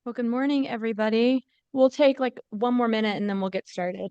Well, good morning, everybody. We'll take like one more minute and then we'll get started.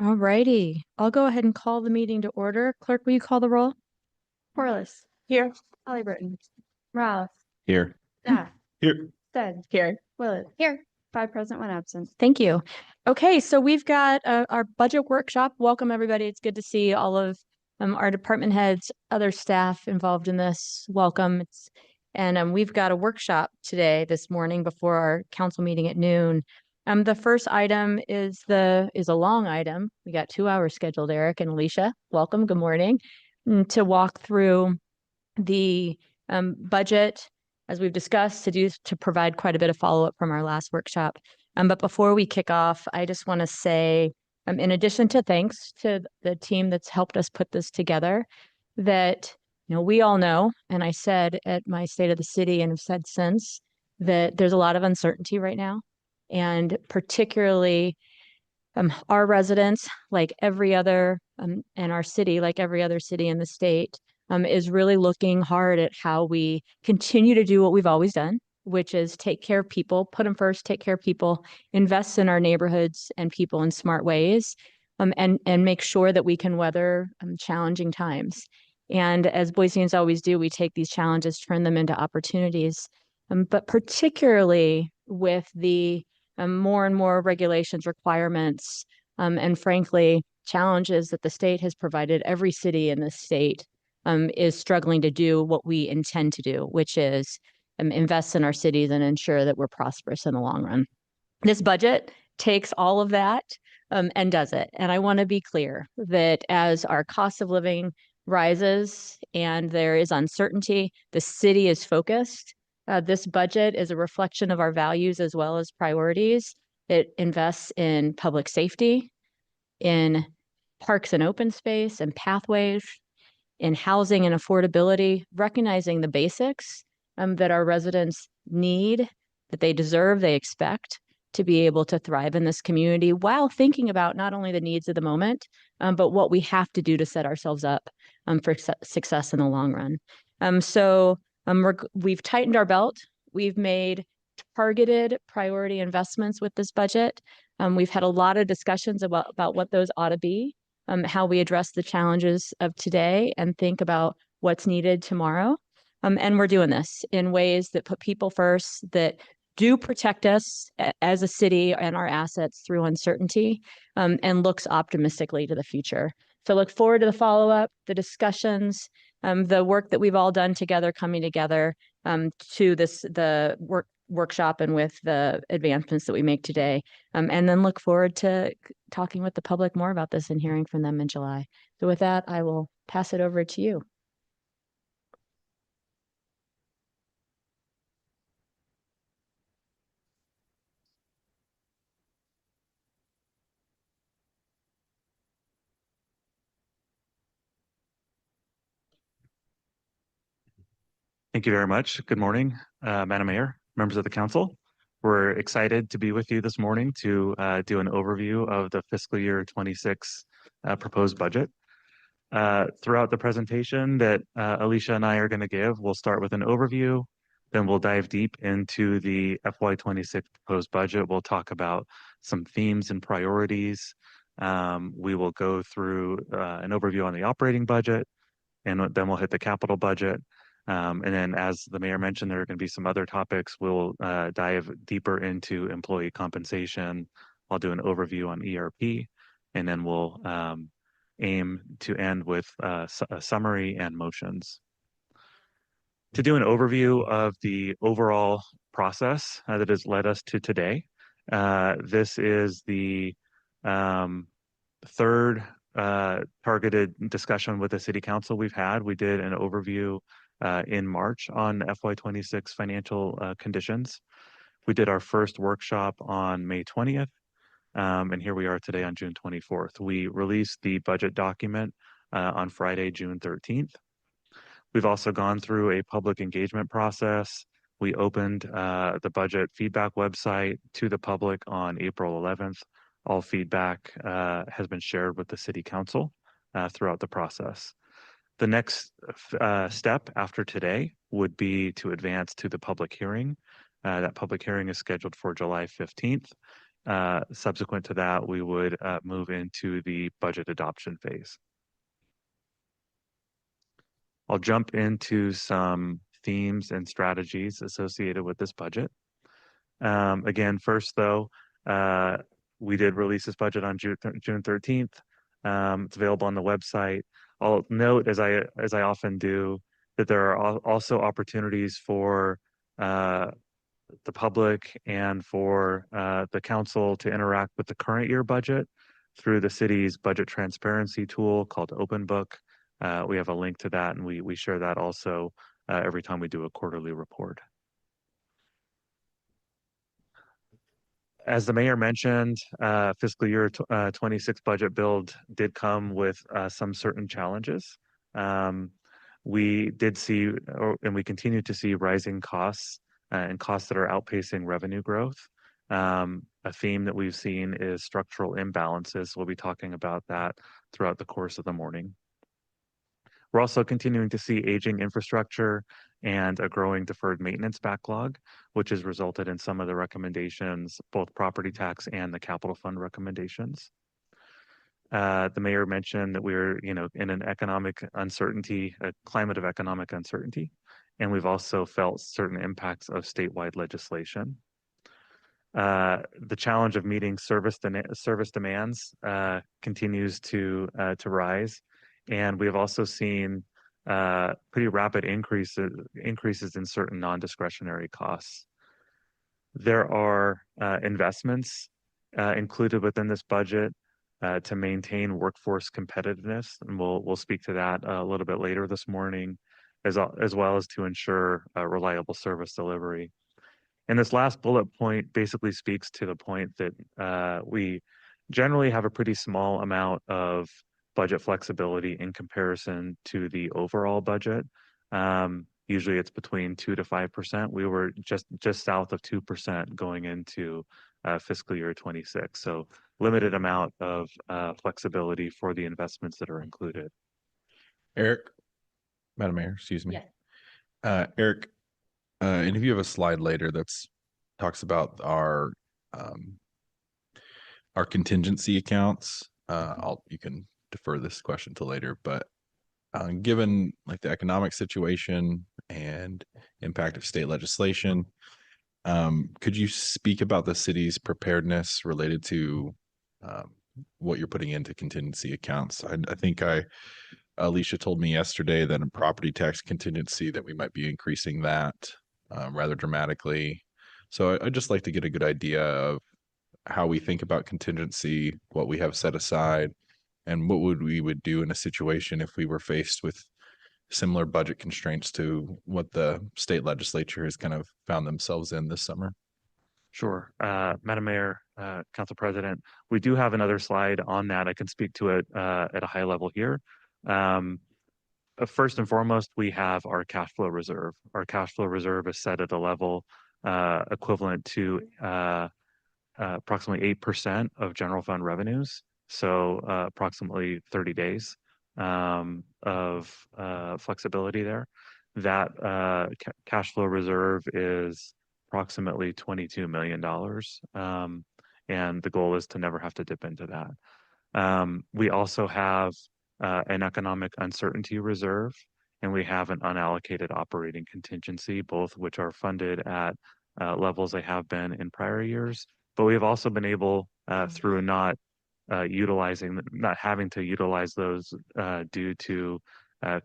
All righty. I'll go ahead and call the meeting to order. Clerk, will you call the roll? Corliss. Here. Holly Burton. Rouse. Here. Staff. Here. Stead. Here. Willett. Here. 5 present, 1 absent. Thank you. Okay, so we've got our budget workshop. Welcome, everybody. It's good to see all of our department heads, other staff involved in this. Welcome. We've got a workshop today, this morning, before our council meeting at noon. The first item is a long item. We got 2 hours scheduled, Eric and Alicia. Welcome. Good morning. To walk through the budget, as we've discussed, to provide quite a bit of follow-up from our last workshop. But before we kick off, I just want to say, in addition to thanks to the team that's helped us put this together, that we all know, and I said at my State of the City and have said since, that there's a lot of uncertainty right now, and particularly our residents, like every other, and our city, like every other city in the state, is really looking hard at how we continue to do what we've always done, which is take care of people, put them first, take care of people, invest in our neighborhoods and people in smart ways, and make sure that we can weather challenging times. And as Boiseans always do, we take these challenges, turn them into opportunities, but particularly with the more and more regulations, requirements, and frankly, challenges that the state has provided. Every city in the state is struggling to do what we intend to do, which is invest in our cities and ensure that we're prosperous in the long run. This budget takes all of that and does it. And I want to be clear that as our cost of living rises and there is uncertainty, the city is focused. This budget is a reflection of our values as well as priorities. It invests in public safety, in parks and open space and pathways, in housing and affordability, recognizing the basics that our residents need, that they deserve, they expect to be able to thrive in this community, while thinking about not only the needs of the moment, but what we have to do to set ourselves up for success in the long run. We've tightened our belt. We've made targeted priority investments with this budget. We've had a lot of discussions about what those ought to be, how we address the challenges of today and think about what's needed tomorrow. And we're doing this in ways that put people first, that do protect us as a city and our assets through uncertainty, and looks optimistically to the future. So look forward to the follow-up, the discussions, the work that we've all done together, coming together to the workshop and with the advancements that we make today. And then look forward to talking with the public more about this and hearing from them in July. So with that, I will pass it over to you. Thank you very much. Good morning, Madam Mayor, members of the council. We're excited to be with you this morning to do an overview of the fiscal year 26 proposed budget. Throughout the presentation that Alicia and I are going to give, we'll start with an overview, then we'll dive deep into the FY26 proposed budget. We'll talk about some themes and priorities. We will go through an overview on the operating budget, and then we'll hit the capital budget. And then, as the mayor mentioned, there are going to be some other topics. We'll dive deeper into employee compensation. I'll do an overview on ERP, and then we'll aim to end with a summary and motions. To do an overview of the overall process that has led us to today, this is the third targeted discussion with the City Council we've had. We did an overview in March on FY26 financial conditions. We did our first workshop on May 20th, and here we are today on June 24th. We released the budget document on Friday, June 13th. We've also gone through a public engagement process. We opened the budget feedback website to the public on April 11th. All feedback has been shared with the City Council throughout the process. The next step after today would be to advance to the public hearing. That public hearing is scheduled for July 15th. Subsequent to that, we would move into the budget adoption phase. I'll jump into some themes and strategies associated with this budget. Again, first though, we did release this budget on June 13th. It's available on the website. I'll note, as I often do, that there are also opportunities for the public and for the council to interact with the current year budget through the city's budget transparency tool called Open Book. We have a link to that, and we share that also every time we do a quarterly report. As the mayor mentioned, fiscal year 26 budget build did come with some certain challenges. We did see, and we continue to see, rising costs and costs that are outpacing revenue growth. A theme that we've seen is structural imbalances. We'll be talking about that throughout the course of the morning. We're also continuing to see aging infrastructure and a growing deferred maintenance backlog, which has resulted in some of the recommendations, both property tax and the capital fund recommendations. The mayor mentioned that we're, in an economic uncertainty, a climate of economic uncertainty, and we've also felt certain impacts of statewide legislation. The challenge of meeting service demands continues to rise. And we have also seen pretty rapid increases in certain non-discretionary costs. There are investments included within this budget to maintain workforce competitiveness, and we'll speak to that a little bit later this morning, as well as to ensure reliable service delivery. And this last bullet point basically speaks to the point that we generally have a pretty small amount of budget flexibility in comparison to the overall budget. Usually it's between 2 to 5%. We were just south of 2% going into fiscal year 26. So limited amount of flexibility for the investments that are included. Eric, Madam Mayor, excuse me. Yes. Eric, and if you have a slide later that's talks about our contingency accounts, you can defer this question to later, but given like the economic situation and impact of state legislation, could you speak about the city's preparedness related to what you're putting into contingency accounts? I think Alicia told me yesterday that in property tax contingency that we might be increasing that rather dramatically. So I'd just like to get a good idea of how we think about contingency, what we have set aside, and what we would do in a situation if we were faced with similar budget constraints to what the state legislature has kind of found themselves in this summer. Sure. Madam Mayor, Council President, we do have another slide on that. I can speak to it at a high level here. first and foremost, we have our cash flow reserve. Our cash flow reserve is set at a level equivalent to approximately 8% of general fund revenues. So approximately 30 days of flexibility there. That cash flow reserve is approximately $22 million. And the goal is to never have to dip into that. We also have an economic uncertainty reserve, and we have an unallocated operating contingency, both which are funded at levels they have been in prior years. But we have also been able, through not having to utilize those due to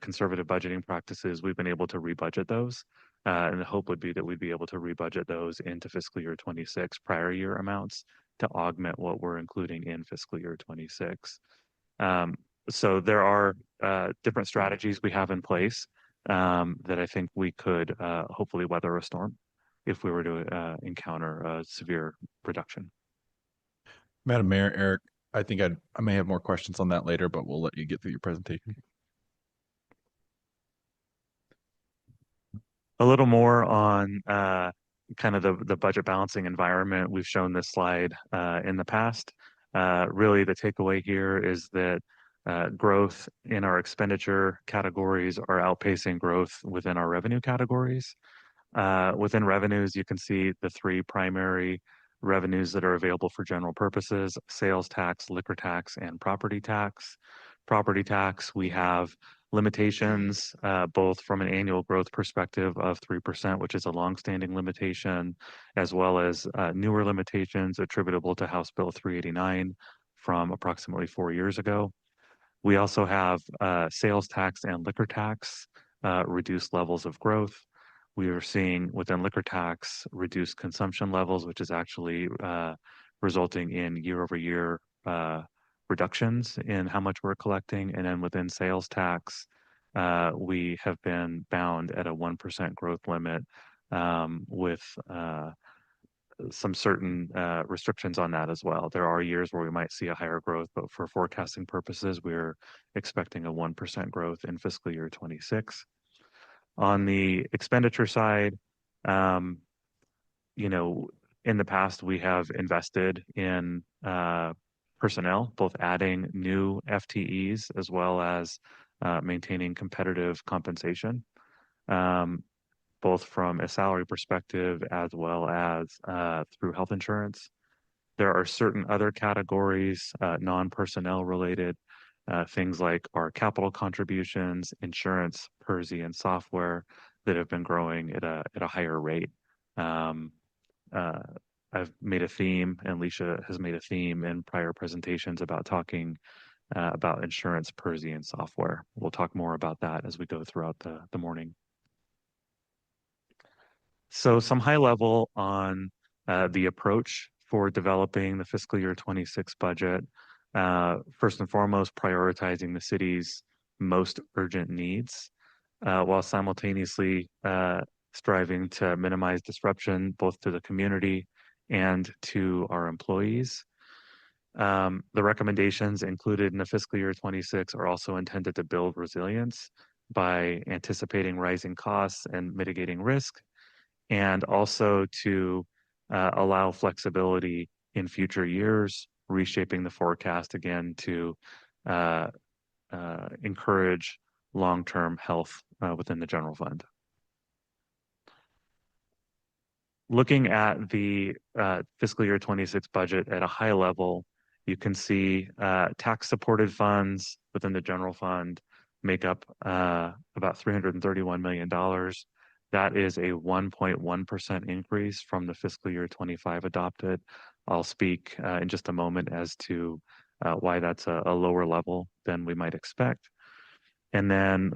conservative budgeting practices, we've been able to rebudget those. And the hope would be that we'd be able to rebudget those into fiscal year 26 prior year amounts to augment what we're including in fiscal year 26. So there are different strategies we have in place that I think we could hopefully weather a storm if we were to encounter a severe reduction. Madam Mayor, Eric, I think I may have more questions on that later, but we'll let you get through your presentation. A little more on kind of the budget balancing environment. We've shown this slide in the past. Really, the takeaway here is that growth in our expenditure categories are outpacing growth within our revenue categories. Within revenues, you can see the three primary revenues that are available for general purposes: sales tax, liquor tax, and property tax. Property tax, we have limitations, both from an annual growth perspective of 3%, which is a longstanding limitation, as well as newer limitations attributable to House Bill 389 from approximately 4 years ago. We also have sales tax and liquor tax, reduced levels of growth. We are seeing within liquor tax reduced consumption levels, which is actually resulting in year-over-year reductions in how much we're collecting. And then within sales tax, we have been bound at a 1% growth limit with some certain restrictions on that as well. There are years where we might see a higher growth, but for forecasting purposes, we're expecting a 1% growth in fiscal year 26. On the expenditure side, in the past, we have invested in personnel, both adding new FTEs as well as maintaining competitive compensation, both from a salary perspective as well as through health insurance. There are certain other categories, non-personnel related, things like our capital contributions, insurance, PERSI, and software that have been growing at a higher rate. I've made a theme, and Leisha has made a theme in prior presentations about talking about insurance, PERSI, and software. We'll talk more about that as we go throughout the morning. So some high level on the approach for developing the fiscal year 26 budget. First and foremost, prioritizing the city's most urgent needs, while simultaneously striving to minimize disruption both to the community and to our employees. The recommendations included in the fiscal year 26 are also intended to build resilience by anticipating rising costs and mitigating risk, and also to allow flexibility in future years, reshaping the forecast again to encourage long-term health within the general fund. Looking at the fiscal year 26 budget at a high level, you can see tax-supported funds within the general fund make up about $331 million. That is a 1.1% increase from the fiscal year 25 adopted. I'll speak in just a moment as to why that's a lower level than we might expect. And then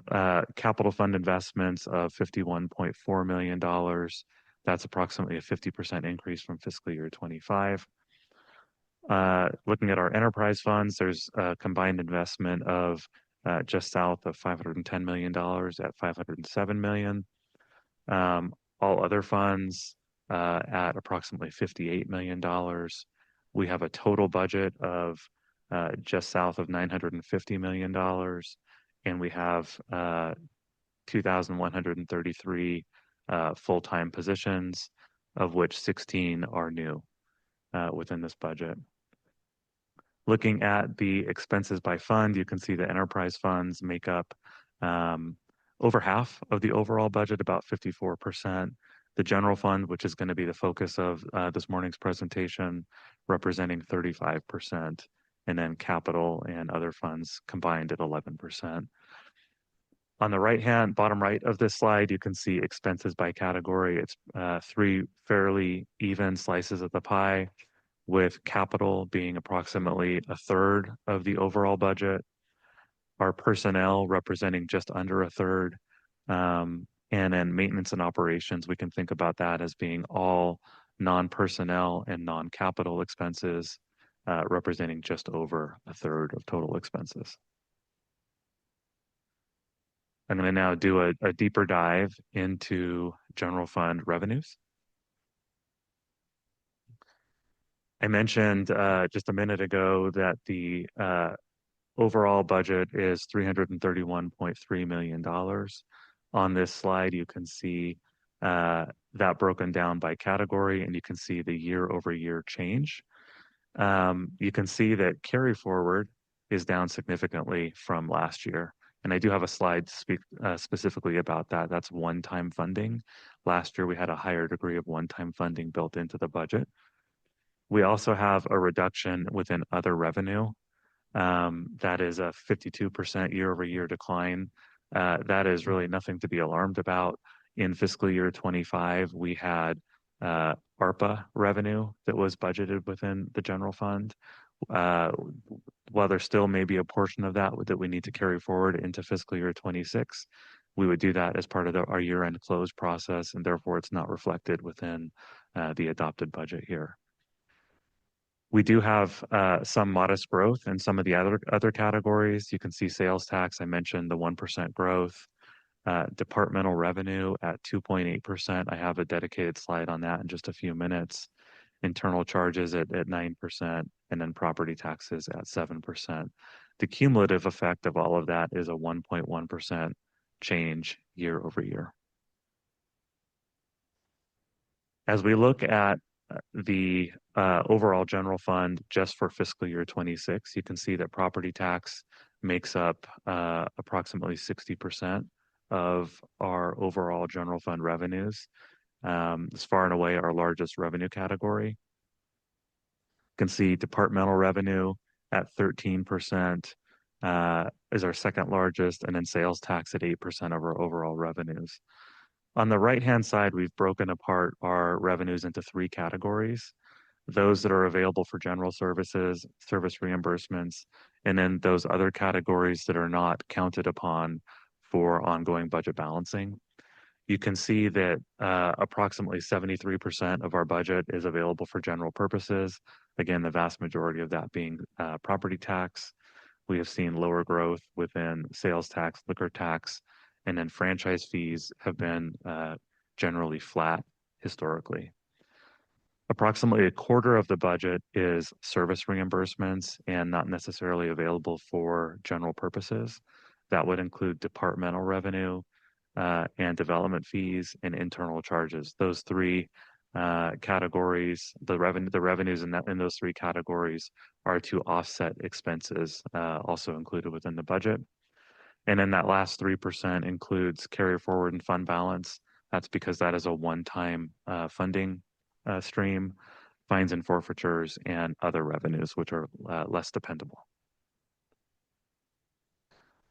capital fund investments of $51.4 million. That's approximately a 50% increase from fiscal year 25. Looking at our enterprise funds, there's a combined investment of just south of $510 million at $507 million. All other funds at approximately $58 million. We have a total budget of just south of $950 million. and we have 2,133 full-time positions, of which 16 are new within this budget. Looking at the expenses by fund, you can see the enterprise funds make up over half of the overall budget, about 54%. The general fund, which is going to be the focus of this morning's presentation, representing 35%, and then capital and other funds combined at 11%. On the bottom right of this slide, you can see expenses by category. It's three fairly even slices of the pie, with capital being approximately a third of the overall budget, our personnel representing just under a third, and then maintenance and operations, we can think about that as being all non-personnel and non-capital expenses, representing just over a third of total expenses. I'm going to now do a deeper dive into general fund revenues. I mentioned just a minute ago that the overall budget is $331.3 million. On this slide, you can see that broken down by category, and you can see the year-over-year change. You can see that carry forward is down significantly from last year. And I do have a slide to speak specifically about that. That's one-time funding. Last year, we had a higher degree of one-time funding built into the budget. We also have a reduction within other revenue. That is a 52% year-over-year decline. That is really nothing to be alarmed about. In fiscal year 25, we had ARPA revenue that was budgeted within the general fund. While there still may be a portion of that we need to carry forward into fiscal year 26, we would do that as part of our year-end close process, and therefore it's not reflected within the adopted budget here. We do have some modest growth in some of the other categories. You can see sales tax. I mentioned the 1% growth. Departmental revenue at 2.8%. I have a dedicated slide on that in just a few minutes. Internal charges at 9%, and then property taxes at 7%. The cumulative effect of all of that is a 1.1% change year over year. As we look at the overall general fund just for fiscal year 26, you can see that property tax makes up approximately 60% of our overall general fund revenues. It's far and away our largest revenue category. You can see departmental revenue at 13% is our second largest, and then sales tax at 8% of our overall revenues. On the right-hand side, we've broken apart our revenues into three categories: those that are available for general services, service reimbursements, and then those other categories that are not counted upon for ongoing budget balancing. You can see that approximately 73% of our budget is available for general purposes. Again, the vast majority of that being property tax. We have seen lower growth within sales tax, liquor tax, and then franchise fees have been generally flat historically. Approximately a quarter of the budget is service reimbursements and not necessarily available for general purposes. That would include departmental revenue and development fees and internal charges. Those three categories, the revenues in those three categories are to offset expenses also included within the budget. And then that last 3% includes carry forward and fund balance. That's because that is a one-time funding stream, fines and forfeitures, and other revenues, which are less dependable.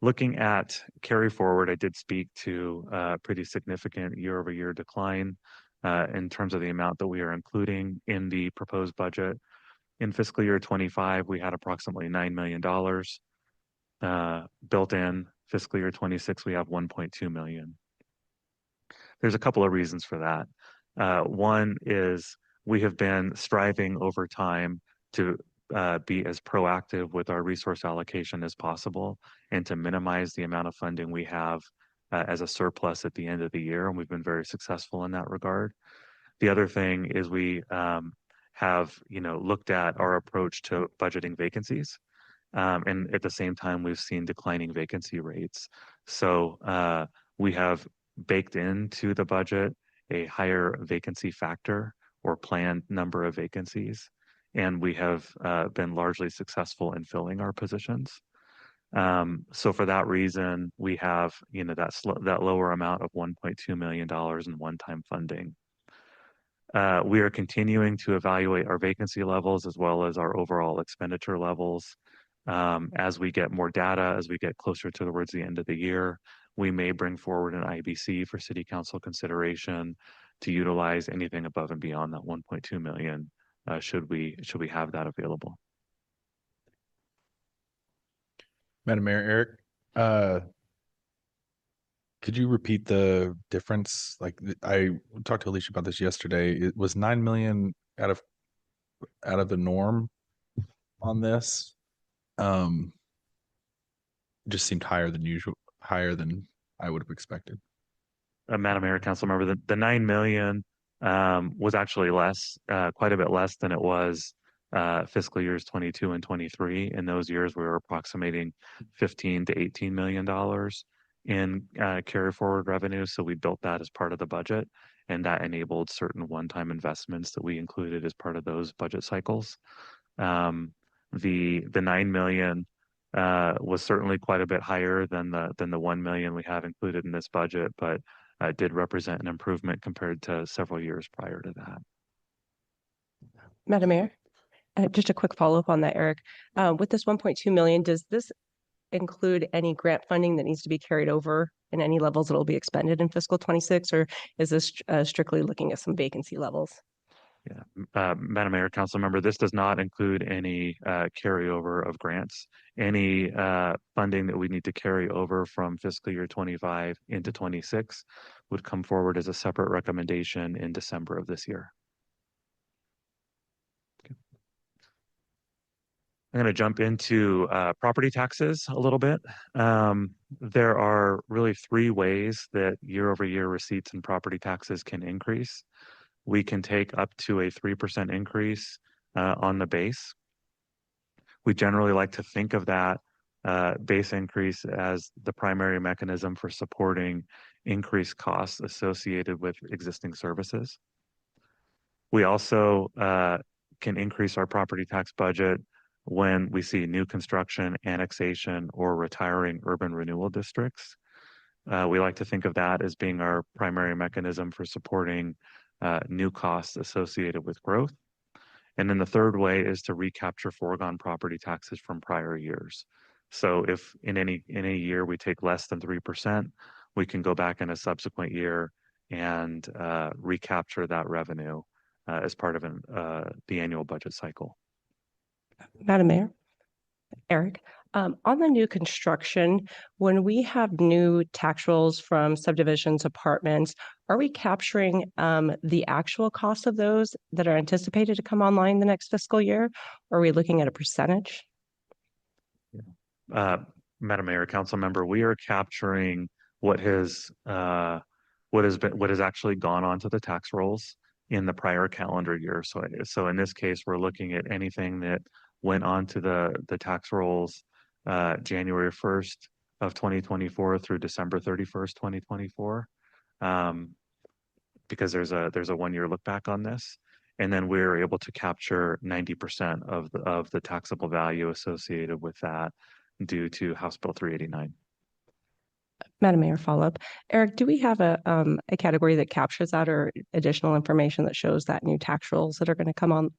Looking at carry forward, I did speak to a pretty significant year-over-year decline in terms of the amount that we are including in the proposed budget. In fiscal year 25, we had approximately $9 million built in. Fiscal year 26, we have 1.2 million. There's a couple of reasons for that. One is we have been striving over time to be as proactive with our resource allocation as possible and to minimize the amount of funding we have as a surplus at the end of the year, and we've been very successful in that regard. The other thing is we have looked at our approach to budgeting vacancies, And at the same time, we've seen declining vacancy rates. So we have baked into the budget a higher vacancy factor or planned number of vacancies. And we have been largely successful in filling our positions. So for that reason, we have, that lower amount of $1.2 million in one-time funding. We are continuing to evaluate our vacancy levels as well as our overall expenditure levels. As we get more data, as we get closer towards the end of the year, we may bring forward an IBC for City Council consideration to utilize anything above and beyond that 1.2 million, should we have that available. Madam Mayor, Eric, could you repeat the difference? Like I talked to Alicia about this yesterday. It was 9 million out of the norm on this. Just seemed higher than usual, higher than I would have expected. Madam Mayor, Council Member, the 9 million was actually less, quite a bit less than it was fiscal years 22 and 23. In those years, we were approximating 15 to 18 million dollars in carry forward revenue. So we built that as part of the budget, and that enabled certain one-time investments that we included as part of those budget cycles. The 9 million was certainly quite a bit higher than the 1 million we have included in this budget, but did represent an improvement compared to several years prior to that. Madam Mayor, just a quick follow-up on that, Eric. With this 1.2 million, does this include any grant funding that needs to be carried over in any levels that will be expended in fiscal 26, or is this strictly looking at some vacancy levels? Yeah, Madam Mayor, Council Member, this does not include any carryover of grants. Any funding that we need to carry over from fiscal year 25 into 26 would come forward as a separate recommendation in December of this year. Okay. I'm going to jump into property taxes a little bit. There are really three ways that year-over-year receipts and property taxes can increase. We can take up to a 3% increase on the base. We generally like to think of that base increase as the primary mechanism for supporting increased costs associated with existing services. We also can increase our property tax budget when we see new construction, annexation, or retiring urban renewal districts. We like to think of that as being our primary mechanism for supporting new costs associated with growth. And then the third way is to recapture foregone property taxes from prior years. So if in any year we take less than 3%, we can go back in a subsequent year and recapture that revenue as part of the annual budget cycle. Madam Mayor, Eric, on the new construction, when we have new tax rolls from subdivisions, apartments, are we capturing the actual cost of those that are anticipated to come online the next fiscal year? Or are we looking at a percentage? Madam Mayor, Council Member, we are capturing what has actually gone onto the tax rolls in the prior calendar year. So in this case, we're looking at anything that went onto the tax rolls January 1st of 2024 through December 31st, 2024, because there's a 1-year look back on this. And then we're able to capture 90% of the taxable value associated with that due to House Bill 389. Madam Mayor, follow-up. Eric, do we have a category that captures that or additional information that shows that new tax rolls that are going to come on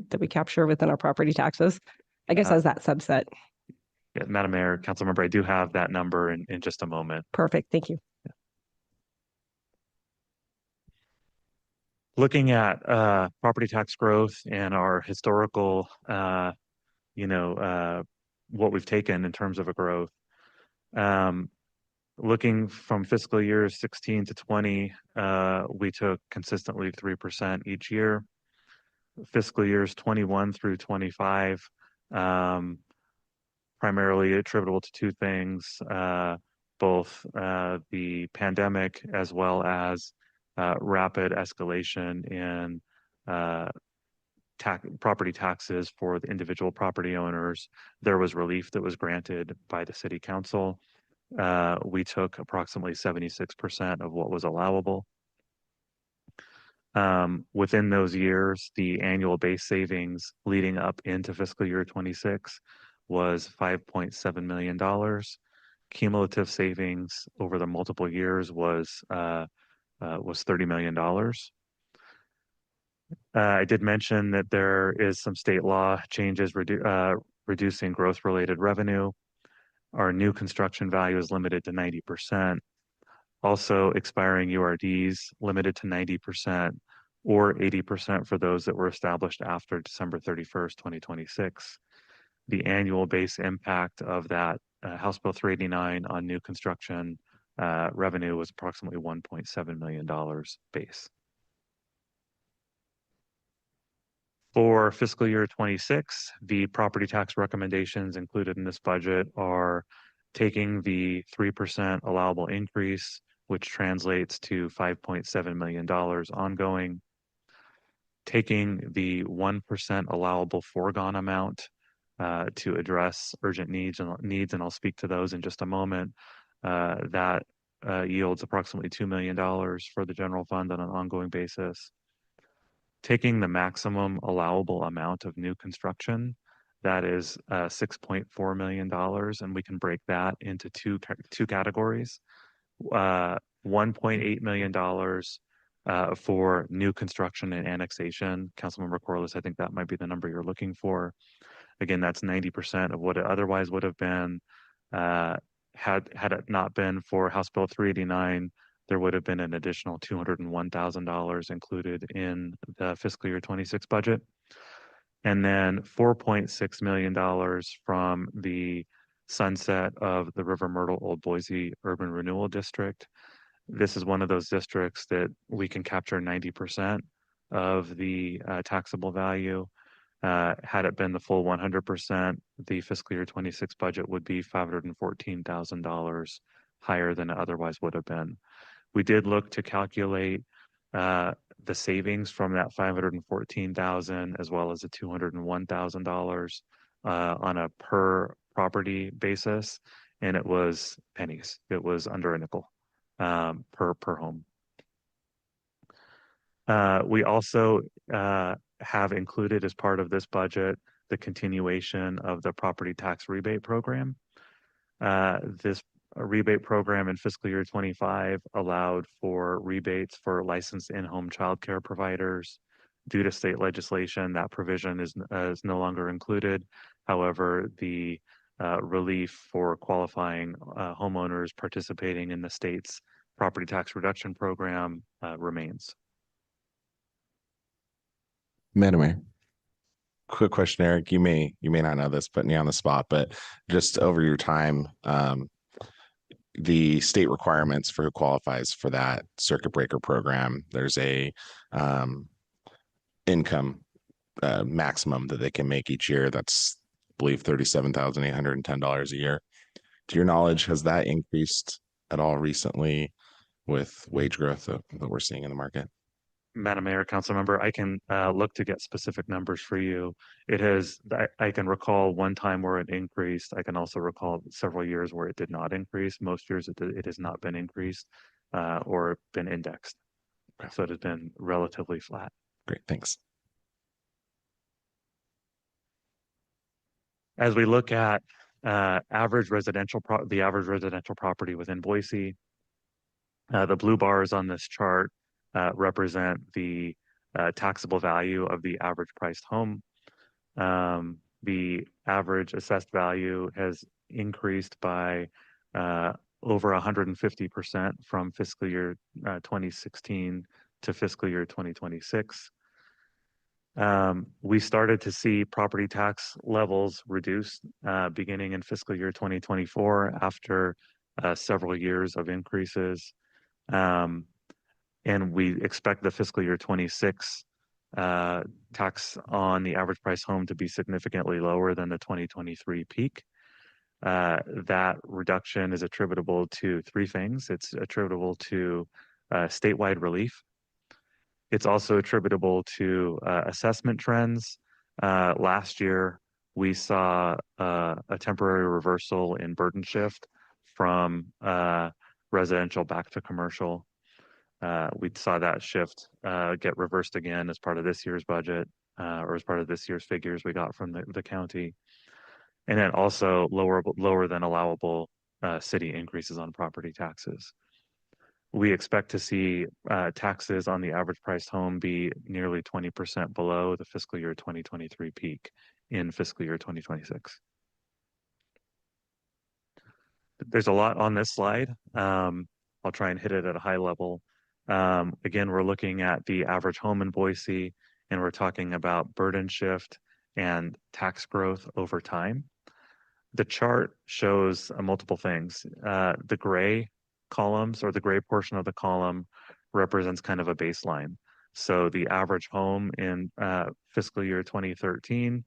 that we capture within our property taxes? I guess as that subset. Yeah, Madam Mayor, Council Member, I do have that number in just a moment. Perfect. Thank you. Yeah. Looking at property tax growth and our historical, what we've taken in terms of a growth. Looking from fiscal years 16 to 20, we took consistently 3% each year. Fiscal years 21 through 25, primarily attributable to two things, both the pandemic as well as rapid escalation in property taxes for the individual property owners. There was relief that was granted by the city council. We took approximately 76% of what was allowable. Within those years, the annual base savings leading up into fiscal year 26 was $5.7 million. Cumulative savings over the multiple years was $30 million. I did mention that there is some state law changes reducing growth-related revenue. Our new construction value is limited to 90%. Also, expiring URDs limited to 90% or 80% for those that were established after December 31st, 2026. The annual base impact of that House Bill 389 on new construction revenue was approximately $1.7 million base. For fiscal year 26, the property tax recommendations included in this budget are taking the 3% allowable increase, which translates to $5.7 million ongoing, taking the 1% allowable foregone amount to address urgent needs, and I'll speak to those in just a moment. That yields approximately $2 million for the general fund on an ongoing basis. Taking the maximum allowable amount of new construction, that is $6.4 million, and we can break that into two categories. $1.8 million for new construction and annexation. Councilmember Corliss, I think that might be the number you're looking for. Again, that's 90% of what it otherwise would have been. Had it not been for House Bill 389, there would have been an additional $201,000 included in the fiscal year 26 budget. And then $4.6 million from the sunset of the River Myrtle Old Boise Urban Renewal District. This is one of those districts that we can capture 90% of the taxable value. Had it been the full 100%, the fiscal year 26 budget would be $514,000 higher than it otherwise would have been. We did look to calculate the savings from that $514,000 as well as the $201,000 on a per property basis, and it was pennies. It was under a nickel per home. We also have included as part of this budget the continuation of the property tax rebate program. This rebate program in fiscal year 25 allowed for rebates for licensed in-home childcare providers. Due to state legislation, that provision is no longer included. However, the relief for qualifying homeowners participating in the state's property tax reduction program remains. Madam Mayor, quick question, Eric. You may not know this, putting you on the spot, but just over your time, the state requirements for who qualifies for that circuit breaker program, there's a income maximum that they can make each year. That's, I believe, $37,810 a year. To your knowledge, has that increased at all recently with wage growth that we're seeing in the market? Madam Mayor, Council Member, I can look to get specific numbers for you. It has, I can recall one time where it increased. I can also recall several years where it did not increase. Most years it has not been increased or been indexed. So it has been relatively flat. Great, thanks. As we look at the average residential property within Boise, the blue bars on this chart represent the taxable value of the average priced home. The average assessed value has increased by over 150% from fiscal year 2016 to fiscal year 2026. We started to see property tax levels reduce beginning in fiscal year 2024 after several years of increases. And we expect the fiscal year 26 tax on the average price home to be significantly lower than the 2023 peak. That reduction is attributable to three things. It's attributable to statewide relief. It's also attributable to assessment trends. Last year, we saw a temporary reversal in burden shift from residential back to commercial. We saw that shift get reversed again as part of this year's budget, or as part of this year's figures we got from the county. And then also lower than allowable city increases on property taxes. We expect to see taxes on the average priced home be nearly 20% below the fiscal year 2023 peak in fiscal year 2026. There's a lot on this slide. I'll try and hit it at a high level. Again, we're looking at the average home in Boise, and we're talking about burden shift and tax growth over time. The chart shows multiple things. The gray columns, or the gray portion of the column, represents kind of a baseline. So the average home in fiscal year 2013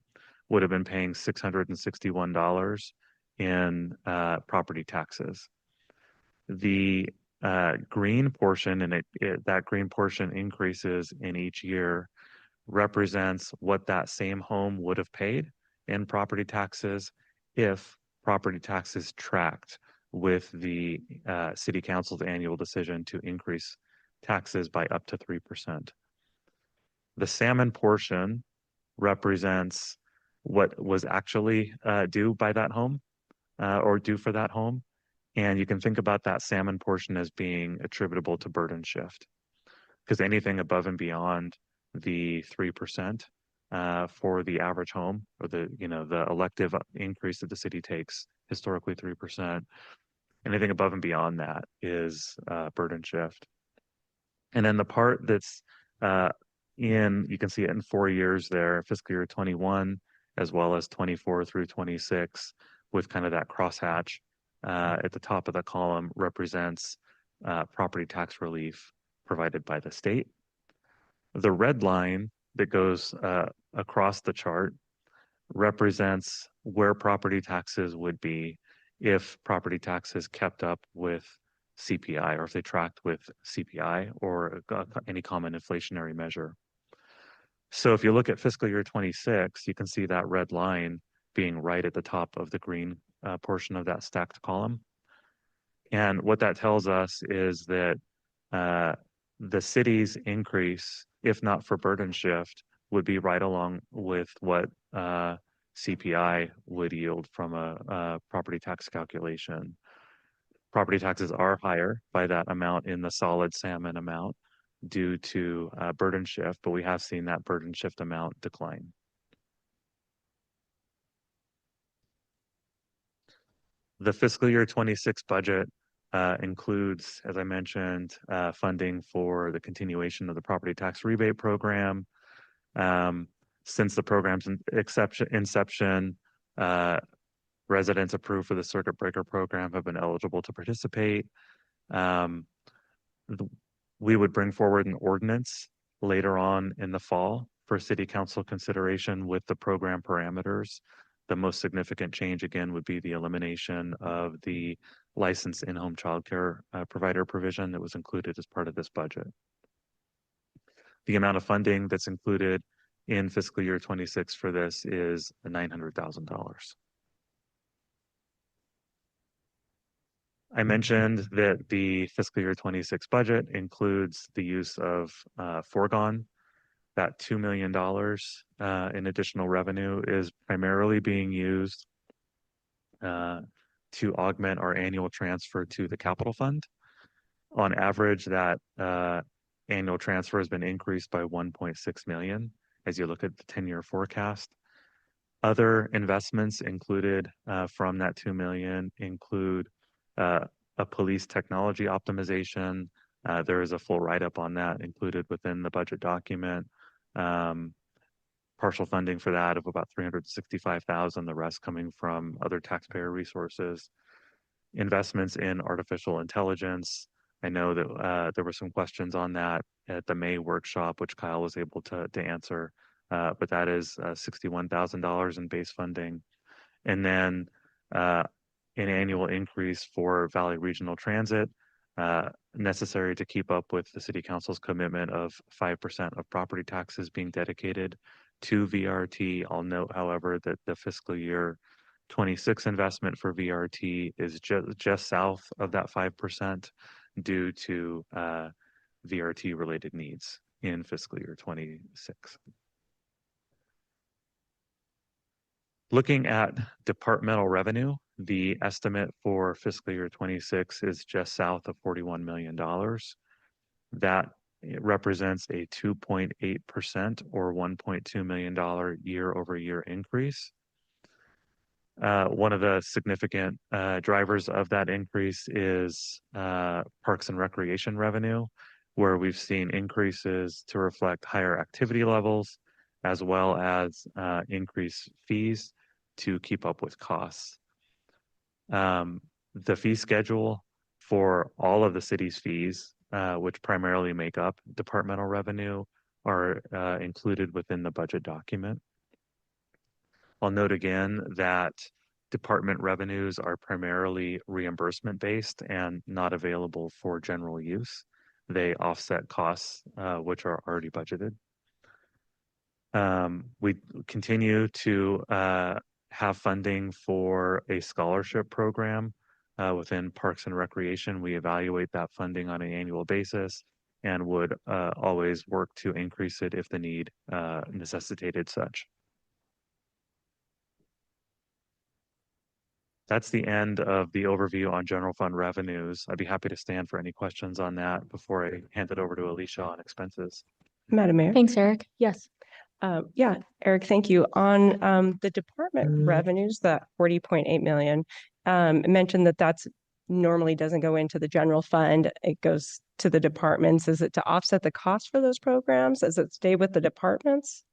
would have been paying $661 in property taxes. The green portion, and that green portion increases in each year, represents what that same home would have paid in property taxes if property taxes tracked with the city council's annual decision to increase taxes by up to 3%. The salmon portion represents what was actually due by that home or due for that home. And you can think about that salmon portion as being attributable to burden shift, because anything above and beyond the 3% for the average home, or the elective increase that the city takes, historically 3%, anything above and beyond that is burden shift. And then the part that's you can see it in 4 years there, fiscal year 21, as well as 24 through 26, with kind of that crosshatch at the top of the column, represents property tax relief provided by the state. The red line that goes across the chart represents where property taxes would be if property taxes kept up with CPI, or if they tracked with CPI or any common inflationary measure. So if you look at fiscal year 26, you can see that red line being right at the top of the green portion of that stacked column. And what that tells us is that the city's increase, if not for burden shift, would be right along with what CPI would yield from a property tax calculation. Property taxes are higher by that amount in the solid salmon amount due to burden shift, but we have seen that burden shift amount decline. The fiscal year 26 budget includes, as I mentioned, funding for the continuation of the property tax rebate program. Since the program's inception, residents approved for the circuit breaker program have been eligible to participate. We would bring forward an ordinance later on in the fall for city council consideration with the program parameters. The most significant change, again, would be the elimination of the licensed in-home childcare provider provision that was included as part of this budget. The amount of funding that's included in fiscal year 26 for this is $900,000. I mentioned that the fiscal year 26 budget includes the use of foregone. That $2 million in additional revenue is primarily being used to augment our annual transfer to the capital fund. On average, that annual transfer has been increased by 1.6 million as you look at the 10-year forecast. Other investments included from that 2 million include a police technology optimization. There is a full write-up on that included within the budget document. Partial funding for that of about $365,000, the rest coming from other taxpayer resources. Investments in artificial intelligence. I know that there were some questions on that at the May workshop, which Kyle was able to answer, but that is $61,000 in base funding. And then an annual increase for Valley Regional Transit necessary to keep up with the city council's commitment of 5% of property taxes being dedicated to VRT. I'll note, however, that the fiscal year 26 investment for VRT is just south of that 5% due to VRT related needs in fiscal year 26. Looking at departmental revenue, the estimate for fiscal year 26 is just south of $41 million. That represents a 2.8% or $1.2 million year-over-year increase. One of the significant drivers of that increase is Parks and Recreation revenue, where we've seen increases to reflect higher activity levels, as well as increased fees to keep up with costs. The fee schedule for all of the city's fees, which primarily make up departmental revenue, are included within the budget document. I'll note again that department revenues are primarily reimbursement based and not available for general use. They offset costs which are already budgeted. We continue to have funding for a scholarship program within Parks and Recreation. We evaluate that funding on an annual basis and would always work to increase it if the need necessitated such. That's the end of the overview on general fund revenues. I'd be happy to stand for any questions on that before I hand it over to Alicia on expenses. Madam Mayor. Thanks, Eric. Yes. Yeah, Eric, thank you. On the department revenues, that 40.8 million, mentioned that that's normally doesn't go into the general fund. It goes to the departments. Is it to offset the cost for those programs? Does it stay with the departments?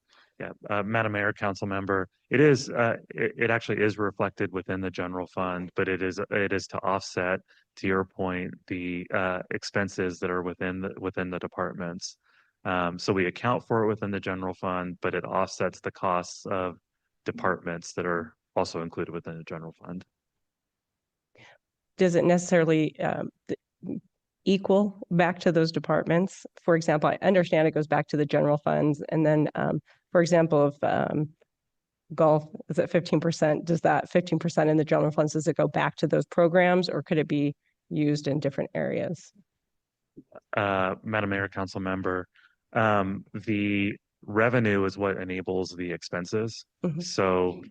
Yeah, Madam Mayor, Council Member, it actually is reflected within the general fund, but it is to offset, to your point, the expenses that are within the departments. So we account for it within the general fund, but it offsets the costs of departments that are also included within the general fund. Does it necessarily equal back to those departments? For example, I understand it goes back to the general funds, and then, for example, if golf is at 15%, does that 15% in the general funds, does it go back to those programs, or could it be used in different areas? Madam Mayor, Council Member, the revenue is what enables the expenses. So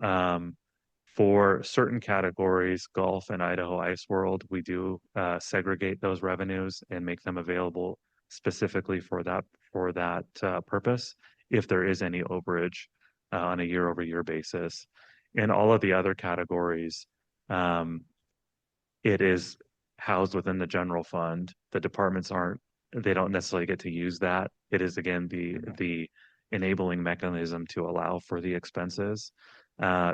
for certain categories, golf and Idaho Ice World, we do segregate those revenues and make them available specifically for that purpose, if there is any overage on a year-over-year basis. In all of the other categories, it is housed within the general fund. The departments they don't necessarily get to use that. It is, again, the enabling mechanism to allow for the expenses.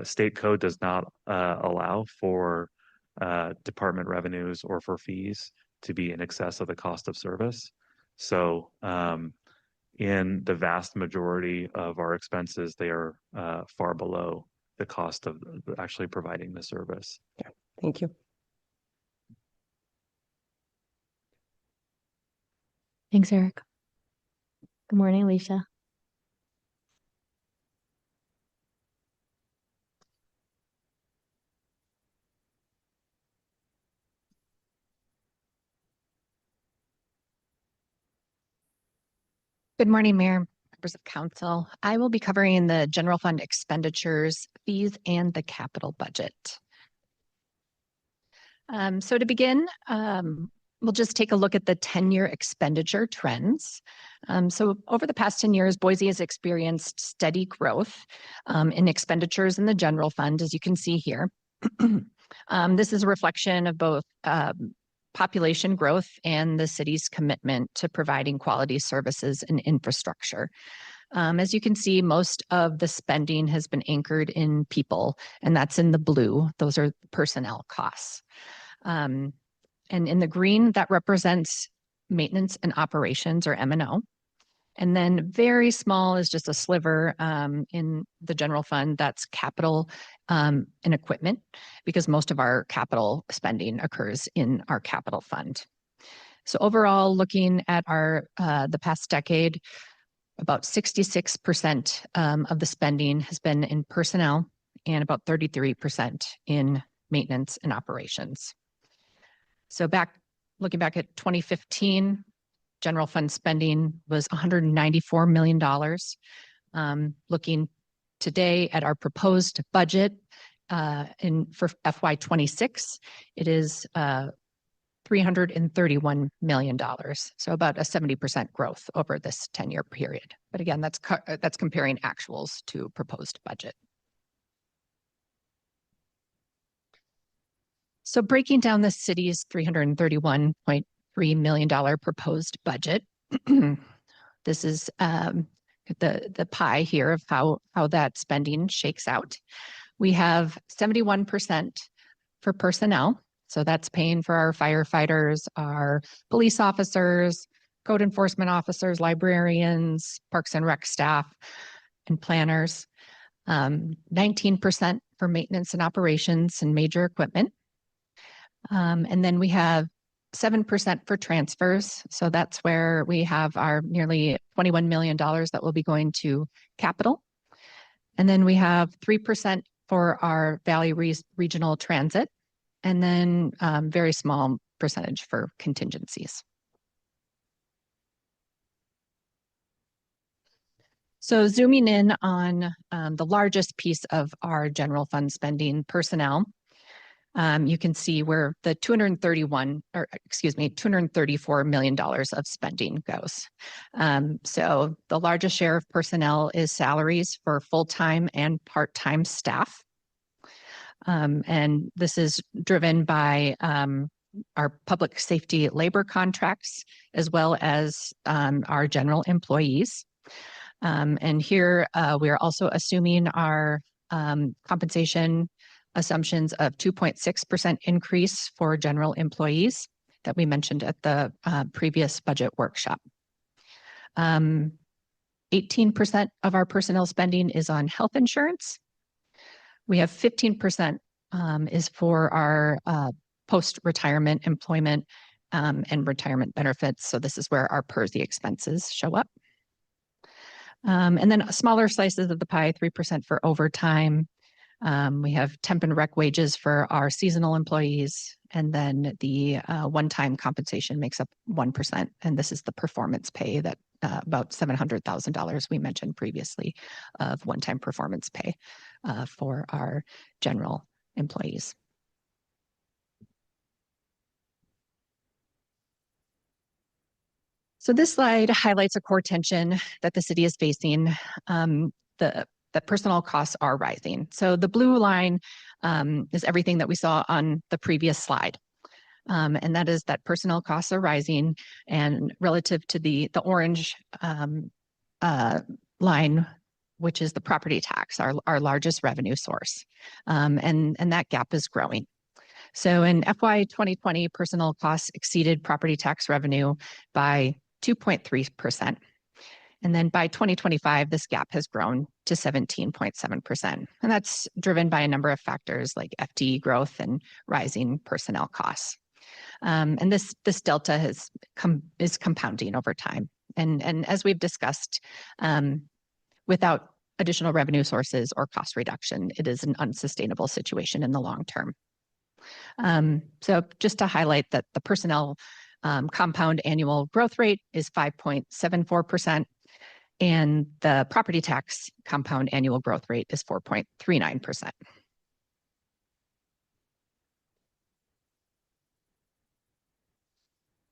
State code does not allow for department revenues or for fees to be in excess of the cost of service. So in the vast majority of our expenses, they are far below the cost of actually providing the service. Yeah, thank you. Thanks, Eric. Good morning, Alicia. Good morning, Mayor, members of council. I will be covering the general fund expenditures, fees, and the capital budget. So to begin, we'll just take a look at the 10-year expenditure trends. So over the past 10 years, Boise has experienced steady growth in expenditures in the general fund, as you can see here. This is a reflection of both population growth and the city's commitment to providing quality services and infrastructure. As you can see, most of the spending has been anchored in people, and that's in the blue. Those are personnel costs. And in the green, that represents maintenance and operations, or M&O. And then very small is just a sliver in the general fund. That's capital and equipment, because most of our capital spending occurs in our capital fund. So overall, looking at our the past decade, about 66% of the spending has been in personnel and about 33% in maintenance and operations. So looking back at 2015, general fund spending was $194 million. Looking today at our proposed budget for FY26, it is $331 million. So about a 70% growth over this 10-year period. But again, that's comparing actuals to proposed budget. So breaking down the city's $331.3 million proposed budget, this is the pie here of how that spending shakes out. We have 71% for personnel. So that's paying for our firefighters, our police officers, code enforcement officers, librarians, parks and rec staff, and planners. 19% for maintenance and operations and major equipment. And then we have 7% for transfers. So that's where we have our nearly $21 million that will be going to capital. And then we have 3% for our Valley Regional Transit, and then very small percentage for contingencies. So zooming in on the largest piece of our general fund spending, personnel, you can see where the $234 million of spending goes. So the largest share of personnel is salaries for full-time and part-time staff. And this is driven by our public safety labor contracts, as well as our general employees. And here we are also assuming our compensation assumptions of 2.6% increase for general employees that we mentioned at the previous budget workshop. 18% of our personnel spending is on health insurance. We have 15% is for our post-retirement employment and retirement benefits. So this is where our PERSI expenses show up. And then smaller slices of the pie, 3% for overtime. We have temp and rec wages for our seasonal employees, and then the one-time compensation makes up 1%. And this is the performance pay that about $700,000 we mentioned previously of one-time performance pay for our general employees. So this slide highlights a core tension that the city is facing. That personnel costs are rising. So the blue line is everything that we saw on the previous slide. And that is that personnel costs are rising, and relative to the orange line, which is the property tax, our largest revenue source. And that gap is growing. So in FY 2020, personnel costs exceeded property tax revenue by 2.3%. And then by 2025, this gap has grown to 17.7%. And that's driven by a number of factors like FTE growth and rising personnel costs. And this delta is compounding over time. And as we've discussed, without additional revenue sources or cost reduction, it is an unsustainable situation in the long term. So just to highlight that the personnel compound annual growth rate is 5.74%, and the property tax compound annual growth rate is 4.39%.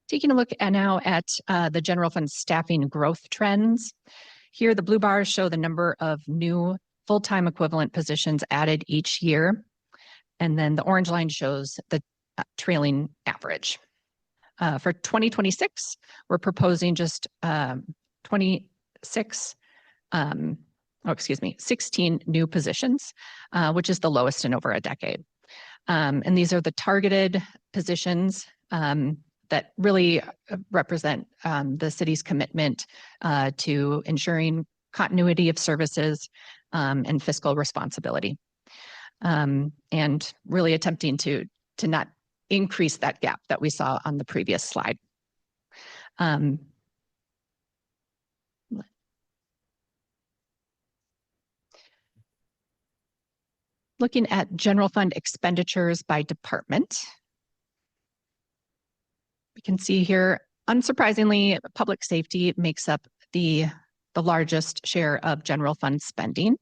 Taking a look now at the general fund staffing growth trends. Here, the blue bars show the number of new full-time equivalent positions added each year. And then the orange line shows the trailing average. For 2026, we're proposing just 16 new positions, which is the lowest in over a decade. And these are the targeted positions that really represent the city's commitment to ensuring continuity of services and fiscal responsibility, and really attempting to not increase that gap that we saw on the previous slide. Um, Looking at general fund expenditures by department, we can see here, unsurprisingly, public safety makes up the largest share of general fund spending,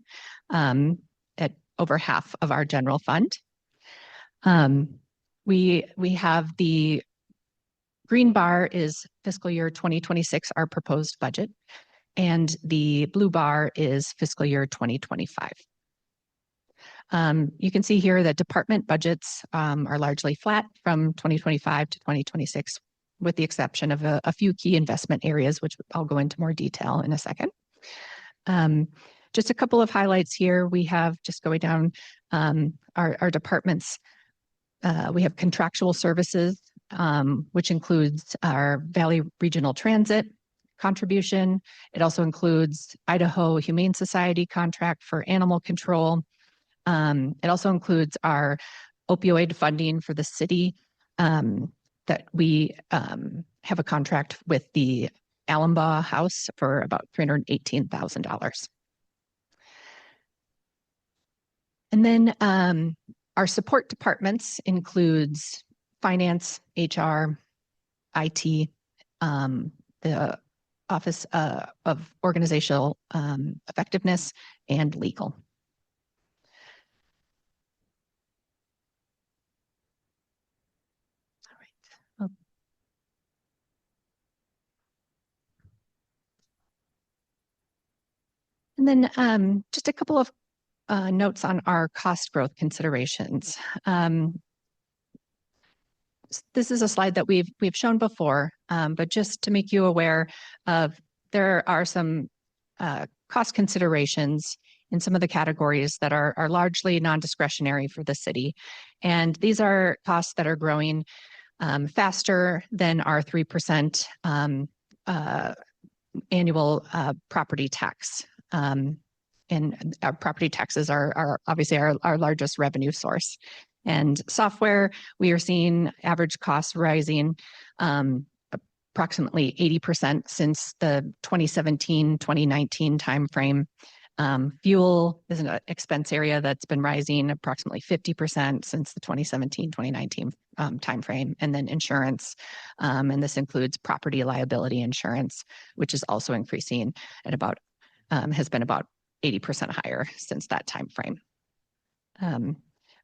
at over half of our general fund. We have the green bar is fiscal year 2026, our proposed budget, and the blue bar is fiscal year 2025. You can see here that department budgets are largely flat from 2025 to 2026, with the exception of a few key investment areas, which I'll go into more detail in a second. Just a couple of highlights here. We have, just going down our departments, we have contractual services, which includes our Valley Regional Transit contribution. It also includes Idaho Humane Society contract for animal control. It also includes our opioid funding for the city, that we have a contract with the Allenbaugh House for about $318,000. And then our support departments includes finance, HR, IT, the Office of Organizational Effectiveness, and legal. And then just a couple of notes on our cost growth considerations. This is a slide that we've shown before, but just to make you aware of, there are some cost considerations in some of the categories that are largely non-discretionary for the city. And these are costs that are growing faster than our 3% annual property tax. And our property taxes are obviously our largest revenue source. And software, we are seeing average costs rising approximately 80% since the 2017-2019 timeframe. Fuel is an expense area that's been rising approximately 50% since the 2017-2019 timeframe. And then insurance, and this includes property liability insurance, which is also increasing at about, has been about 80% higher since that timeframe.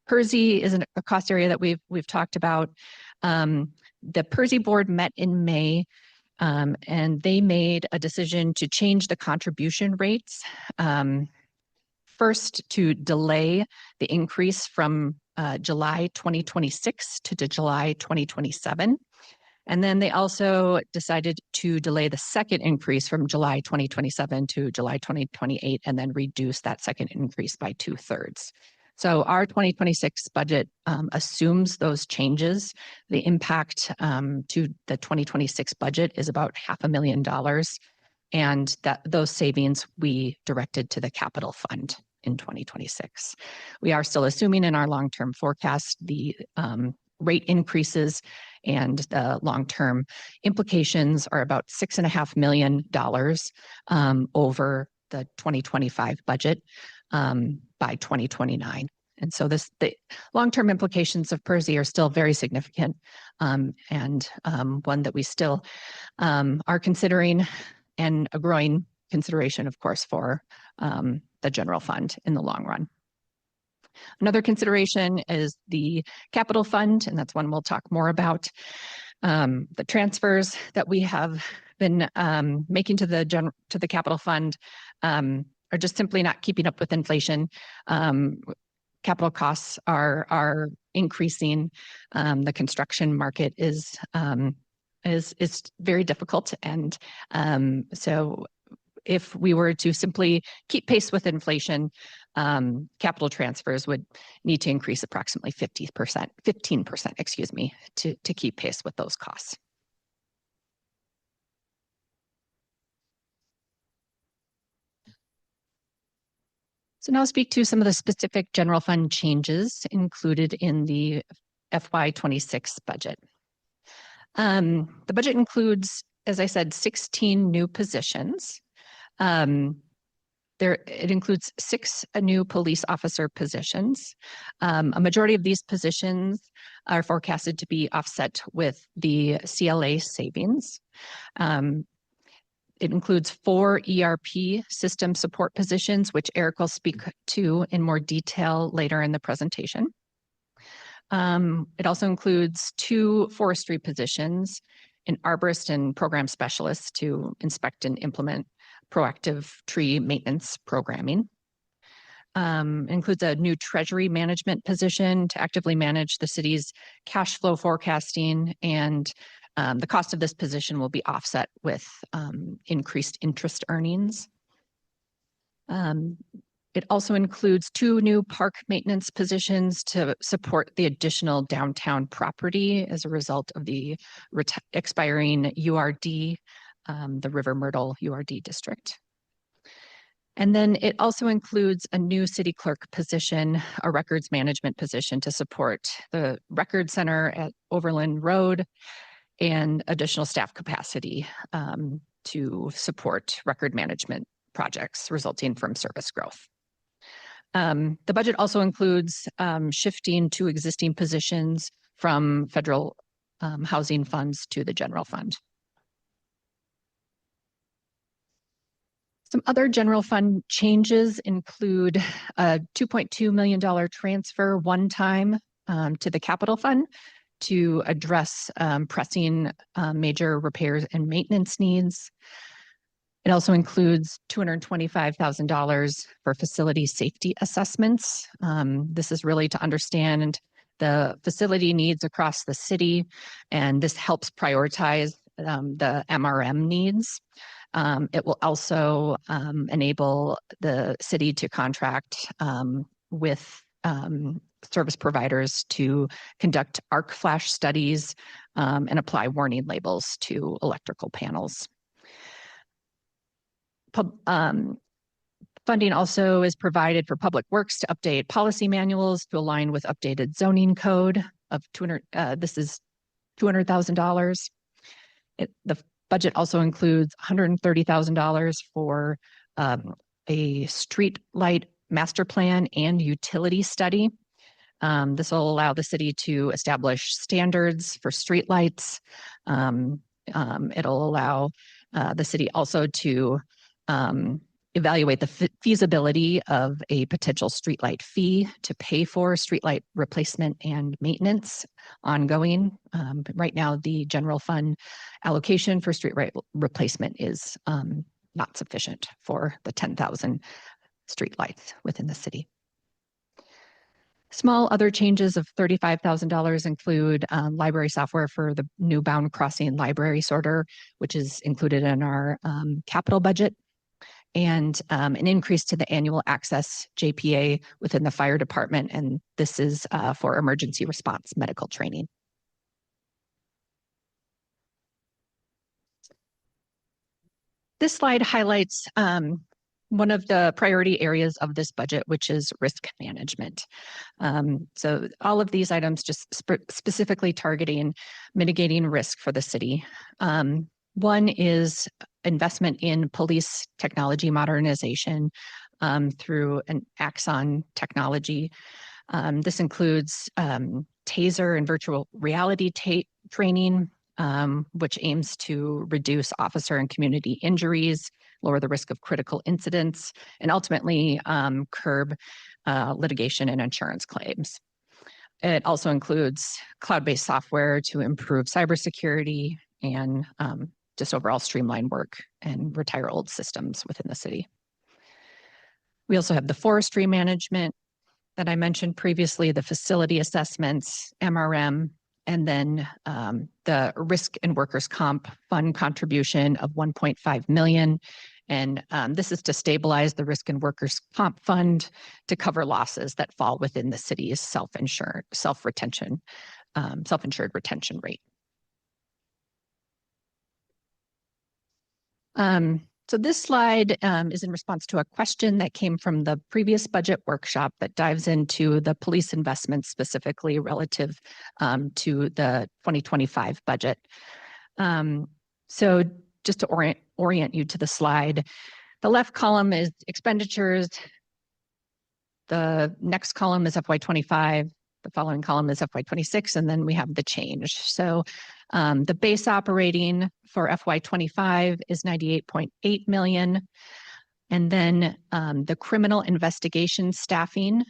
PERSI is a cost area that we've talked about. The PERSI board met in May, and they made a decision to change the contribution rates. First, to delay the increase from July 2026 to July 2027. And then they also decided to delay the second increase from July 2027 to July 2028, and then reduce that second increase by 2/3. So our 2026 budget assumes those changes. The impact to the 2026 budget is about $500,000, and those savings we directed to the capital fund in 2026. We are still assuming in our long-term forecast the rate increases, and the long-term implications are about $6.5 million over the 2025 budget by 2029. And so the long-term implications of PERSI are still very significant, and one that we still are considering, and a growing consideration, of course, for the general fund in the long run. Another consideration is the capital fund, and that's one we'll talk more about. The transfers that we have been making to the capital fund are just simply not keeping up with inflation. Capital costs are increasing. The construction market is very difficult, and so if we were to simply keep pace with inflation, capital transfers would need to increase approximately 15%, excuse me, to keep pace with those costs. So now I'll speak to some of the specific general fund changes included in the FY26 budget. The budget includes as I said, 16 new positions. It includes 6 new police officer positions. A majority of these positions are forecasted to be offset with the CLA savings. It includes 4 ERP system support positions, which Eric will speak to in more detail later in the presentation. It also includes 2 forestry positions, an arborist and program specialist to inspect and implement proactive tree maintenance programming. Includes a new treasury management position to actively manage the city's cash flow forecasting, and the cost of this position will be offset with increased interest earnings. It also includes 2 new park maintenance positions to support the additional downtown property as a result of the expiring URD, the River Myrtle URD district. And then it also includes a new city clerk position, a records management position to support the record center at Overland Road, and additional staff capacity to support record management projects resulting from service growth. The budget also includes shifting 2 existing positions from federal housing funds to the general fund. Some other general fund changes include a $2.2 million transfer one time to the capital fund to address pressing major repairs and maintenance needs. It also includes $225,000 for facility safety assessments. This is really to understand the facility needs across the city, and this helps prioritize the MRM needs. It will also enable the city to contract with service providers to conduct arc flash studies and apply warning labels to electrical panels. Funding also is provided for public works to update policy manuals to align with updated zoning code of this is $200,000. The budget also includes $130,000 for a street light master plan and utility study. This will allow the city to establish standards for streetlights. It'll allow the city also to evaluate the feasibility of a potential streetlight fee to pay for streetlight replacement and maintenance ongoing. Right now, the general fund allocation for streetlight replacement is not sufficient for the 10,000 streetlights within the city. Small other changes of $35,000 include library software for the new bound crossing library sorter, which is included in our capital budget, and an increase to the annual access JPA within the fire department, and this is for emergency response medical training. This slide highlights one of the priority areas of this budget, which is risk management. So all of these items just specifically targeting mitigating risk for the city. One is investment in police technology modernization through an Axon technology. This includes TASER and virtual reality training, which aims to reduce officer and community injuries, lower the risk of critical incidents, and ultimately curb litigation and insurance claims. It also includes cloud-based software to improve cybersecurity and just overall streamline work and retire old systems within the city. We also have the forestry management that I mentioned previously, the facility assessments, MRM, and then the risk and workers' comp fund contribution of $1.5 million. And this is to stabilize the risk and workers' comp fund to cover losses that fall within the city's self-insured retention rate. So this slide is in response to a question that came from the previous budget workshop that dives into the police investments specifically relative to the 2025 budget. So just to orient you to the slide, the left column is expenditures. The next column is FY25. The following column is FY26, and then we have the change. So the base operating for FY25 is 98.8 million. And then the criminal investigation staffing,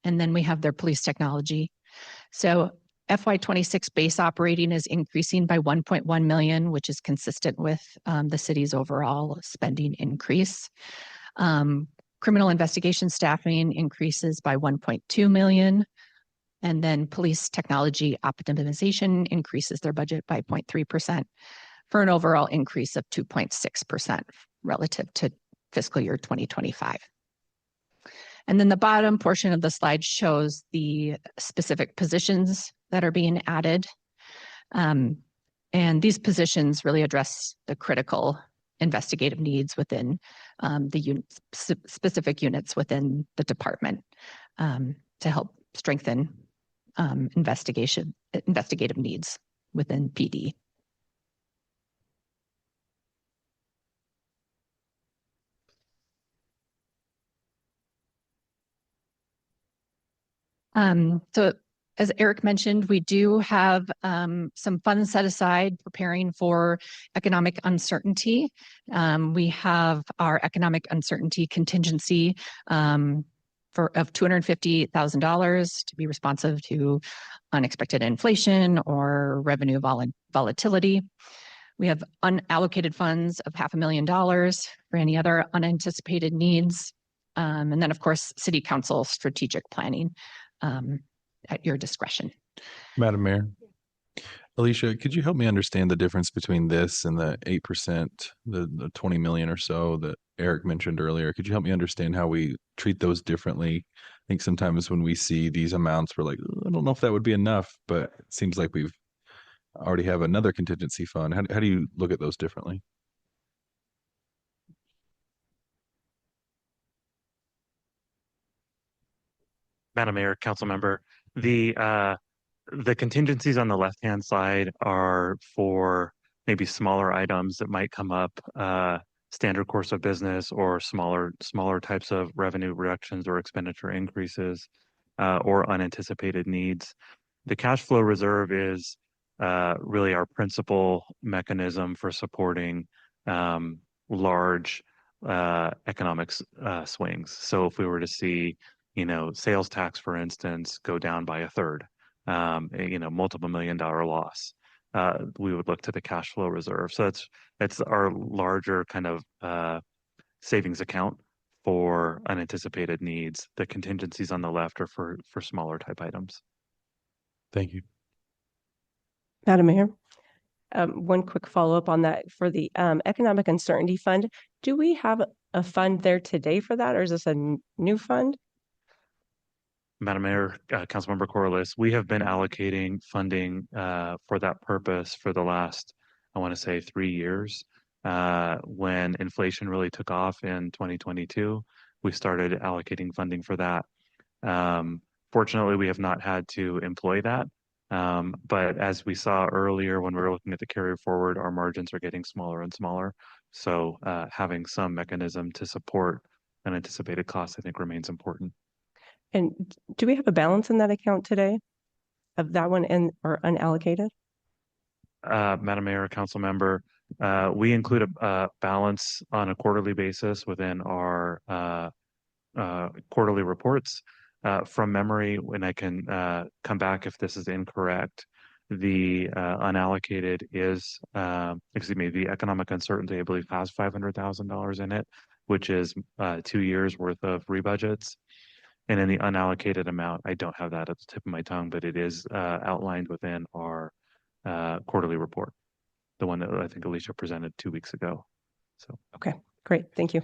and then we have their police technology. So FY26 base operating is increasing by 1.1 million, which is consistent with the city's overall spending increase. Criminal investigation staffing increases by 1.2 million. And then police technology optimization increases their budget by 0.3% for an overall increase of 2.6% relative to fiscal year 2025. And then the bottom portion of the slide shows the specific positions that are being added. And these positions really address the critical investigative needs within the specific units within the department to help strengthen investigative needs within PD. So as Eric mentioned, we do have some funds set aside preparing for economic uncertainty. We have our economic uncertainty contingency of $250,000 to be responsive to unexpected inflation or revenue volatility. We have unallocated funds of $500,000 for any other unanticipated needs. And then, of course, City Council strategic planning at your discretion. Madam Mayor, Alicia, could you help me understand the difference between this and the 8%, the 20 million or so that Eric mentioned earlier? Could you help me understand how we treat those differently? I think sometimes when we see these amounts, we're like, I don't know if that would be enough, but it seems like we've already have another contingency fund. How do you look at those differently? Madam Mayor, council member, the contingencies on the left-hand side are for maybe smaller items that might come up, standard course of business, or smaller types of revenue reductions or expenditure increases, or unanticipated needs. The cash flow reserve is really our principal mechanism for supporting large economic swings. So if we were to see, sales tax, for instance, go down by a third, multiple $1 million loss, we would look to the cash flow reserve. So that's our larger kind of savings account for unanticipated needs. The contingencies on the left are for smaller type items. Thank you. Madam Mayor, one quick follow-up on that. For the Economic Uncertainty Fund, do we have a fund there today for that, or is this a new fund? Madam Mayor, Councilmember Corliss, we have been allocating funding for that purpose for the last, I want to say, 3 years. When inflation really took off in 2022, we started allocating funding for that. Fortunately, we have not had to employ that. But as we saw earlier when we were looking at the carry forward, our margins are getting smaller and smaller. So having some mechanism to support unanticipated costs, I think, remains important. And do we have a balance in that account today of that one or unallocated? Madam Mayor, council member, we include a balance on a quarterly basis within our quarterly reports. From memory, when I can come back if this is incorrect, the unallocated is, the economic uncertainty, I believe, has $500,000 in it, which is 2 years worth of rebudgets. And in the unallocated amount, I don't have that at the tip of my tongue, but it is outlined within our quarterly report, the one that I think Alicia presented 2 weeks ago. So okay, great, thank you.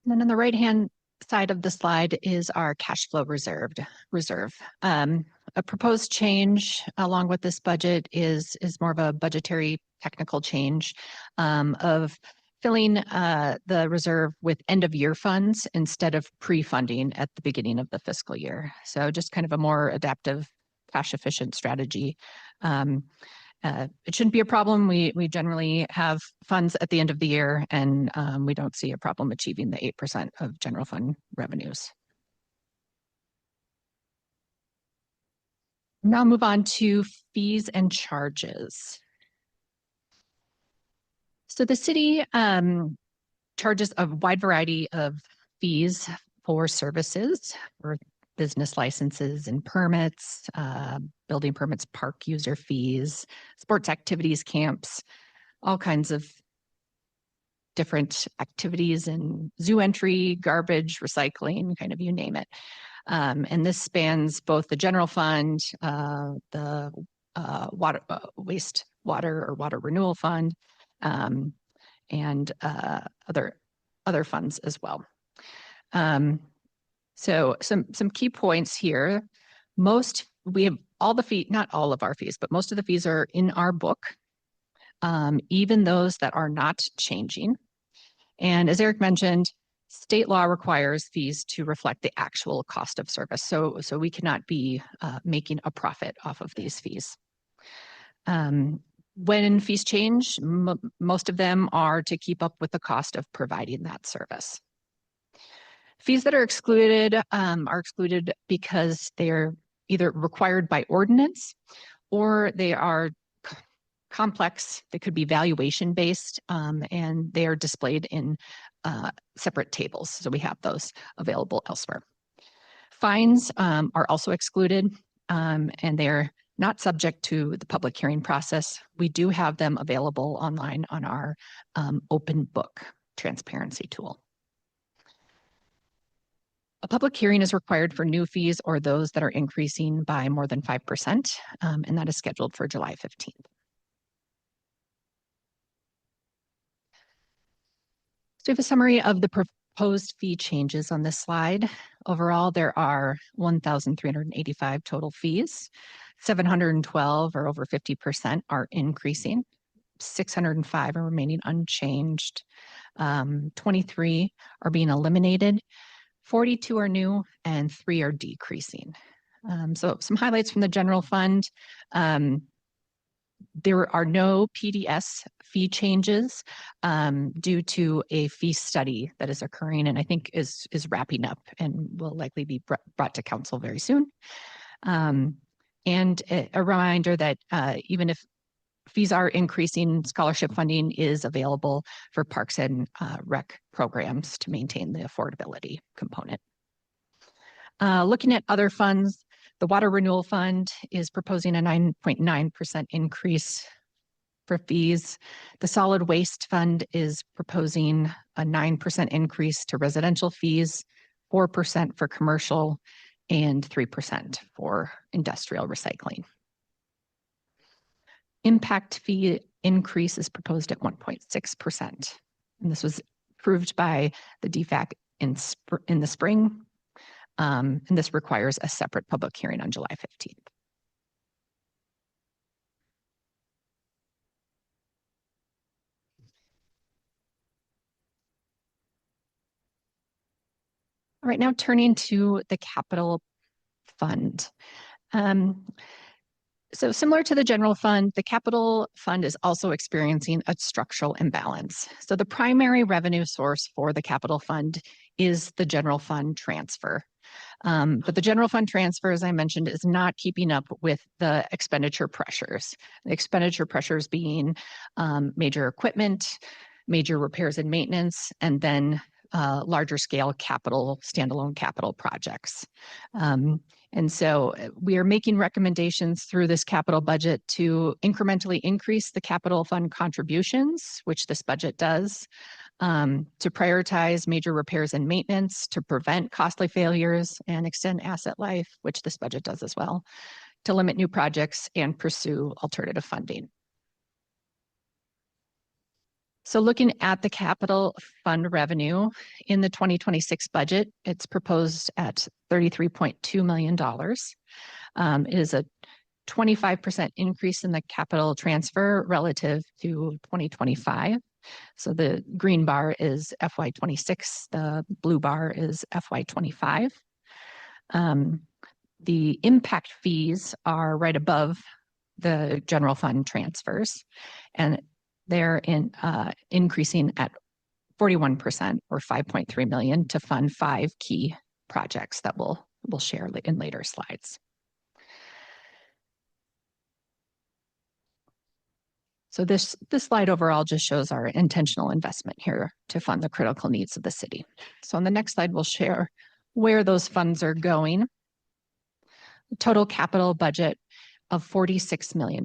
And then on the right-hand side of the slide is our cash flow reserve. A proposed change along with this budget is more of a budgetary technical change of filling the reserve with end of year funds instead of pre-funding at the beginning of the fiscal year. So just kind of a more adaptive, cash efficient strategy. It shouldn't be a problem. We generally have funds at the end of the year, and we don't see a problem achieving the 8% of general fund revenues. Now move on to fees and charges. So the city charges a wide variety of fees for services, for business licenses and permits, building permits, park user fees, sports activities, camps, all kinds of different activities and zoo entry, garbage, recycling, kind of you name it. And this spans both the general fund, the waste water or water renewal fund, and other funds as well. So some key points here. We have all the fees, not all of our fees, but most of the fees are in our book, even those that are not changing. And as Eric mentioned, state law requires fees to reflect the actual cost of service. So we cannot be making a profit off of these fees. When fees change, most of them are to keep up with the cost of providing that service. Fees that are excluded because they're either required by ordinance or they are complex. They could be valuation based, and they are displayed in separate tables. So we have those available elsewhere. Fines are also excluded, and they're not subject to the public hearing process. We do have them available online on our open book transparency tool. A public hearing is required for new fees or those that are increasing by more than 5%, and that is scheduled for July 15th. So we have a summary of the proposed fee changes on this slide. Overall, there are 1,385 total fees. 712, or over 50%, are increasing. 605 are remaining unchanged. 23 are being eliminated. 42 are new and 3 are decreasing. So some highlights from the general fund. There are no PDS fee changes due to a fee study that is occurring and I think is wrapping up and will likely be brought to council very soon. And a reminder that even if fees are increasing, scholarship funding is available for parks and rec programs to maintain the affordability component. Looking at other funds, the Water Renewal Fund is proposing a 9.9% increase for fees. The Solid Waste Fund is proposing a 9% increase to residential fees, 4% for commercial, and 3% for industrial recycling. Impact fee increase is proposed at 1.6%. And this was approved by the DFAC in the spring. And this requires a separate public hearing on July 15th. All right, now turning to the capital fund. So similar to the general fund, the capital fund is also experiencing a structural imbalance. So the primary revenue source for the capital fund is the general fund transfer. But the general fund transfer, as I mentioned, is not keeping up with the expenditure pressures. The expenditure pressures being major equipment, major repairs and maintenance, and then larger scale capital, standalone capital projects. And so we are making recommendations through this capital budget to incrementally increase the capital fund contributions, which this budget does, to prioritize major repairs and maintenance, to prevent costly failures and extend asset life, which this budget does as well, to limit new projects and pursue alternative funding. So looking at the capital fund revenue in the 2026 budget, it's proposed at $33.2 million. It is a 25% increase in the capital transfer relative to 2025. So the green bar is FY26, the blue bar is FY25. The impact fees are right above the general fund transfers, and they're increasing at 41% or 5.3 million to fund 5 key projects that we'll share in later slides. So this slide overall just shows our intentional investment here to fund the critical needs of the city. So on the next slide, we'll share where those funds are going. The total capital budget of $46 million.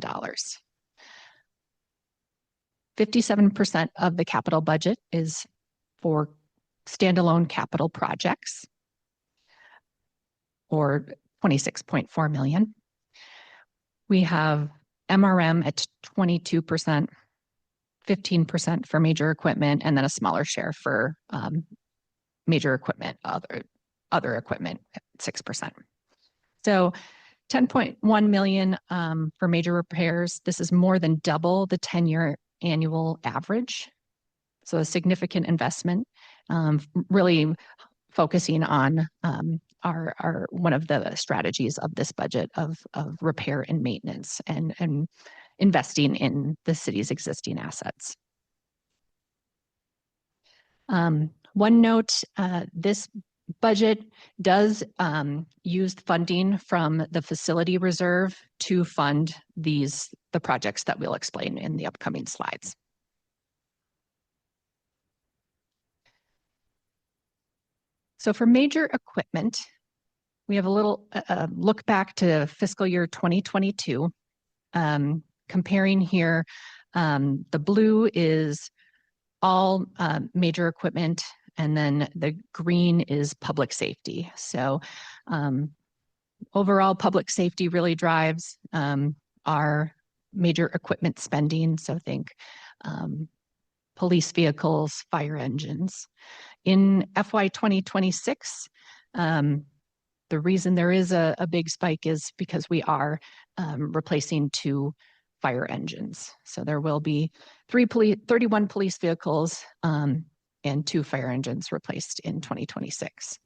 57% of the capital budget is for standalone capital projects, or 26.4 million. We have MRM at 22%, 15% for major equipment, and then a smaller share for major equipment, other equipment at 6%. So 10.1 million for major repairs. This is more than double the 10-year annual average. So a significant investment, really focusing on our one of the strategies of this budget of repair and maintenance and investing in the city's existing assets. One note, this budget does use funding from the facility reserve to fund the projects that we'll explain in the upcoming slides. So for major equipment, we have a little look back to fiscal year 2022. Comparing here, the blue is all major equipment, and then the green is public safety. So overall, public safety really drives our major equipment spending. So think police vehicles, fire engines. In FY 2026, the reason there is a big spike is because we are replacing 2 fire engines. So there will be 31 police vehicles and 2 fire engines replaced in 2026.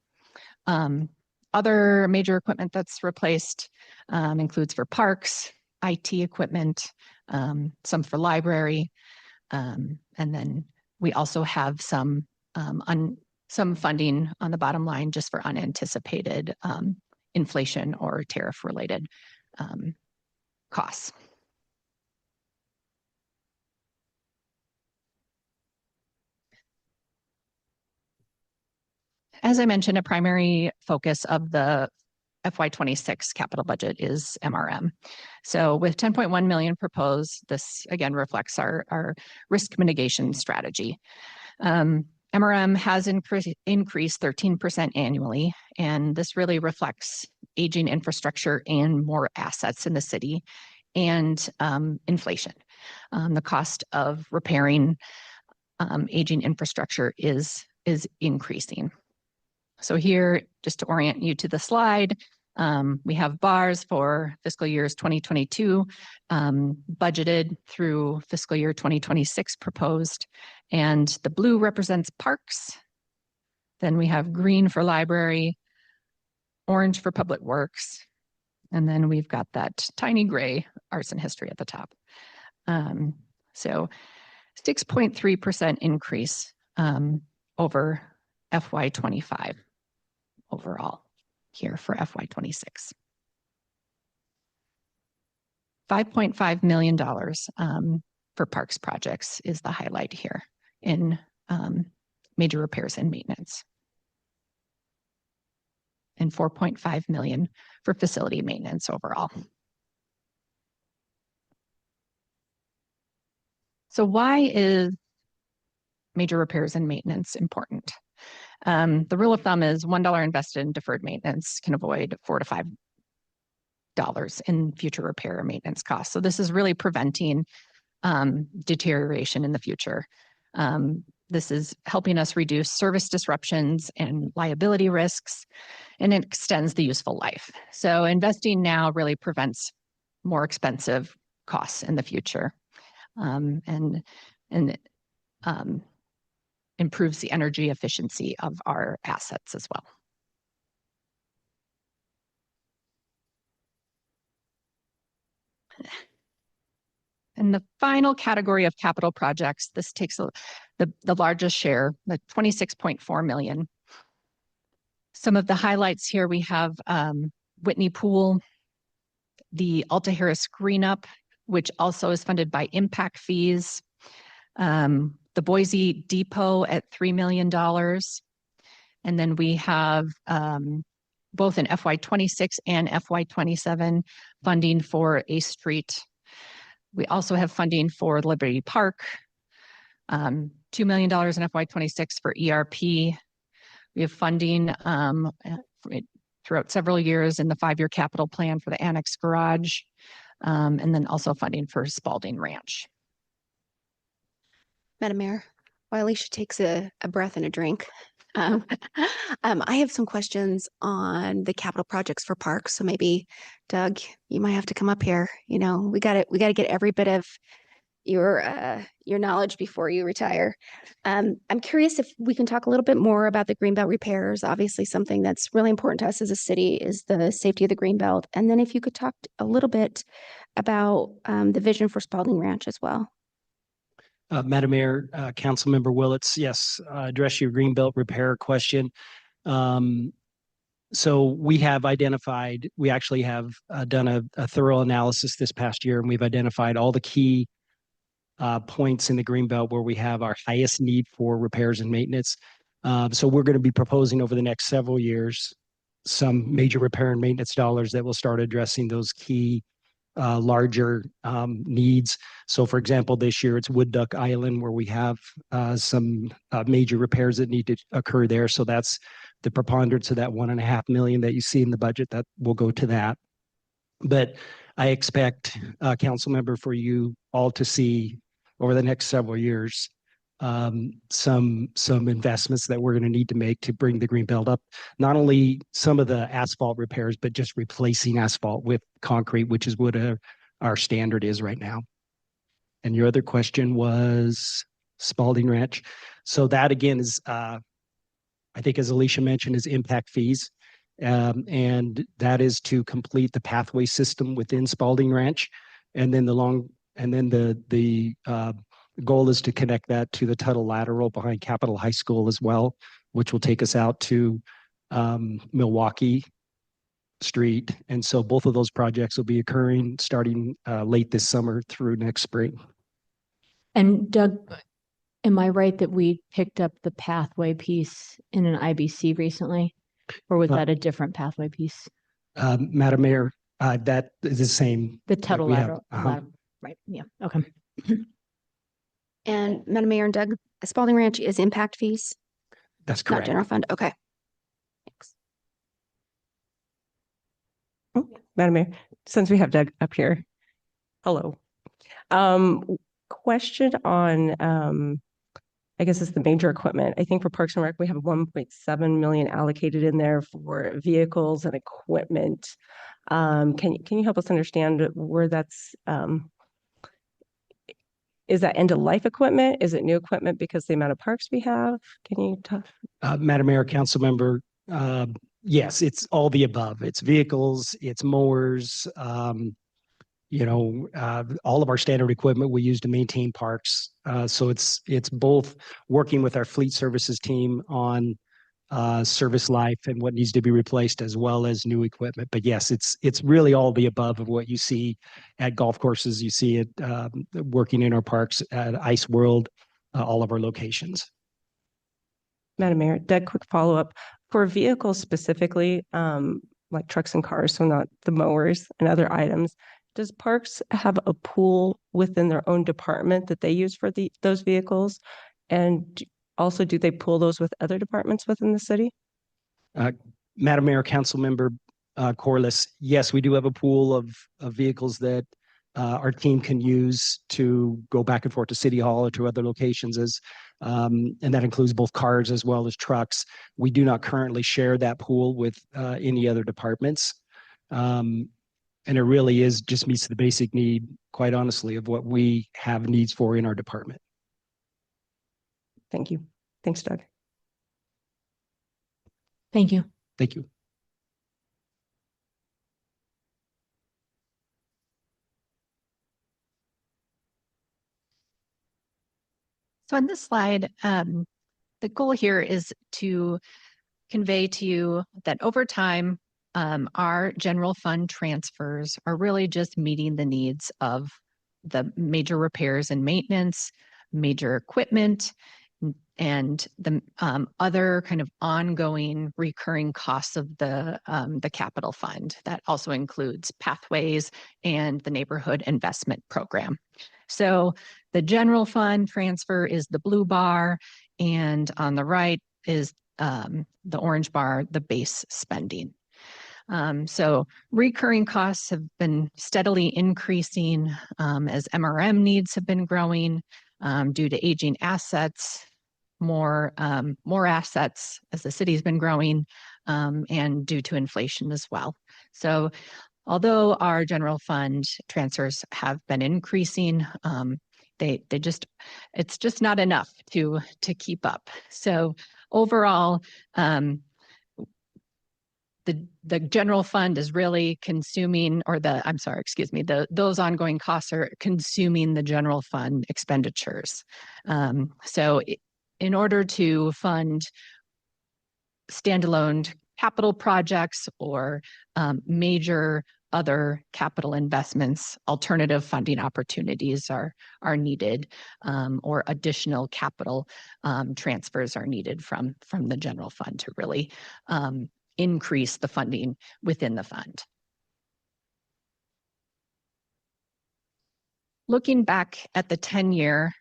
Other major equipment that's replaced includes for parks, IT equipment, some for library, and then we also have some funding on the bottom line just for unanticipated inflation or tariff-related costs. As I mentioned, a primary focus of the FY26 capital budget is MRM. So with 10.1 million proposed, this again reflects our risk mitigation strategy. MRM has increased 13% annually, and this really reflects aging infrastructure and more assets in the city and inflation. The cost of repairing aging infrastructure is increasing. So here, just to orient you to the slide, we have bars for fiscal years 2022 budgeted through fiscal year 2026 proposed, and the blue represents parks. Then we have green for library, orange for public works, and then we've got that tiny gray arts and history at the top. So 6.3% increase over FY25 overall here for FY26. $5.5 million for parks projects is the highlight here in major repairs and maintenance. And 4.5 million for facility maintenance overall. So why is major repairs and maintenance important? The rule of thumb is $1 invested in deferred maintenance can avoid $4 to $5 in future repair or maintenance costs. So this is really preventing deterioration in the future. This is helping us reduce service disruptions and liability risks, and it extends the useful life. So investing now really prevents more expensive costs in the future. And improves the energy efficiency of our assets as well. And the final category of capital projects, this takes the largest share, the 26.4 million. Some of the highlights here, we have Whitney Pool, the Alta Harris Green Up, which also is funded by impact fees, the Boise Depot at $3 million. And then we have both in FY26 and FY27 funding for A Street. We also have funding for Liberty Park, $2 million in FY26 for ERP. We have funding throughout several years in the 5-year capital plan for the annex garage, and then also funding for Spalding Ranch. Madam Mayor, while Alicia takes a breath and a drink, I have some questions on the capital projects for parks. So maybe Doug, you might have to come up here. You know, we got to get every bit of your knowledge before you retire. I'm curious if we can talk a little bit more about the Greenbelt repairs. Obviously, something that's really important to us as a city is the safety of the Greenbelt. And then if you could talk a little bit about the vision for Spalding Ranch as well. Madam Mayor, Councilmember Willits, yes, address your Greenbelt repair question. So we have identified, we actually have done a thorough analysis this past year, and we've identified all the key points in the Greenbelt where we have our highest need for repairs and maintenance. So we're going to be proposing over the next several years some major repair and maintenance dollars that will start addressing those key larger needs. So for example, this year it's Wood Duck Island where we have some major repairs that need to occur there. So that's the preponderance of that $1.5 million that you see in the budget that will go to that. But I expect, council member, for you all to see over the next several years some investments that we're going to need to make to bring the Greenbelt up. Not only some of the asphalt repairs, but just replacing asphalt with concrete, which is what our standard is right now. And your other question was Spalding Ranch. So that again is, I think as Alicia mentioned, is impact fees. And that is to complete the pathway system within Spalding Ranch. And then the goal is to connect that to the Tuttle Lateral behind Capitol High School as well, which will take us out to Milwaukee Street. And so both of those projects will be occurring starting late this summer through next spring. And Doug, am I right that we picked up the pathway piece in an IBC recently? Or was that a different pathway piece? Madam Mayor, that is the same. The Tuttle Lateral. Right. Yeah. Okay. And Madam Mayor and Doug, Spalding Ranch is impact fees? That's correct. Not general fund. Okay. Thanks. Oh, Madam Mayor, since we have Doug up here, hello. Question on, I guess it's the major equipment. I think for Parks and Rec, we have 1.7 million allocated in there for vehicles and equipment. Can you help us understand where that's, is that end of life equipment? Is it new equipment because the amount of parks we have? Can you talk? Madam Mayor, council member, yes, it's all the above. It's vehicles, it's mowers, all of our standard equipment we use to maintain parks. So it's both working with our fleet services team on service life and what needs to be replaced, as well as new equipment. But yes, it's really all the above of what you see at golf courses. You see it working in our parks at Ice World, all of our locations. Madam Mayor, Doug, quick follow-up. For vehicles specifically, like trucks and cars, so not the mowers and other items, does Parks have a pool within their own department that they use for those vehicles? And also, do they pool those with other departments within the city? Madam Mayor, Council Member Corliss, yes, we do have a pool of vehicles that our team can use to go back and forth to City Hall or to other locations, and that includes both cars as well as trucks. We do not currently share that pool with any other departments. And it really just meets the basic need, quite honestly, of what we have needs for in our department. Thank you. Thanks, Doug. Thank you. Thank you. So on this slide, the goal here is to convey to you that over time, our general fund transfers are really just meeting the needs of the major repairs and maintenance, major equipment, and the other kind of ongoing recurring costs of the capital fund. That also includes pathways and the neighborhood investment program. So the general fund transfer is the blue bar, and on the right is the orange bar, the base spending. So recurring costs have been steadily increasing as MRM needs have been growing due to aging assets, more assets as the city's been growing, and due to inflation as well. So although our general fund transfers have been increasing, it's just not enough to keep up. So overall, the general fund is really consuming, or those ongoing costs are consuming the general fund expenditures. So in order to fund standalone capital projects or major other capital investments, alternative funding opportunities are needed, or additional capital transfers are needed from the general fund to really increase the funding within the fund. Looking back at the 10-year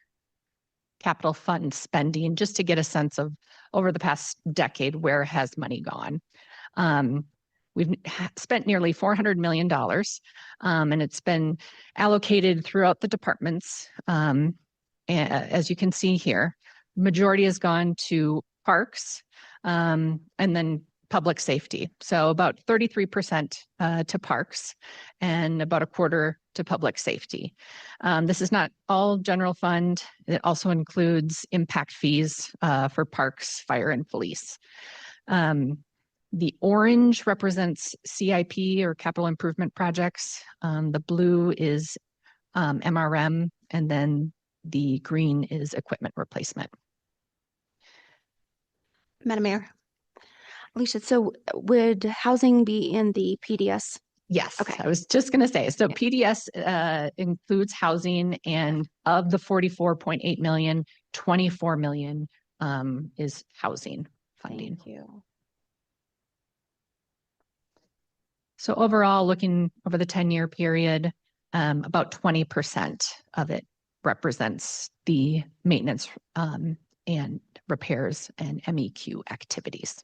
capital fund spending, just to get a sense of over the past decade, where has money gone? We've spent nearly $400 million, and it's been allocated throughout the departments. As you can see here, majority has gone to parks, and then public safety. So about 33% to parks and about a quarter to public safety. This is not all general fund. It also includes impact fees for parks, fire, and police. The orange represents CIP or capital improvement projects. The blue is MRM, and then the green is equipment replacement. Madam Mayor. Alicia, so would housing be in the PDS? Yes, Okay. I was just going to say, so PDS includes housing, and of the 44.8 million, 24 million is housing funding. Thank you. So overall, looking over the 10-year period, about 20% of it represents the maintenance and repairs and MEQ activities.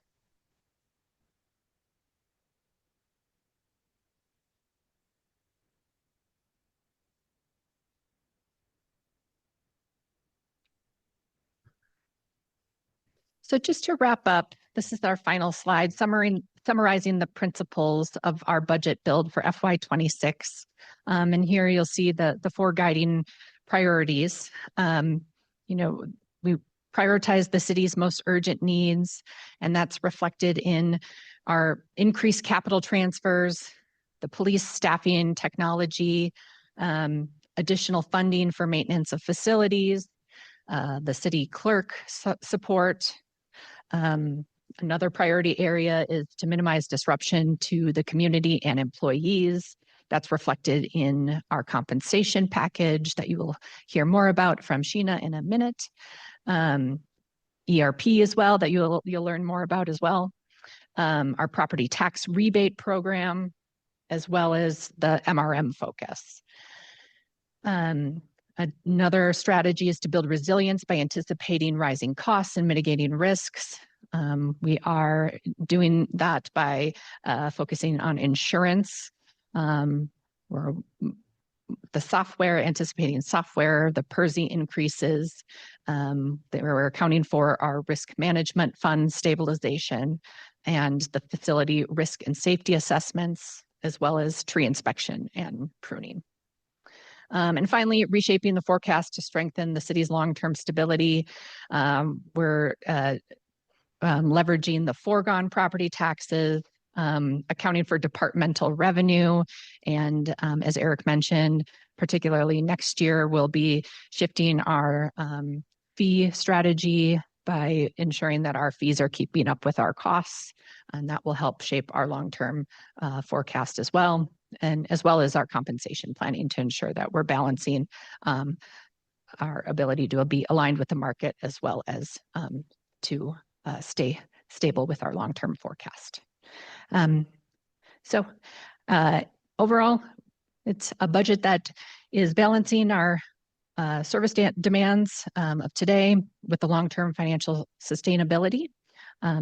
So just to wrap up, this is our final slide, summarizing the principles of our budget build for FY26. And here you'll see the four guiding priorities. We prioritize the city's most urgent needs, and that's reflected in our increased capital transfers, the police staffing, technology, additional funding for maintenance of facilities, the city clerk support. Another priority area is to minimize disruption to the community and employees. That's reflected in our compensation package that you will hear more about from Sheena in a minute. ERP as well, that you'll learn more about as well. Our property tax rebate program, as well as the MRM focus. Another strategy is to build resilience by anticipating rising costs and mitigating risks. We are doing that by focusing on insurance, or the software, anticipating software, the PERSI increases that we're accounting for our risk management fund stabilization and the facility risk and safety assessments, as well as tree inspection and pruning. And finally, reshaping the forecast to strengthen the city's long-term stability. We're leveraging the foregone property taxes, accounting for departmental revenue. And as Eric mentioned, particularly next year, we'll be shifting our fee strategy by ensuring that our fees are keeping up with our costs. And that will help shape our long-term forecast as well. And as well as our compensation planning to ensure that we're balancing our ability to be aligned with the market as well as to stay stable with our long-term forecast. So overall, it's a budget that is balancing our service demands of today with the long-term financial sustainability.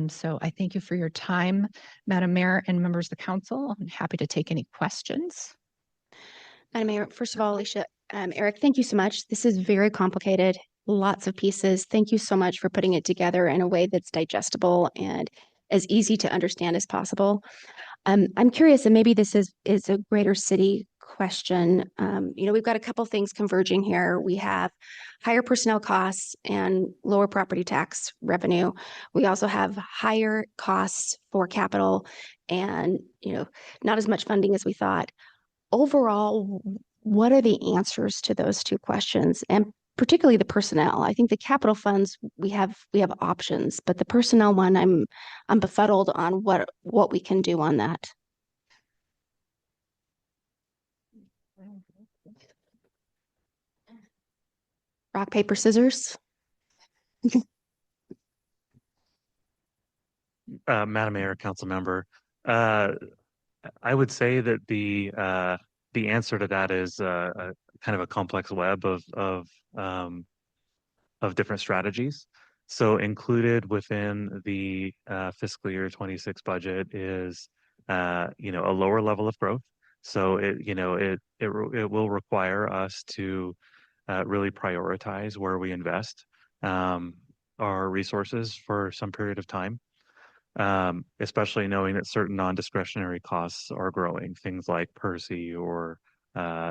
So I thank you for your time, Madam Mayor and members of the council. I'm happy to take any questions. Madam Mayor, first of all, Alicia, Eric, thank you so much. This is very complicated, lots of pieces. Thank you so much for putting it together in a way that's digestible and as easy to understand as possible. I'm curious, and maybe this is a greater city question. We've got a couple things converging here. We have higher personnel costs and lower property tax revenue. We also have higher costs for capital and, not as much funding as we thought. Overall, what are the answers to those two questions? And particularly the personnel. I think the capital funds, we have options, but the personnel one, I'm befuddled on what we can do on that. Rock, paper, scissors. Madam Mayor, Council Member, I would say that the answer to that is a kind of a complex web of different strategies. So included within the fiscal year 26 budget is a lower level of growth. So it will require us to really prioritize where we invest our resources for some period of time. Especially knowing that certain non-discretionary costs are growing, things like Percy or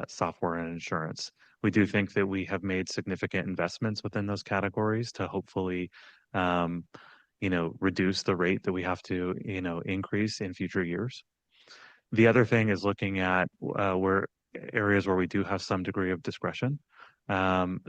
software and insurance. We do think that we have made significant investments within those categories to hopefully, reduce the rate that we have to, increase in future years. The other thing is looking at where areas where we do have some degree of discretion.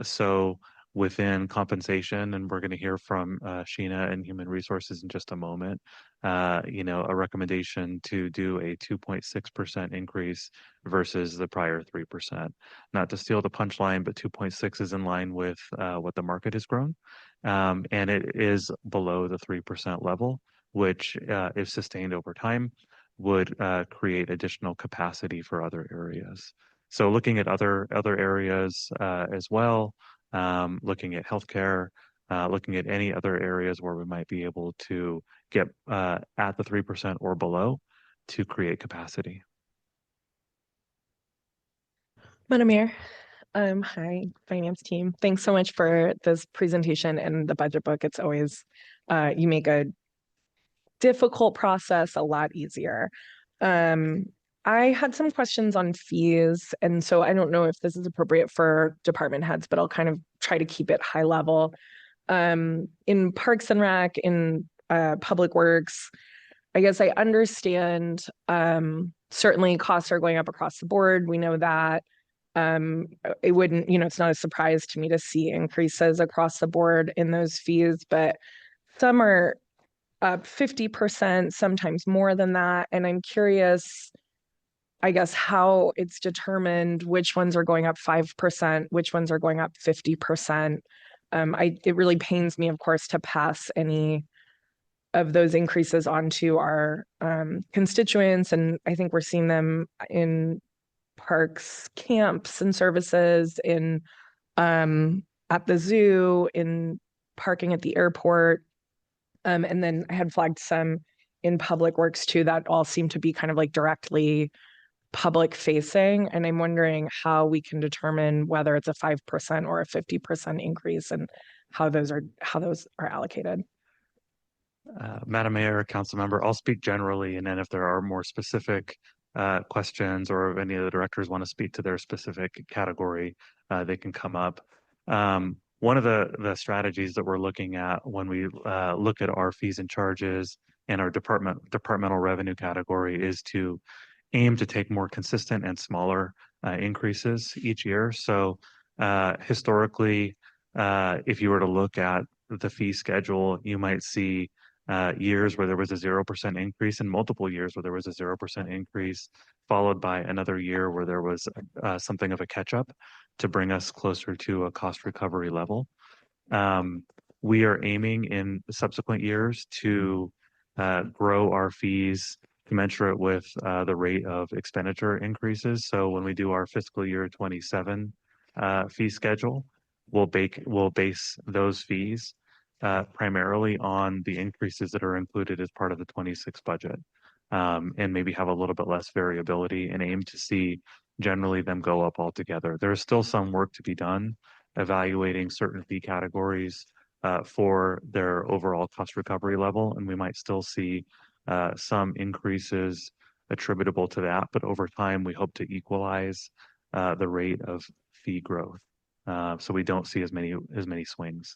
So within compensation, and we're going to hear from Sheena and Human Resources in just a moment, a recommendation to do a 2.6% increase versus the prior 3%. Not to steal the punchline, but 2.6 is in line with what the market has grown. And it is below the 3% level, which if sustained over time, would create additional capacity for other areas. So looking at other areas as well, looking at healthcare, looking at any other areas where we might be able to get at the 3% or below to create capacity. Madam Mayor, hi, finance team. Thanks so much for this presentation and the budget book. It's always, you make a difficult process a lot easier. I had some questions on fees, and so I don't know if this is appropriate for department heads, but I'll kind of try to keep it high level. In Parks and Rec, in Public Works, I guess I understand certainly costs are going up across the board. We know that. It wouldn't, it's not a surprise to me to see increases across the board in those fees, but some are up 50%, sometimes more than that. And I'm curious, I guess, how it's determined which ones are going up 5%, which ones are going up 50%. It really pains me, of course, to pass any of those increases onto our constituents. And I think we're seeing them in parks, camps and services, in at the zoo, in parking at the airport. And then I had flagged some in Public Works too, that all seem to be kind of like directly public facing. And I'm wondering how we can determine whether it's a 5% or a 50% increase and how those are allocated. Madam Mayor, Council Member, I'll speak generally, and then if there are more specific questions, or if any of the directors want to speak to their specific category, they can come up. One of the strategies that we're looking at when we look at our fees and charges and our departmental revenue category is to aim to take more consistent and smaller increases each year. So historically, if you were to look at the fee schedule, you might see years where there was a 0% increase and multiple years where there was a 0% increase, followed by another year where there was something of a catch up to bring us closer to a cost recovery level. We are aiming in subsequent years to grow our fees commensurate with the rate of expenditure increases. So when we do our fiscal year 27 fee schedule, we'll base those fees primarily on the increases that are included as part of the 26 budget, and maybe have a little bit less variability and aim to see generally them go up altogether. There's still some work to be done evaluating certain fee categories for their overall cost recovery level, and we might still see some increases attributable to that, but over time we hope to equalize the rate of fee growth, so we don't see as many swings.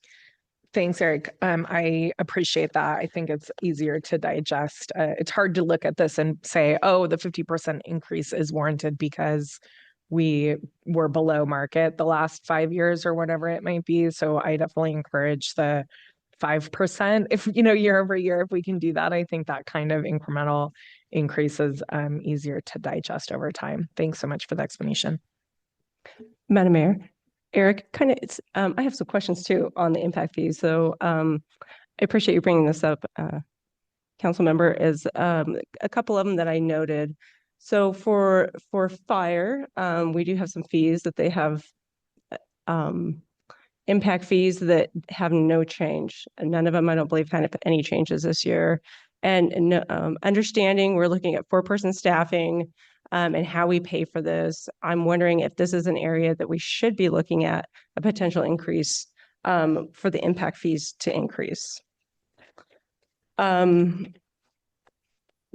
Thanks, Eric. I appreciate that. I think it's easier to digest. It's hard to look at this and say, oh, the 50% increase is warranted because we were below market the last 5 years or whatever it might be. So I definitely encourage the 5%. If, year over year, if we can do that, I think that kind of incremental increase is easier to digest over time. Thanks so much for the explanation. Madam Mayor, Eric, I have some questions too on the impact fees. So I appreciate you bringing this up, council member, is a couple of them that I noted. So for fire, we do have some fees that they have impact fees that have no change. None of them, I don't believe, kind of any changes this year. And understanding we're looking at 4-person staffing and how we pay for this. I'm wondering if this is an area that we should be looking at a potential increase for the impact fees to increase.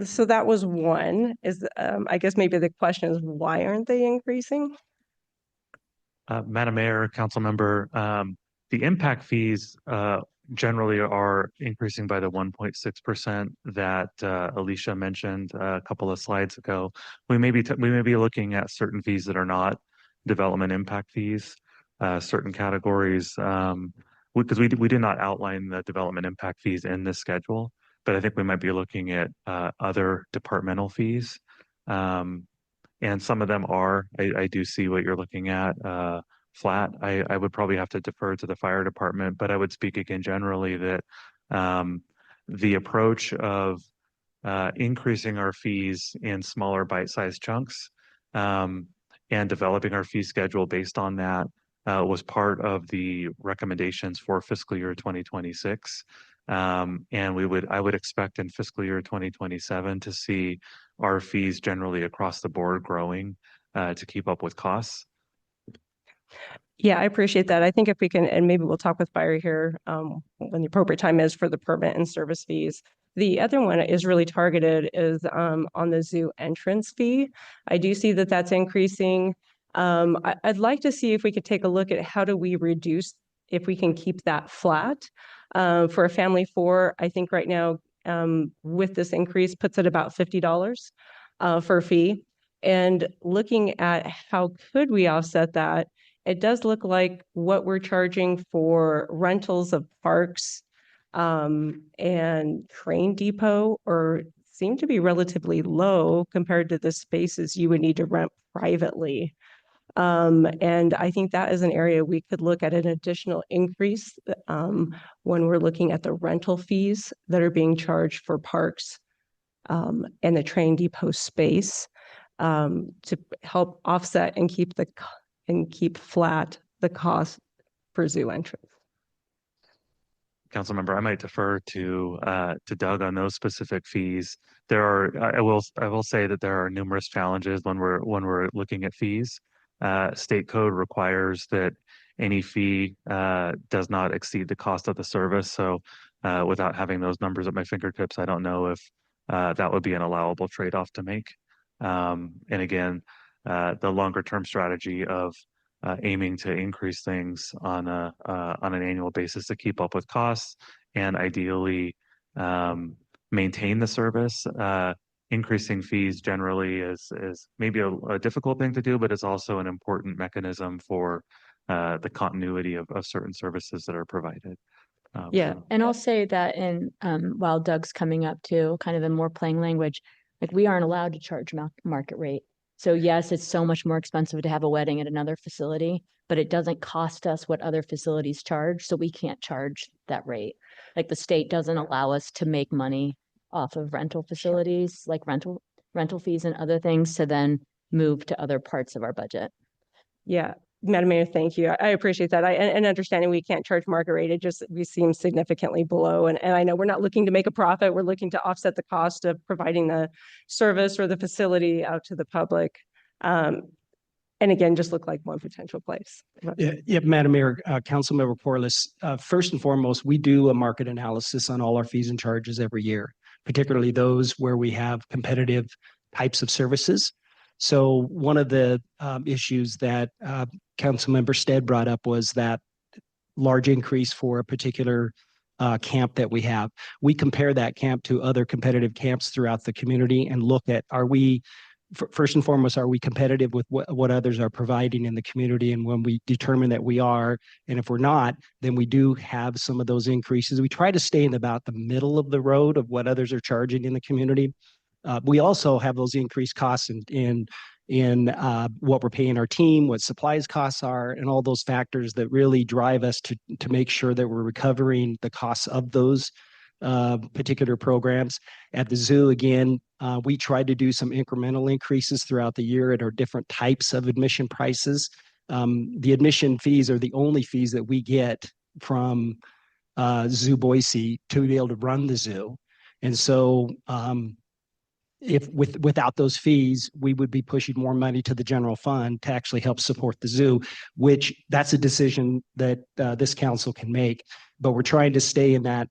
So that was one. I guess maybe the question is, why aren't they increasing? Madam Mayor, Council Member, the impact fees generally are increasing by the 1.6% that Alicia mentioned a couple of slides ago. We may be looking at certain fees that are not development impact fees, certain categories, because we did not outline the development impact fees in this schedule, but I think we might be looking at other departmental fees. And some of them are, I do see what you're looking at, flat. I would probably have to defer to the fire department, but I would speak again generally that the approach of increasing our fees in smaller bite-sized chunks and developing our fee schedule based on that was part of the recommendations for fiscal year 2026. And I would expect in fiscal year 2027 to see our fees generally across the board growing to keep up with costs. Yeah, I appreciate that. I think if we can, and maybe we'll talk with fire here when the appropriate time is for the permit and service fees. The other one is really targeted is on the zoo entrance fee. I do see that that's increasing. I'd like to see if we could take a look at how do we reduce, if we can keep that flat. For a family 4, I think right now with this increase puts it about $50 for a fee. And looking at how could we offset that, it does look like what we're charging for rentals of parks and train depot seem to be relatively low compared to the spaces you would need to rent privately. And I think that is an area we could look at an additional increase when we're looking at the rental fees that are being charged for parks and the train depot space to help offset and keep flat the cost for zoo entrance. Councilmember, I might defer to Doug on those specific fees. I will say that there are numerous challenges when we're looking at fees. State code requires that any fee does not exceed the cost of the service. So without having those numbers at my fingertips, I don't know if that would be an allowable trade-off to make. And again, the longer term strategy of aiming to increase things on an annual basis to keep up with costs and ideally maintain the service. Increasing fees generally is maybe a difficult thing to do, but it's also an important mechanism for the continuity of certain services that are provided. Yeah, So- and I'll say that in while Doug's coming up too, kind of in more plain language, like we aren't allowed to charge market rate. So yes, it's so much more expensive to have a wedding at another facility, but it doesn't cost us what other facilities charge, so we can't charge that rate. Like the state doesn't allow us to make money off of rental facilities, like rental fees and other things, to then move to other parts of our budget. Yeah, Madam Mayor, thank you. I appreciate that. And understanding we can't charge market rate, it just, we seem significantly below. And I know we're not looking to make a profit. We're looking to offset the cost of providing the service or the facility out to the public. And again, just look like one potential place. Yeah, Madam Mayor, Councilmember Corliss, first and foremost, we do a market analysis on all our fees and charges every year, particularly those where we have competitive types of services. So one of the issues that Councilmember Stead brought up was that large increase for a particular camp that we have. We compare that camp to other competitive camps throughout the community and look at, first and foremost, are we competitive with what others are providing in the community? And when we determine that we are, and if we're not, then we do have some of those increases. We try to stay in about the middle of the road of what others are charging in the community. We also have those increased costs in what we're paying our team, what supplies costs are, and all those factors that really drive us to make sure that we're recovering the costs of those particular programs. At the zoo, again, we try to do some incremental increases throughout the year at our different types of admission prices. The admission fees are the only fees that we get from Zoo Boise to be able to run the zoo. And so without those fees, we would be pushing more money to the general fund to actually help support the zoo, which that's a decision that this council can make. But we're trying to stay in that,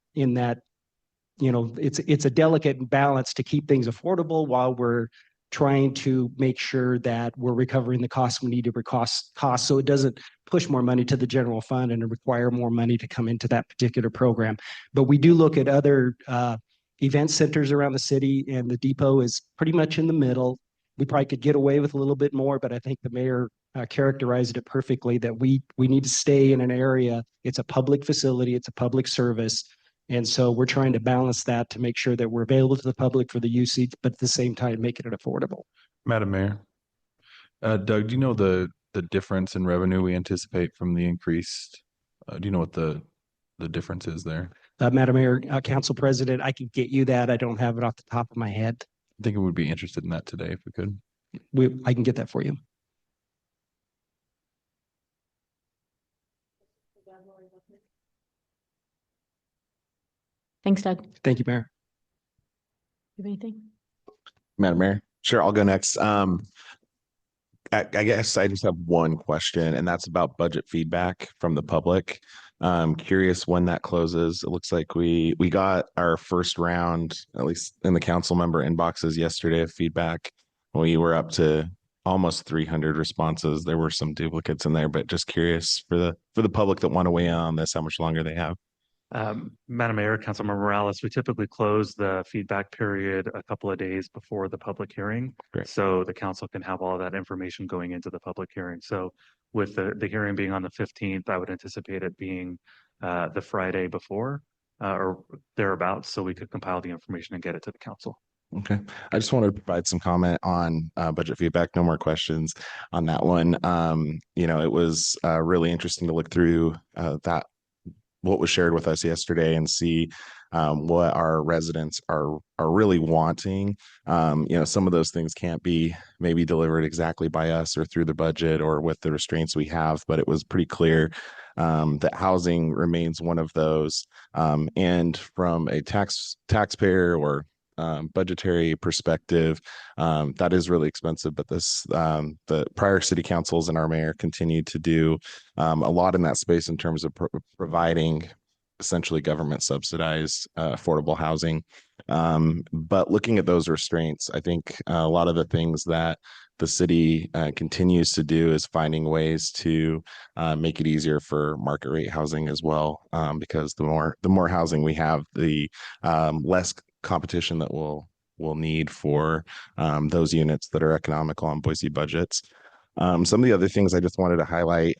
it's a delicate balance to keep things affordable while we're trying to make sure that we're recovering the costs we need to cost so it doesn't push more money to the general fund and require more money to come into that particular program. But we do look at other event centers around the city, and the depot is pretty much in the middle. We probably could get away with a little bit more, but I think the mayor characterized it perfectly that we need to stay in an area. It's a public facility, it's a public service. And so we're trying to balance that to make sure that we're available to the public for the usage, but at the same time, making it affordable. Madam Mayor, Doug, do you know the difference in revenue we anticipate from the increased? Do you know what the difference is there? Madam Mayor, Council President, I can get you that. I don't have it off the top of my head. I think we would be interested in that today if we could. I can get that for you. Thanks, Doug. Thank you, Mayor. You have anything? Madam Mayor, sure, I'll go next. I guess I just have one question, and that's about budget feedback from the public. Curious when that closes. It looks like we got our first round, at least in the council member inboxes yesterday, of feedback. We were up to almost 300 responses. There were some duplicates in there, but just curious for the public that want to weigh in on this, how much longer they have. Madam Mayor, Councilmember Morales, we typically close the feedback period a couple of days before the public hearing. Great. So the council can have all that information going into the public hearing. So with the hearing being on the 15th, I would anticipate it being the Friday before or thereabouts, so we could compile the information and get it to the council. Okay. I just wanted to provide some comment on budget feedback. No more questions on that one. It was really interesting to look through what was shared with us yesterday and see what our residents are really wanting. Some of those things can't be maybe delivered exactly by us or through the budget or with the restraints we have, but it was pretty clear that housing remains one of those. And from a taxpayer or budgetary perspective, that is really expensive, but the prior city councils and our mayor continued to do a lot in that space in terms of providing essentially government subsidized affordable housing. But looking at those restraints, I think a lot of the things that the city continues to do is finding ways to make it easier for market rate housing as well, because the more housing we have, the less competition that we'll need for those units that are economical on Boise budgets. Some of the other things I just wanted to highlight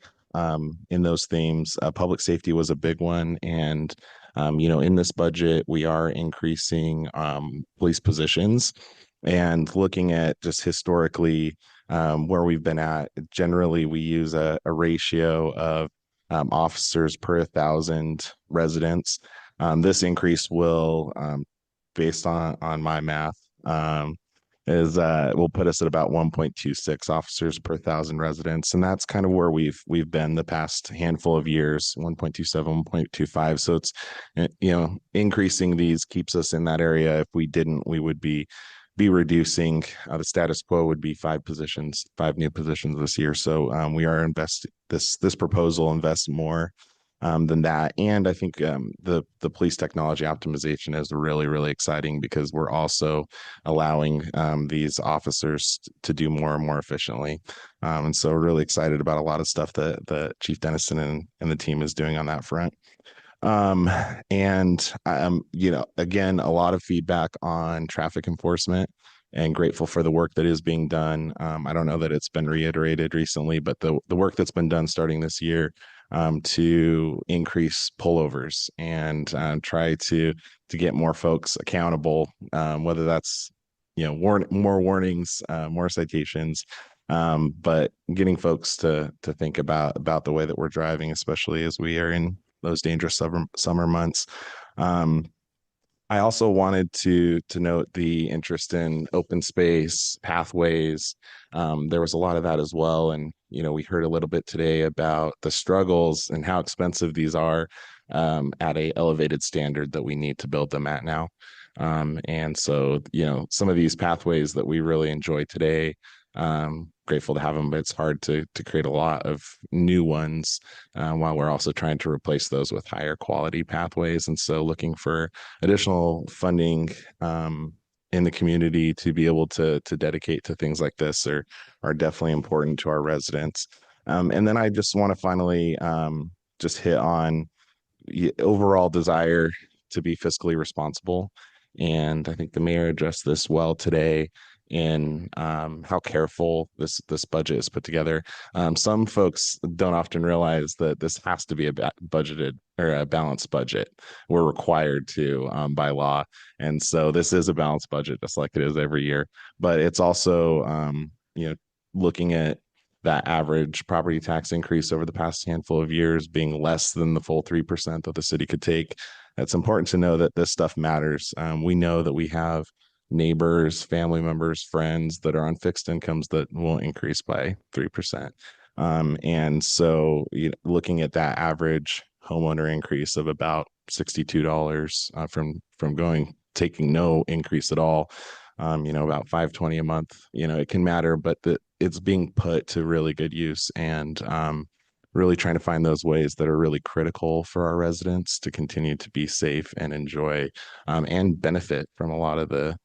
in those themes, public safety was a big one, and in this budget, we are increasing police positions, and looking at just historically where we've been at. Generally, we use a ratio of officers per 1,000 residents. This increase will, based on my math, will put us at about 1.26 officers per 1,000 residents, and that's kind of where we've been the past handful of years, 1.27, 1.25. So it's increasing these keeps us in that area. If we didn't, we would be reducing. The status quo would be 5 new positions this year. So we are this proposal invests more than that. And I think the police technology optimization is really, really exciting, because we're also allowing these officers to do more and more efficiently. And so we're really excited about a lot of stuff that Chief Dennison and the team is doing on that front. And again, a lot of feedback on traffic enforcement, and grateful for the work that is being done. I don't know that it's been reiterated recently, but the work that's been done starting this year to increase pullovers and try to get more folks accountable, whether that's more warnings, more citations, but getting folks to think about the way that we're driving, especially as we are in those dangerous summer months. I also wanted to note the interest in open space pathways. There was a lot of that as well, and we heard a little bit today about the struggles and how expensive these are at a elevated standard that we need to build them at now. And so some of these pathways that we really enjoy today, grateful to have them, but it's hard to create a lot of new ones while we're also trying to replace those with higher quality pathways. And so looking for additional funding in the community to be able to dedicate to things like this are definitely important to our residents. And then I just want to finally just hit on the overall desire to be fiscally responsible. And I think the mayor addressed this well today in how careful this budget is put together. Some folks don't often realize that this has to be a budgeted or a balanced budget. We're required to by law, and so this is a balanced budget, just like it is every year. But it's also looking at that average property tax increase over the past handful of years being less than the full 3% that the city could take. It's important to know that this stuff matters. We know that we have neighbors, family members, friends that are on fixed incomes that will increase by 3%. And so looking at that average homeowner increase of about $62 from taking no increase at all, about $520 a month, it can matter, but it's being put to really good use, and really trying to find those ways that are really critical for our residents to continue to be safe and enjoy and benefit from a lot of the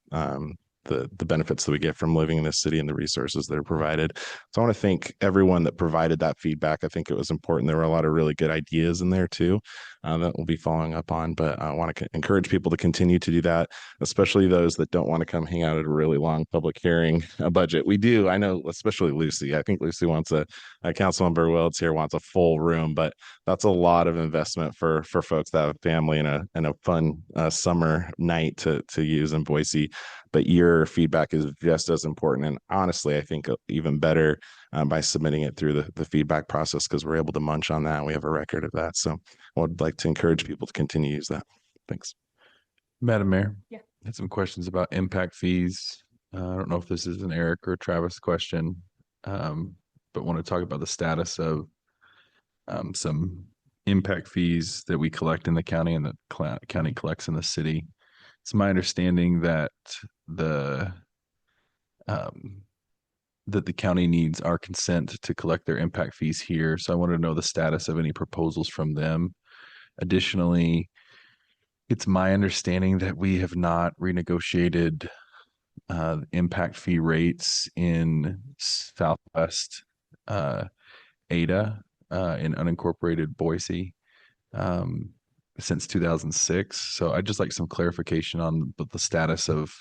benefits that we get from living in this city and the resources that are provided. So I want to thank everyone that provided that feedback. I think it was important. There were a lot of really good ideas in there too that we'll be following up on, but I want to encourage people to continue to do that, especially those that don't want to come hang out at a really long public hearing budget. We do, I know, especially Lucy. I think Lucy wants Councilmember Wilds here wants a full room, but that's a lot of investment for folks that have a family and a fun summer night to use in Boise. But your feedback is just as important, and honestly, I think even better by submitting it through the feedback process, because we're able to munch on that. And we have a record of that. So I would like to encourage people to continue to use that. Thanks. Madam Mayor. Yeah. I had some questions about impact fees. I don't know if this is an Eric or Travis question, but want to talk about the status of some impact fees that we collect in the county and that county collects in the city. It's my understanding that the county needs our consent to collect their impact fees here. So I wanted to know the status of any proposals from them. Additionally, It's my understanding that we have not renegotiated impact fee rates in Southwest Ada in unincorporated Boise since 2006. So I'd just like some clarification on the status of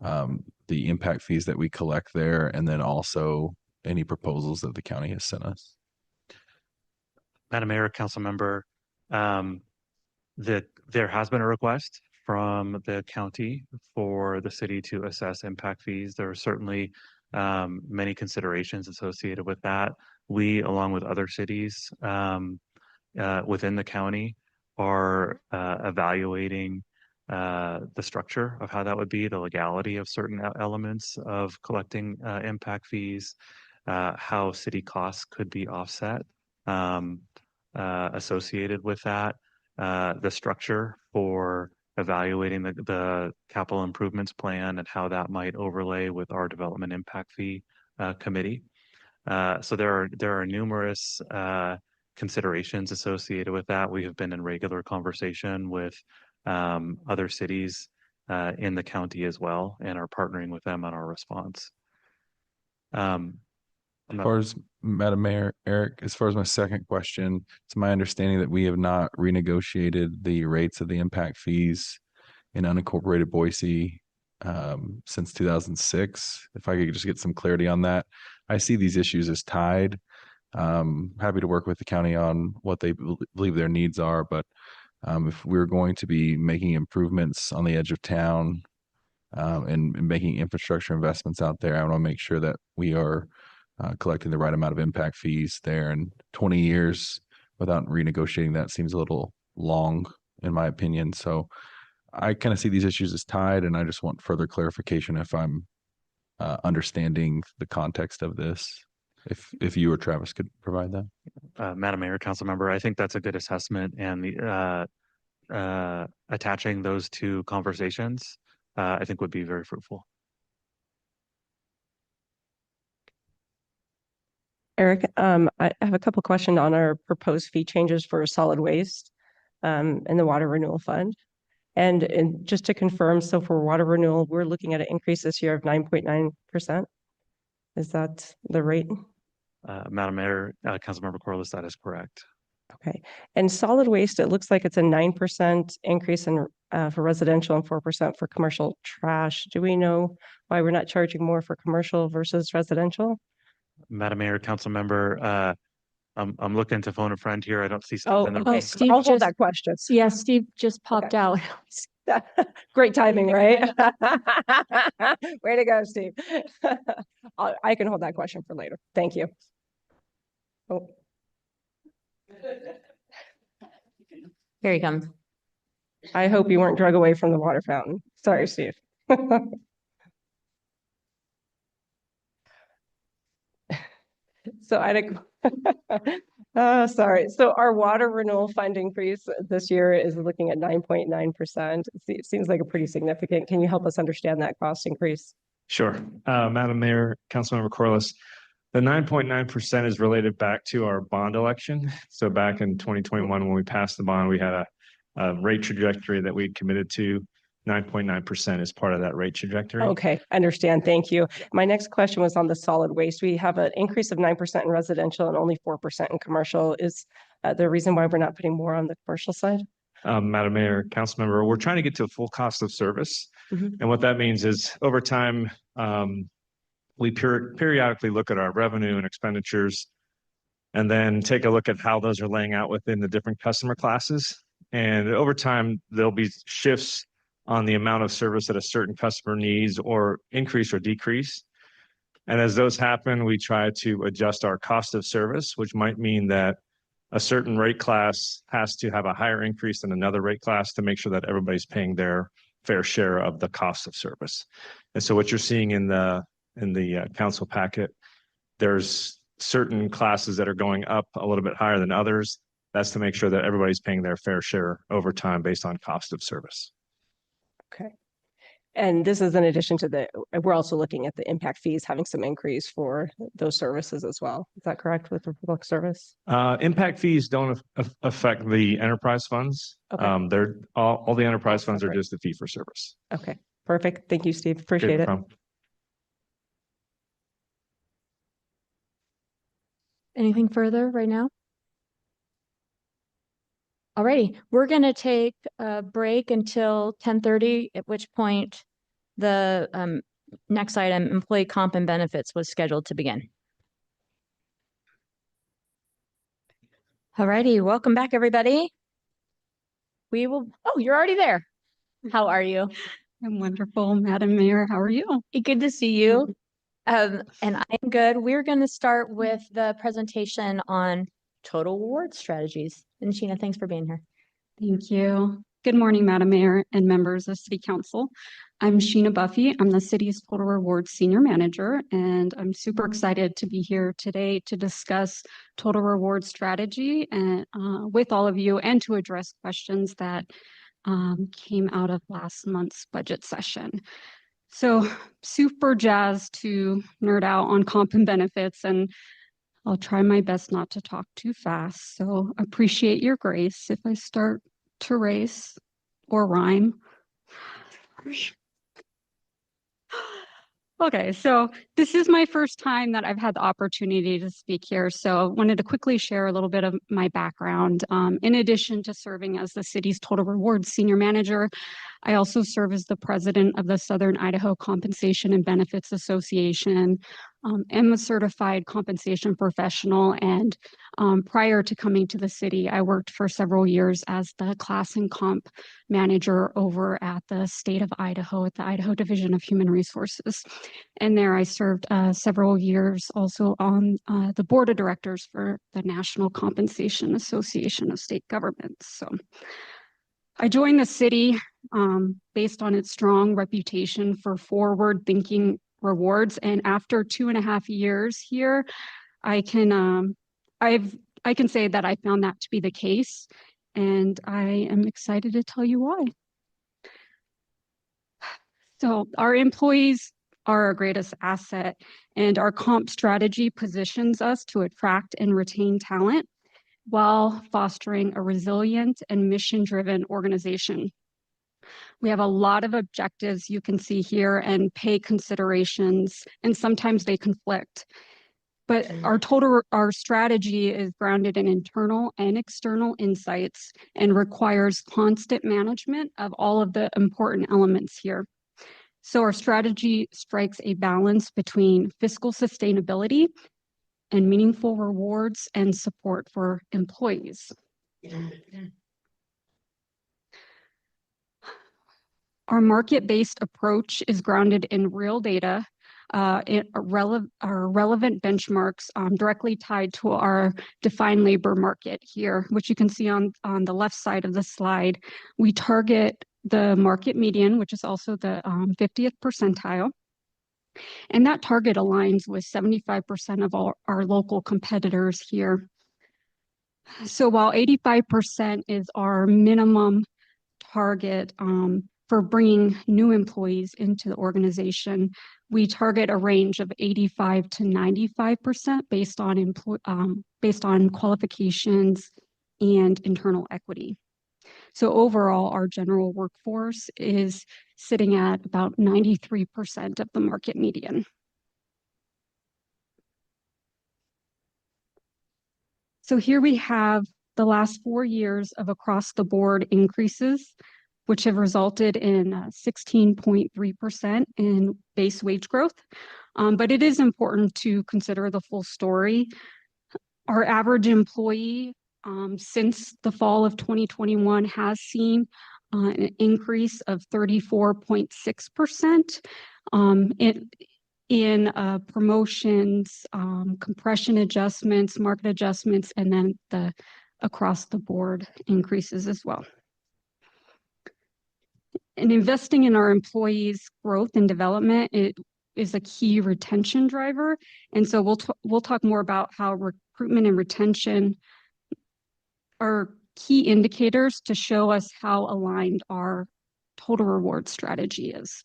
the impact fees that we collect there, and then also any proposals that the county has sent us. Madam Mayor, Council Member, there has been a request from the county for the city to assess impact fees. There are certainly many considerations associated with that. We, along with other cities within the county, are evaluating the structure of how that would be, the legality of certain elements of collecting impact fees, how city costs could be offset associated with that, the structure for evaluating the capital improvements plan and how that might overlay with our development impact fee committee. So there are numerous considerations associated with that. We have been in regular conversation with other cities in the county as well, and are partnering with them on our response. As far as Madam Mayor, Eric, as far as my second question, it's my understanding that we have not renegotiated the rates of the impact fees in unincorporated Boise since 2006. If I could just get some clarity on that. I see these issues as tied. Happy to work with the county on what they believe their needs are, but if we're going to be making improvements on the edge of town and making infrastructure investments out there, I want to make sure that we are collecting the right amount of impact fees there. And 20 years without renegotiating that seems a little long, in my opinion. So I kind of see these issues as tied, and I just want further clarification if I'm understanding the context of this. If you or Travis could provide that. Madam Mayor, Council Member, I think that's a good assessment, and attaching those two conversations, I think would be very fruitful. Eric, I have a couple questions on our proposed fee changes for solid waste and the water renewal fund. And just to confirm, so for water renewal, we're looking at an increase this year of 9.9%. Is that the rate? Madam Mayor, Councilmember Corliss, that is correct. Okay. And solid waste, it looks like it's a 9% increase in for residential and 4% for commercial trash. Do we know why we're not charging more for commercial versus residential? Madam Mayor, Council Member, I'm looking to phone a friend here. I don't see Steve in the room. Steve I'll hold that question. Yeah, Steve just popped out. Great timing, right? Way to go, Steve. I can hold that question for later. Thank you. Oh. Here he comes. I hope you weren't drug away from the water fountain. Sorry, Steve. So sorry. So our water renewal fund increase this year is looking at 9.9%. It seems like a pretty significant. Can you help us understand that cost increase? Sure. Madam Mayor, Councilmember Corliss, the 9.9% is related back to our bond election. So back in 2021, when we passed the bond, we had a rate trajectory that we committed to. 9.9% is part of that rate trajectory. Okay, understand. Thank you. My next question was on the solid waste. We have an increase of 9% in residential and only 4% in commercial. Is the reason why we're not putting more on the commercial side? Madam Mayor, Councilmember, we're trying to get to a full cost of service. And what that means is over time, we periodically look at our revenue and expenditures and then take a look at how those are laying out within the different customer classes. And over time, there'll be shifts on the amount of service that a certain customer needs or increase or decrease. And as those happen, we try to adjust our cost of service, which might mean that a certain rate class has to have a higher increase than another rate class to make sure that everybody's paying their fair share of the cost of service. And so what you're seeing in the council packet, there's certain classes that are going up a little bit higher than others. That's to make sure that everybody's paying their fair share over time based on cost of service. Okay. And this is in addition to we're also looking at the impact fees having some increase for those services as well. Is that correct with the public service? Impact fees don't affect the enterprise funds. Okay. They're all the enterprise funds are separate. just the fee for service. Okay, perfect. Thank you, Steve. Appreciate it. Anything further right now? Alrighty, we're going to take a break until 10:30, at which point the next item, employee comp and benefits, was scheduled to begin. Alrighty, welcome back, everybody. Oh, you're already there. How are you? I'm wonderful, Madam Mayor. How are you? Good to see you. And I'm good. We're going to start with the presentation on total reward strategies. And Sheena, thanks for being here. Thank you. Good morning, Madam Mayor and members of City Council. I'm Sheena Buffy. I'm the city's Total Rewards Senior Manager, and I'm super excited to be here today to discuss total reward strategy and with all of you, and to address questions that came out of last month's budget session. So super jazzed to nerd out on comp and benefits, and I'll try my best not to talk too fast. So appreciate your grace if I start to race or rhyme. Okay, so this is my first time that I've had the opportunity to speak here, so I wanted to quickly share a little bit of my background. In addition to serving as the city's Total Rewards Senior Manager, I also serve as the president of the Southern Idaho Compensation and Benefits Association. I'm a certified compensation professional, and prior to coming to the city, I worked for several years as the class and comp manager over at the state of Idaho at the Idaho Division of Human Resources. And there I served several years also on the board of directors for the National Compensation Association of State Governments. So I joined the city based on its strong reputation for forward-thinking rewards. And after 2.5 years here, I can say that I found that to be the case, and I am excited to tell you why. So our employees are our greatest asset, and our comp strategy positions us to attract and retain talent while fostering a resilient and mission-driven organization. We have a lot of objectives you can see here and pay considerations, and sometimes they conflict. But our strategy is grounded in internal and external insights and requires constant management of all of the important elements here. So our strategy strikes a balance between fiscal sustainability and meaningful rewards and support for employees. Our market-based approach is grounded in real data, our relevant benchmarks directly tied to our defined labor market here, which you can see on the left side of the slide. We target the market median, which is also the 50th percentile. And that target aligns with 75% of our local competitors here. So while 85% is our minimum target for bringing new employees into the organization, we target a range of 85 to 95% based on qualifications and internal equity. So overall, our general workforce is sitting at about 93% of the market median. So here we have the last 4 years of across-the-board increases, which have resulted in 16.3% in base wage growth. But it is important to consider the full story. Our average employee since the fall of 2021 has seen an increase of 34.6% in promotions, compression adjustments, market adjustments, and then the across-the-board increases as well. And investing in our employees' growth and development is a key retention driver. And so we'll talk more about how recruitment and retention are key indicators to show us how aligned our total reward strategy is.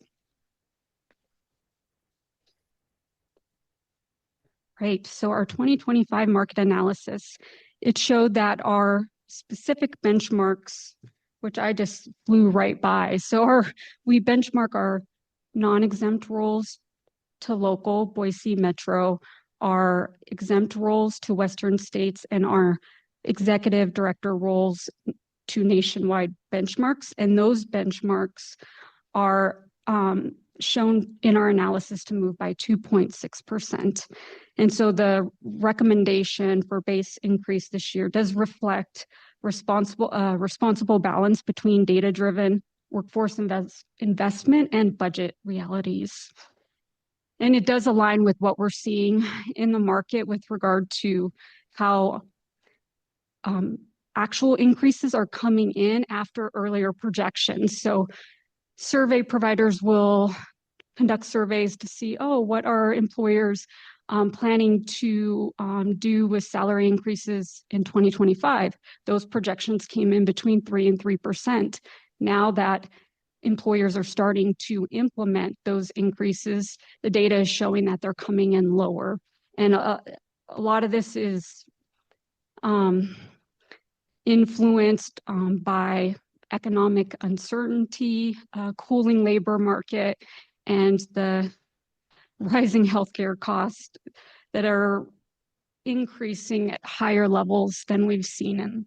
Right. So our 2025 market analysis, it showed that our specific benchmarks, which I just flew right by. So we benchmark our non-exempt roles to local Boise Metro, our exempt roles to Western states, and our executive director roles to nationwide benchmarks. And those benchmarks are shown in our analysis to move by 2.6%. And so the recommendation for base increase this year does reflect responsible balance between data-driven workforce investment and budget realities. And it does align with what we're seeing in the market with regard to how actual increases are coming in after earlier projections. So survey providers will conduct surveys to see, what are employers planning to do with salary increases in 2025? Those projections came in between 3 and 3%. Now that employers are starting to implement those increases, the data is showing that they're coming in lower. And a lot of this is influenced by economic uncertainty, cooling labor market, and the rising healthcare costs that are increasing at higher levels than we've seen in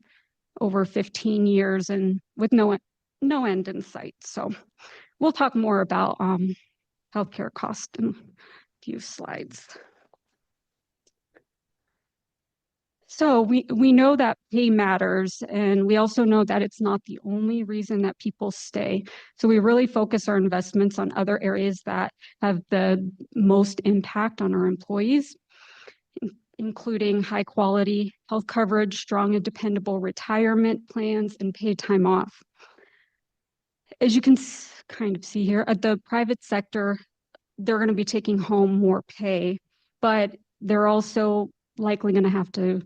over 15 years and with no end in sight. So we'll talk more about healthcare costs in a few slides. So we know that pay matters, and we also know that it's not the only reason that people stay. So we really focus our investments on other areas that have the most impact on our employees, including high quality health coverage, strong and dependable retirement plans, and paid time off. As you can kind of see here, at the private sector, they're going to be taking home more pay, but they're also likely going to have to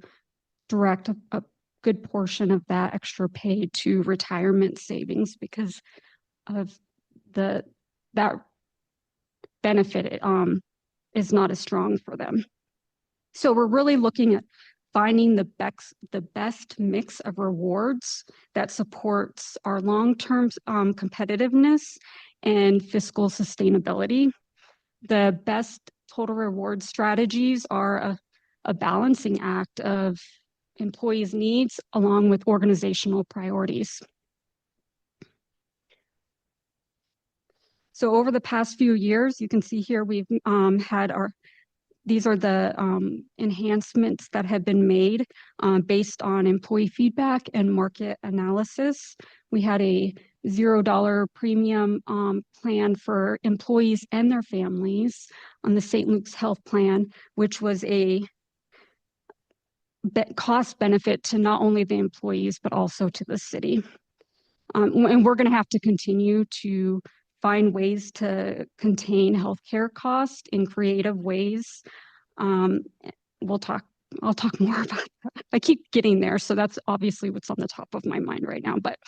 direct a good portion of that extra pay to retirement savings because of that benefit is not as strong for them. So we're really looking at finding the best mix of rewards that supports our long-term competitiveness and fiscal sustainability. The best total reward strategies are a balancing act of employees' needs along with organizational priorities. So over the past few years, you can see here we've had these are the enhancements that have been made based on employee feedback and market analysis. We had a $0 premium plan for employees and their families on the St. Luke's Health Plan, which was a cost benefit to not only the employees, but also to the city. And we're going to have to continue to find ways to contain healthcare costs in creative ways. I'll talk more about that. I keep getting there, so that's obviously what's on the top of my mind right now. But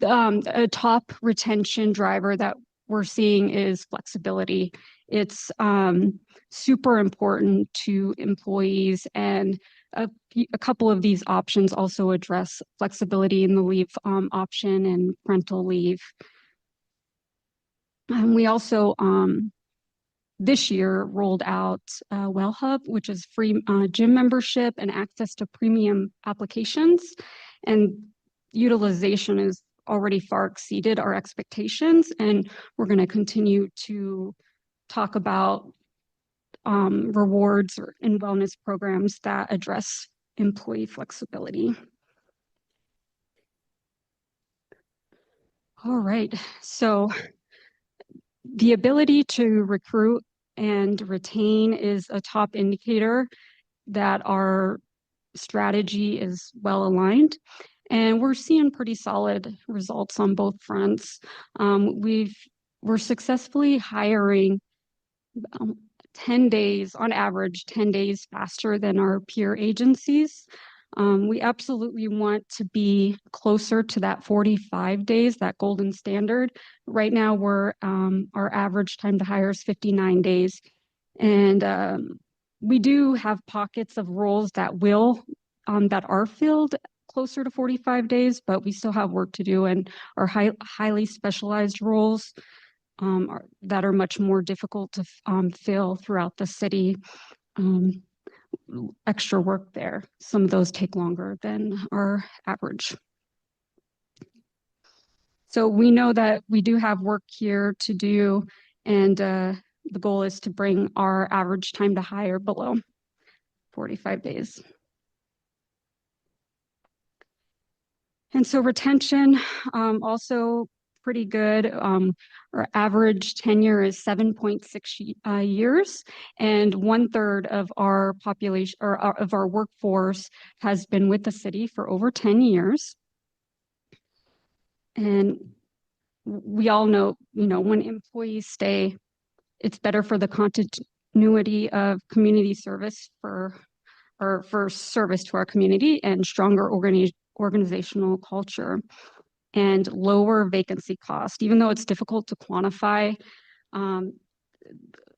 a top retention driver that we're seeing is flexibility. It's super important to employees, and a couple of these options also address flexibility in the leave option and parental leave. And we also this year rolled out WellHub, which is free gym membership and access to premium applications. And utilization has already far exceeded our expectations. And we're going to continue to talk about rewards and wellness programs that address employee flexibility. All right, so the ability to recruit and retain is a top indicator that our strategy is well aligned. And we're seeing pretty solid results on both fronts. We're successfully hiring 10 days, on average, 10 days faster than our peer agencies. We absolutely want to be closer to that 45 days, that golden standard. Right now, our average time to hire is 59 days. And We do have pockets of roles that that are filled closer to 45 days, but we still have work to do, and our highly specialized roles that are much more difficult to fill throughout the city. Extra work there. Some of those take longer than our average. So we know that we do have work here to do, and the goal is to bring our average time to hire below 45 days. And so retention, also pretty good. Our average tenure is 7.6 years, and 1/3 of our population or of our workforce has been with the city for over 10 years. And we all know, when employees stay, it's better for the continuity of community service for service to our community, and stronger organizational culture, and lower vacancy cost. Even though it's difficult to quantify,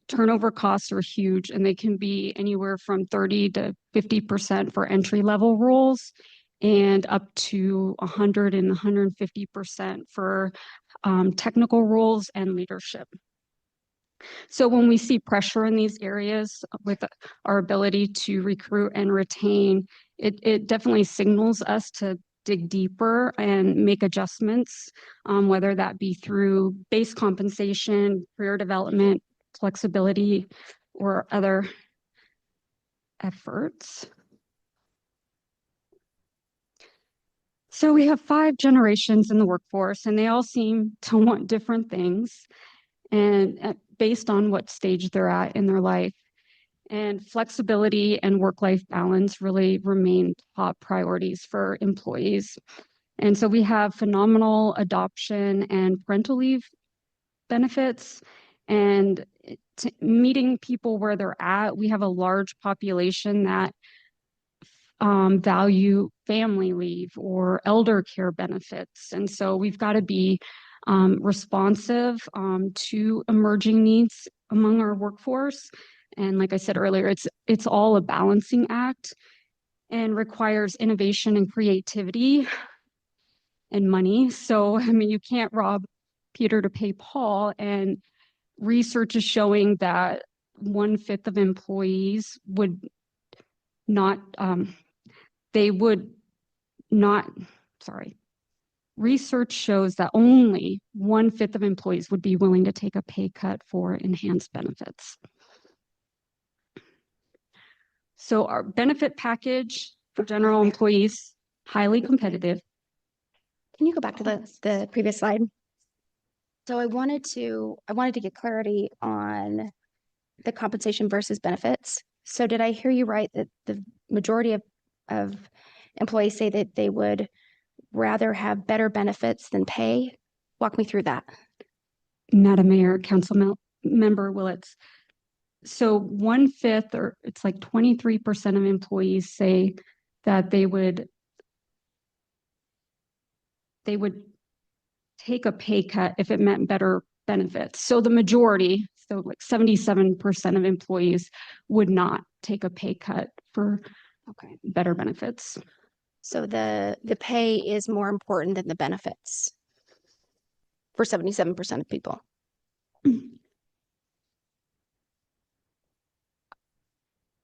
turnover costs are huge, and they can be anywhere from 30 to 50% for entry-level roles, and up to 100 and 150% for technical roles and leadership. So when we see pressure in these areas with our ability to recruit and retain, it definitely signals us to dig deeper and make adjustments, whether that be through base compensation, career development, flexibility, or other efforts. So we have 5 generations in the workforce, and they all seem to want different things, and based on what stage they're at in their life. And flexibility and work-life balance really remain top priorities for employees. And so we have phenomenal adoption and parental leave benefits, and meeting people where they're at. We have a large population that value family leave or elder care benefits. And so we've got to be responsive to emerging needs among our workforce. And like I said earlier, it's all a balancing act, and requires innovation and creativity and money. So, I mean, you can't rob Peter to pay Paul. And research is showing that 1/5 of employees would not, research shows that only 1/5 of employees would be willing to take a pay cut for enhanced benefits. So our benefit package for general employees, highly competitive. Can you go back to the previous slide? So I wanted to get clarity on the compensation versus benefits. So did I hear you right that the majority of employees say that they would rather have better benefits than pay? Walk me through that. Madam Mayor, Council Member Willits. So 1/5, or it's like 23% of employees say that they would take a pay cut if it meant better benefits. So the majority, so like 77% of employees would not take a pay cut for better benefits. So the pay is more important than the benefits for 77% of people.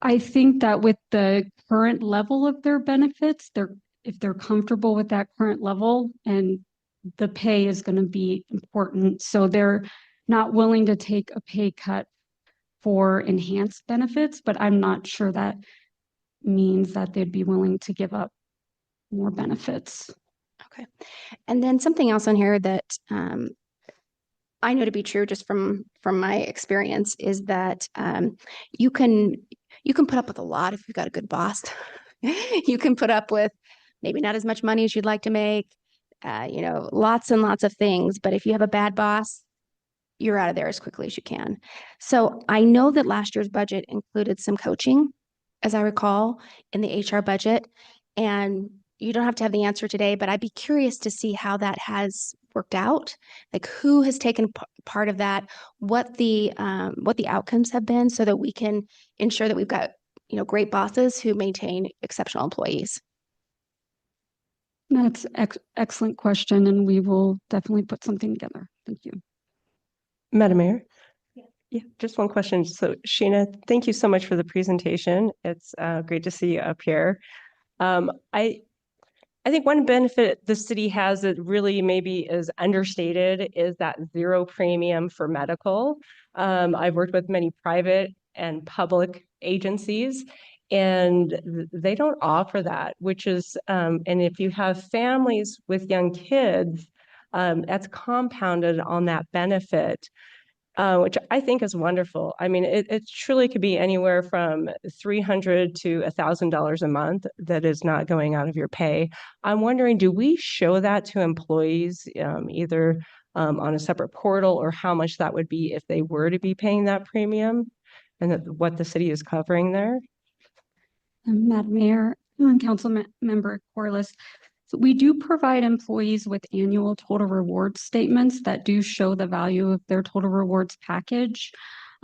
I think that with the current level of their benefits, if they're comfortable with that current level, and the pay is going to be important. So they're not willing to take a pay cut for enhanced benefits, but I'm not sure that means that they'd be willing to give up more benefits. Okay. And then something else on here that I know to be true just from my experience is that you can put up with a lot if you've got a good boss. You can put up with maybe not as much money as you'd like to make, lots and lots of things. But if you have a bad boss, you're out of there as quickly as you can. So I know that last year's budget included some coaching, as I recall, in the HR budget. And you don't have to have the answer today, but I'd be curious to see how that has worked out? Like who has taken part of that? What the outcomes have been, so that we can ensure that we've got, you know, great bosses who maintain exceptional employees. That's excellent question, and we will definitely put something together. Thank you. Madam Mayor? Yeah, just one question. So Sheena, thank you so much for the presentation. It's great to see you up here. I think one benefit the city has that really maybe is understated is that zero premium for medical. I've worked with many private and public agencies, and they don't offer that, which is, and if you have families with young kids, that's compounded on that benefit. Which I think is wonderful. I mean, it truly could be anywhere from $300 to $1,000 a month that is not going out of your pay. I'm wondering, do we show that to employees either on a separate portal, or how much that would be if they were to be paying that premium, and what the city is covering there? Madam Mayor, Council Member Corliss, so we do provide employees with annual total rewards statements that do show the value of their total rewards package.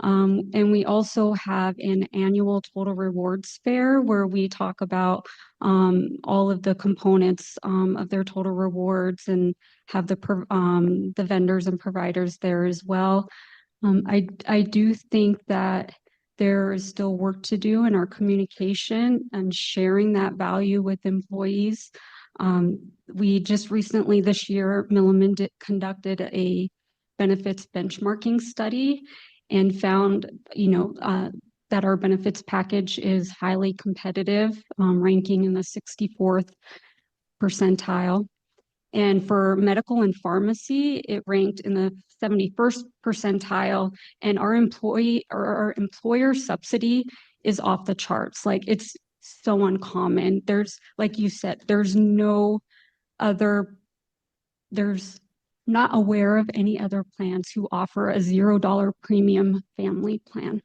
And we also have an annual total rewards fair where we talk about all of the components of their total rewards, and have the vendors and providers there as well. I do think that there is still work to do in our communication and sharing that value with employees. We just recently this year, Milliman conducted a benefits benchmarking study and found, that our benefits package is highly competitive, ranking in the 64th percentile. And for medical and pharmacy, it ranked in the 71st percentile, and our employer subsidy is off the charts. Like, it's so uncommon. There's, like you said, there's not aware of any other plans who offer a $0 premium family plan.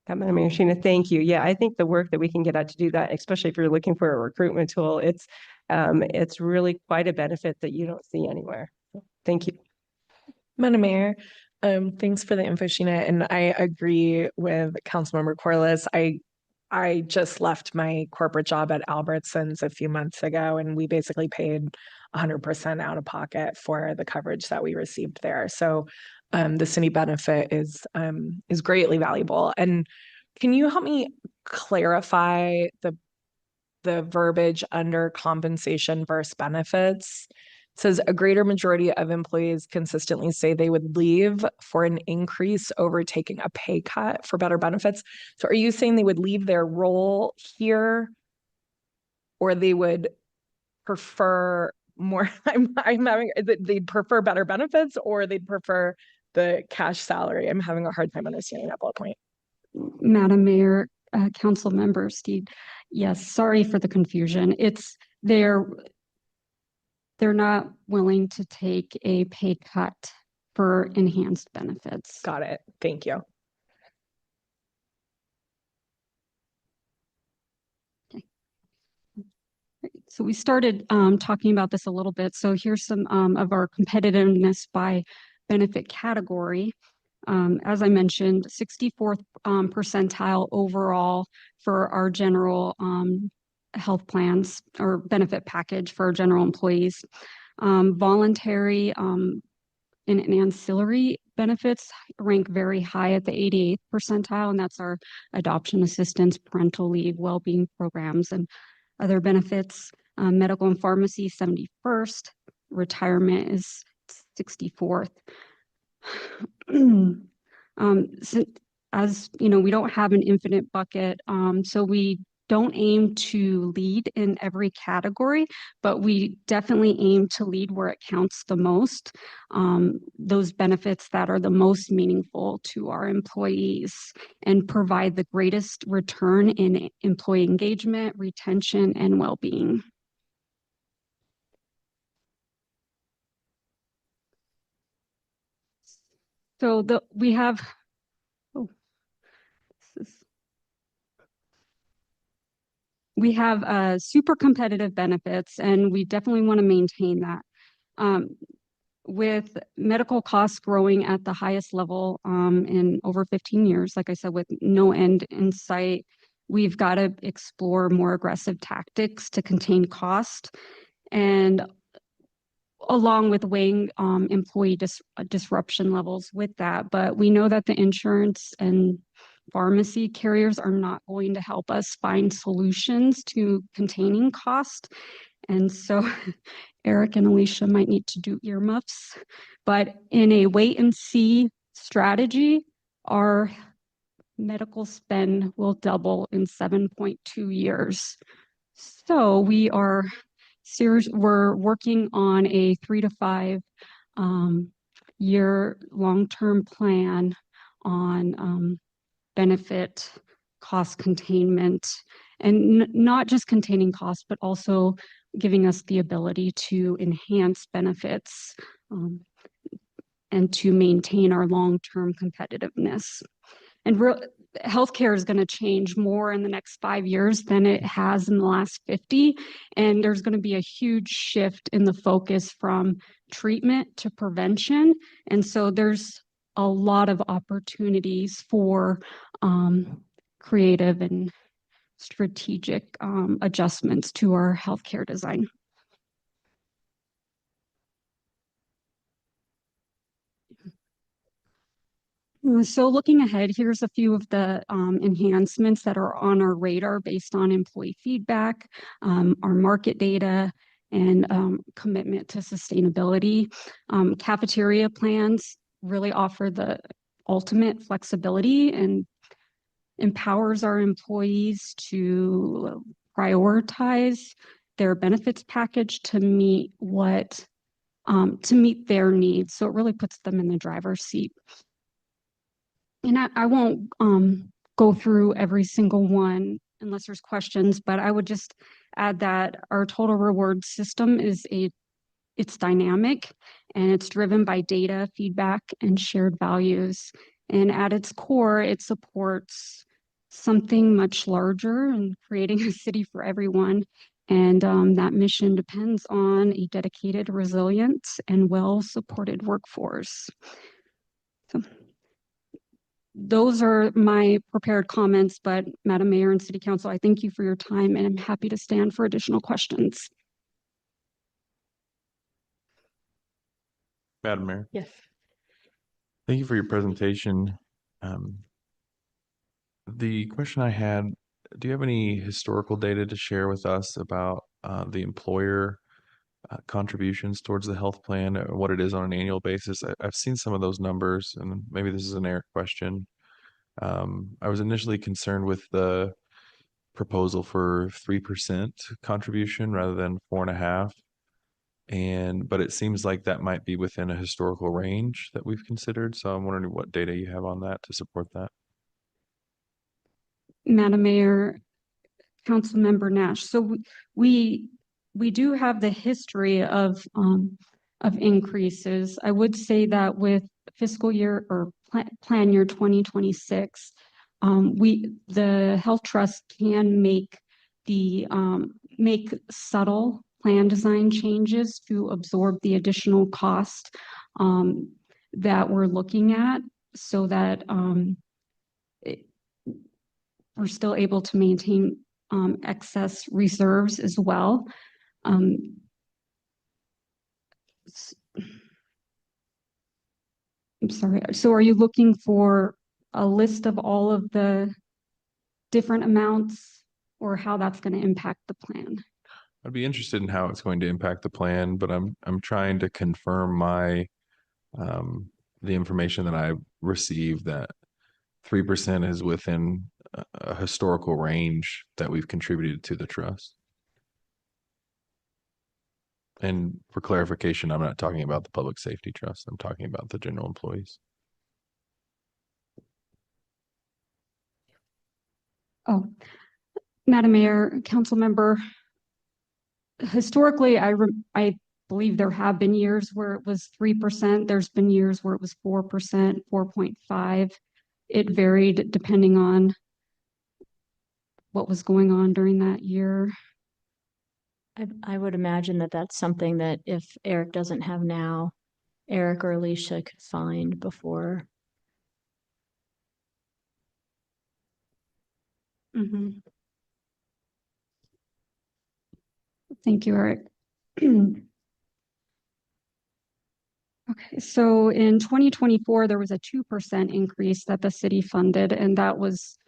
Madam Mayor Sheena, thank you. Yeah, I think the work that we can get out to do that, especially if you're looking for a recruitment tool, it's really quite a benefit that you don't see anywhere. So, thank you. Madam Mayor, thanks for the info, Sheena, and I agree with Councilmember Corliss. I just left my corporate job at Albertsons a few months ago, and we basically paid 100% out of pocket for the coverage that we received there. So the city benefit is greatly valuable. And can you help me clarify the verbiage under compensation versus benefits? It says a greater majority of employees consistently say they would leave for an increase over taking a pay cut for better benefits. So are you saying they would leave their role here, or they would prefer more? They'd prefer better benefits, or they'd prefer the cash salary? I'm having a hard time understanding that bullet point. Madam Mayor, Council Member Steed, yes, sorry for the confusion. They're not willing to take a pay cut for enhanced benefits. Got it. Thank you. Okay. So we started talking about this a little bit. So here's some of our competitiveness by benefit category. As I mentioned, 64th percentile overall for our general health plans or benefit package for our general employees. Voluntary and ancillary benefits rank very high at the 88th percentile, and that's our adoption assistance, parental leave, well-being programs, and other benefits. Medical and pharmacy, 71st. Retirement is 64th. As you know, we don't have an infinite bucket, so we don't aim to lead in every category, but we definitely aim to lead where it counts the most, those benefits that are the most meaningful to our employees and provide the greatest return in employee engagement, retention, and well-being. So we have super competitive benefits, and we definitely want to maintain that. with medical costs growing at the highest level in over 15 years, like I said, with no end in sight, we've got to explore more aggressive tactics to contain cost, and along with weighing employee disruption levels with that. But we know that the insurance and pharmacy carriers are not going to help us find solutions to containing cost. And so Eric and Alicia might need to do earmuffs, but in a wait and see strategy, our medical spend will double in 7.2 years. So we're working on a 3 to 5 year long-term plan on benefit cost containment, and not just containing costs, but also giving us the ability to enhance benefits and to maintain our long-term competitiveness. And healthcare is going to change more in the next 5 years than it has in the last 50. And there's going to be a huge shift in the focus from treatment to prevention. And so there's a lot of opportunities for creative and strategic adjustments to our healthcare design. So looking ahead, here's a few of the enhancements that are on our radar based on employee feedback, our market data, and commitment to sustainability. Cafeteria plans really offer the ultimate flexibility and empowers our employees to prioritize their benefits package to meet their needs. So it really puts them in the driver's seat. And I won't go through every single one unless there's questions, but I would just add that our total reward system it's dynamic, and it's driven by data, feedback, and shared values. And at its core, it supports something much larger and creating a city for everyone. And that mission depends on a dedicated, resilient, and well-supported workforce. So those are my prepared comments, but Madam Mayor and City Council, I thank you for your time, and I'm happy to stand for additional questions. Madam Mayor. Yes. Thank you for your presentation. The question I had, do you have any historical data to share with us about the employer contributions towards the health plan, or what it is on an annual basis? I've seen some of those numbers, and maybe this is an Eric question. I was initially concerned with the proposal for 3% contribution rather than 4.5%. But it seems like that might be within a historical range that we've considered. So I'm wondering what data you have on that to support that. Madam Mayor, Councilmember Nash. So we do have the history of increases. I would say that with fiscal year or plan year 2026, the Health Trust can make subtle plan design changes to absorb the additional cost that we're looking at, so that we're still able to maintain excess reserves as well. I'm sorry. So are you looking for a list of all of the different amounts, or how that's going to impact the plan? I'd be interested in how it's going to impact the plan, but I'm trying to confirm my the information that I received, that 3% is within a historical range that we've contributed to the trust. And for clarification, I'm not talking about the public safety trust. I'm talking about the general employees. Oh, Madam Mayor, Council Member, historically, I believe there have been years where it was 3%. There's been years where it was 4%, 4.5%. It varied depending on what was going on during that year. I would imagine that that's something that if Eric doesn't have now, Eric or Alicia could find before. Thank you, Eric. Okay, so in 2024, there was a 2% increase that the city funded, and that was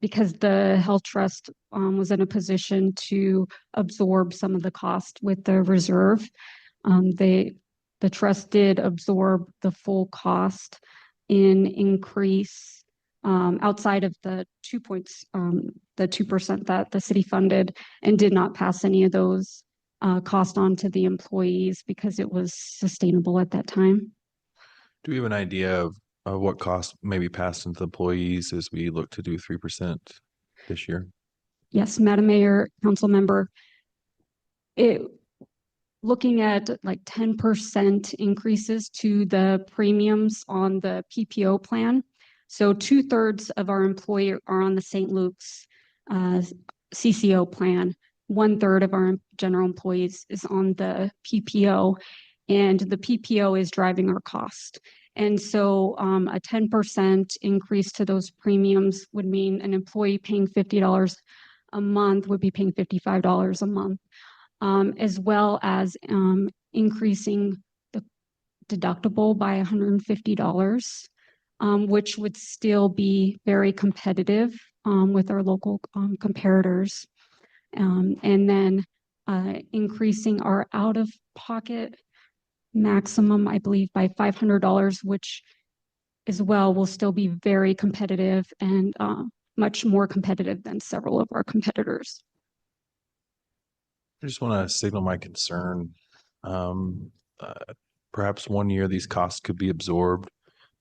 because the health trust was in a position to absorb some of the cost with the reserve. The trust did absorb the full cost in increase outside of the 2% that the city funded, and did not pass any of those cost on to the employees because it was sustainable at that time. Do we have an idea of what cost maybe passed into the employees as we look to do 3% this year? Yes, Madam Mayor, Council Member, looking at like 10% increases to the premiums on the PPO plan. So 2/3 of our employees are on the St. Luke's CCO plan. 1/3 of our general employees is on the PPO, and the PPO is driving our cost. And so a 10% increase to those premiums would mean an employee paying $50 a month would be paying $55 a month, as well as increasing the deductible by $150, which would still be very competitive with our local comparators. And then increasing our out-of-pocket maximum, I believe, by $500, which as well will still be very competitive and much more competitive than several of our competitors. I just want to signal my concern. Perhaps 1 year these costs could be absorbed,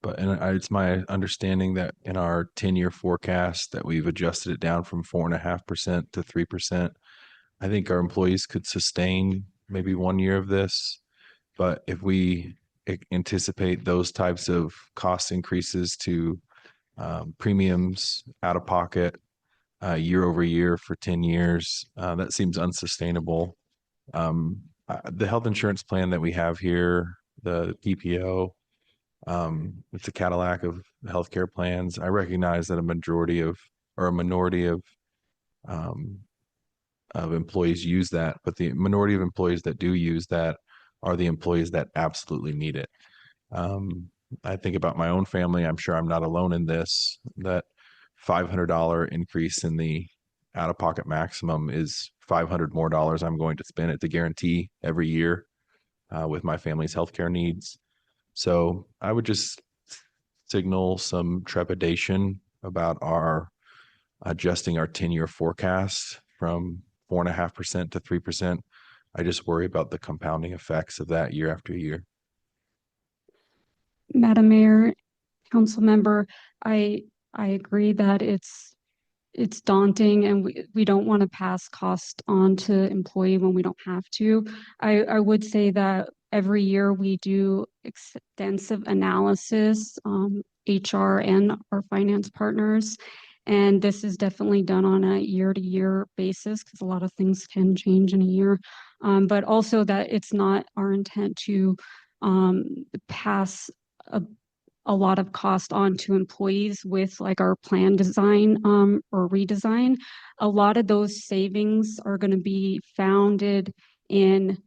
but it's my understanding that in our 10-year forecast that we've adjusted it down from 4.5% to 3%. I think our employees could sustain maybe 1 year of this, but if we anticipate those types of cost increases to premiums out of pocket year over year for 10 years, that seems unsustainable. The health insurance plan that we have here, the PPO, it's a Cadillac of healthcare plans. I recognize that a minority of employees use that, but the minority of employees that do use that are the employees that absolutely need it. I think about my own family. I'm sure I'm not alone in this, that $500 increase in the out-of-pocket maximum is $500 more I'm going to spend. It's a guarantee every year with my family's healthcare needs. So I would just signal some trepidation about our adjusting our 10-year forecast from 4.5% to 3%. I just worry about the compounding effects of that year after year. Madam Mayor, Council Member, I agree that it's daunting, and we don't want to pass cost on to employee when we don't have to. I would say that every year we do extensive analysis, HR and our finance partners, and this is definitely done on a year-to-year basis because a lot of things can change in a year. But also that it's not our intent to pass a lot of cost on to employees with like our plan design or redesign. A lot of those savings are going to be founded in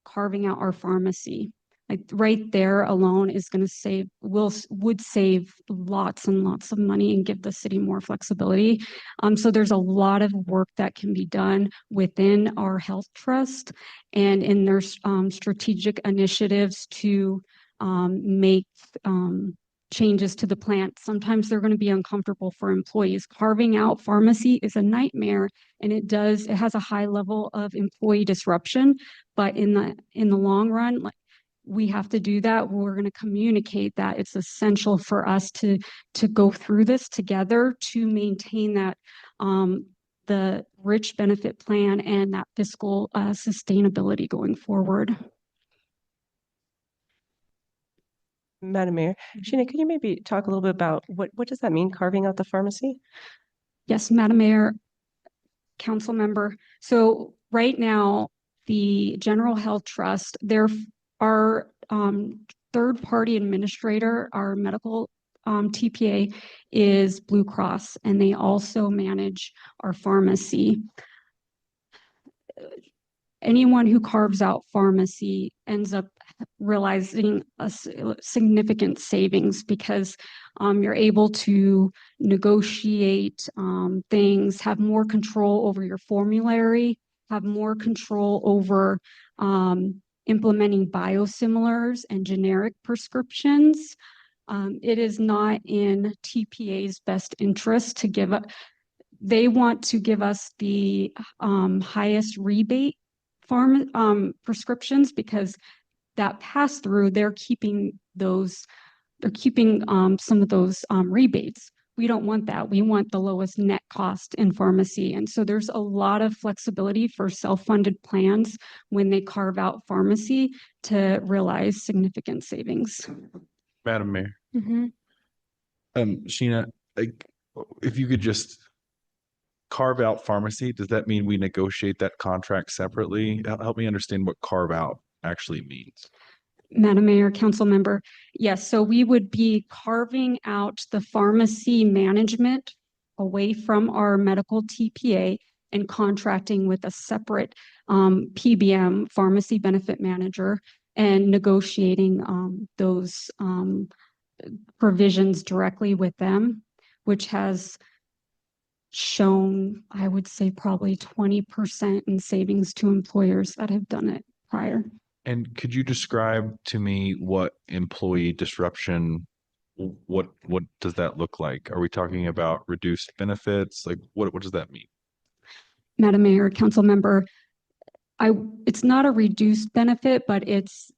carving out our pharmacy. Like right there alone is going to would save lots and lots of money and give the city more flexibility. So there's a lot of work that can be done within our health trust and in their strategic initiatives to make changes to the plan. Sometimes they're going to be uncomfortable for employees. Carving out pharmacy is a nightmare, and it has a high level of employee disruption. But in the long run, we have to do that. We're going to communicate that it's essential for us to go through this together to maintain that the rich benefit plan and that fiscal sustainability going forward. Madam Mayor, Sheena, could you maybe talk a little bit about what does that mean, carving out the pharmacy? Yes, Madam Mayor. council member. So right now, the General Health Trust, our third-party administrator, our medical TPA is Blue Cross, and they also manage our pharmacy. Anyone who carves out pharmacy ends up realizing a significant savings because you're able to negotiate things, have more control over your formulary, have more control over implementing biosimilars and generic prescriptions. It is not in TPA's best interest to give up. They want to give us the highest rebate prescriptions because that pass through, they're keeping some of those rebates. We don't want that. We want the lowest net cost in pharmacy. And so there's a lot of flexibility for self-funded plans when they carve out pharmacy to realize significant savings. Madam Mayor. Mm-hmm. Sheena, like, if you could just carve out pharmacy, does that mean we negotiate that contract separately? Help me understand what carve out actually means. Madam Mayor, council member, yes, so we would be carving out the pharmacy management away from our medical TPA and contracting with a separate PBM, pharmacy benefit manager, and negotiating those provisions directly with them, which has shown, I would say, probably 20% in savings to employers that have done it prior. And could you describe to me what employee disruption, what does that look like? Are we talking about reduced benefits? Like what does that mean? Madam Mayor, council member, it's not a reduced benefit, but it's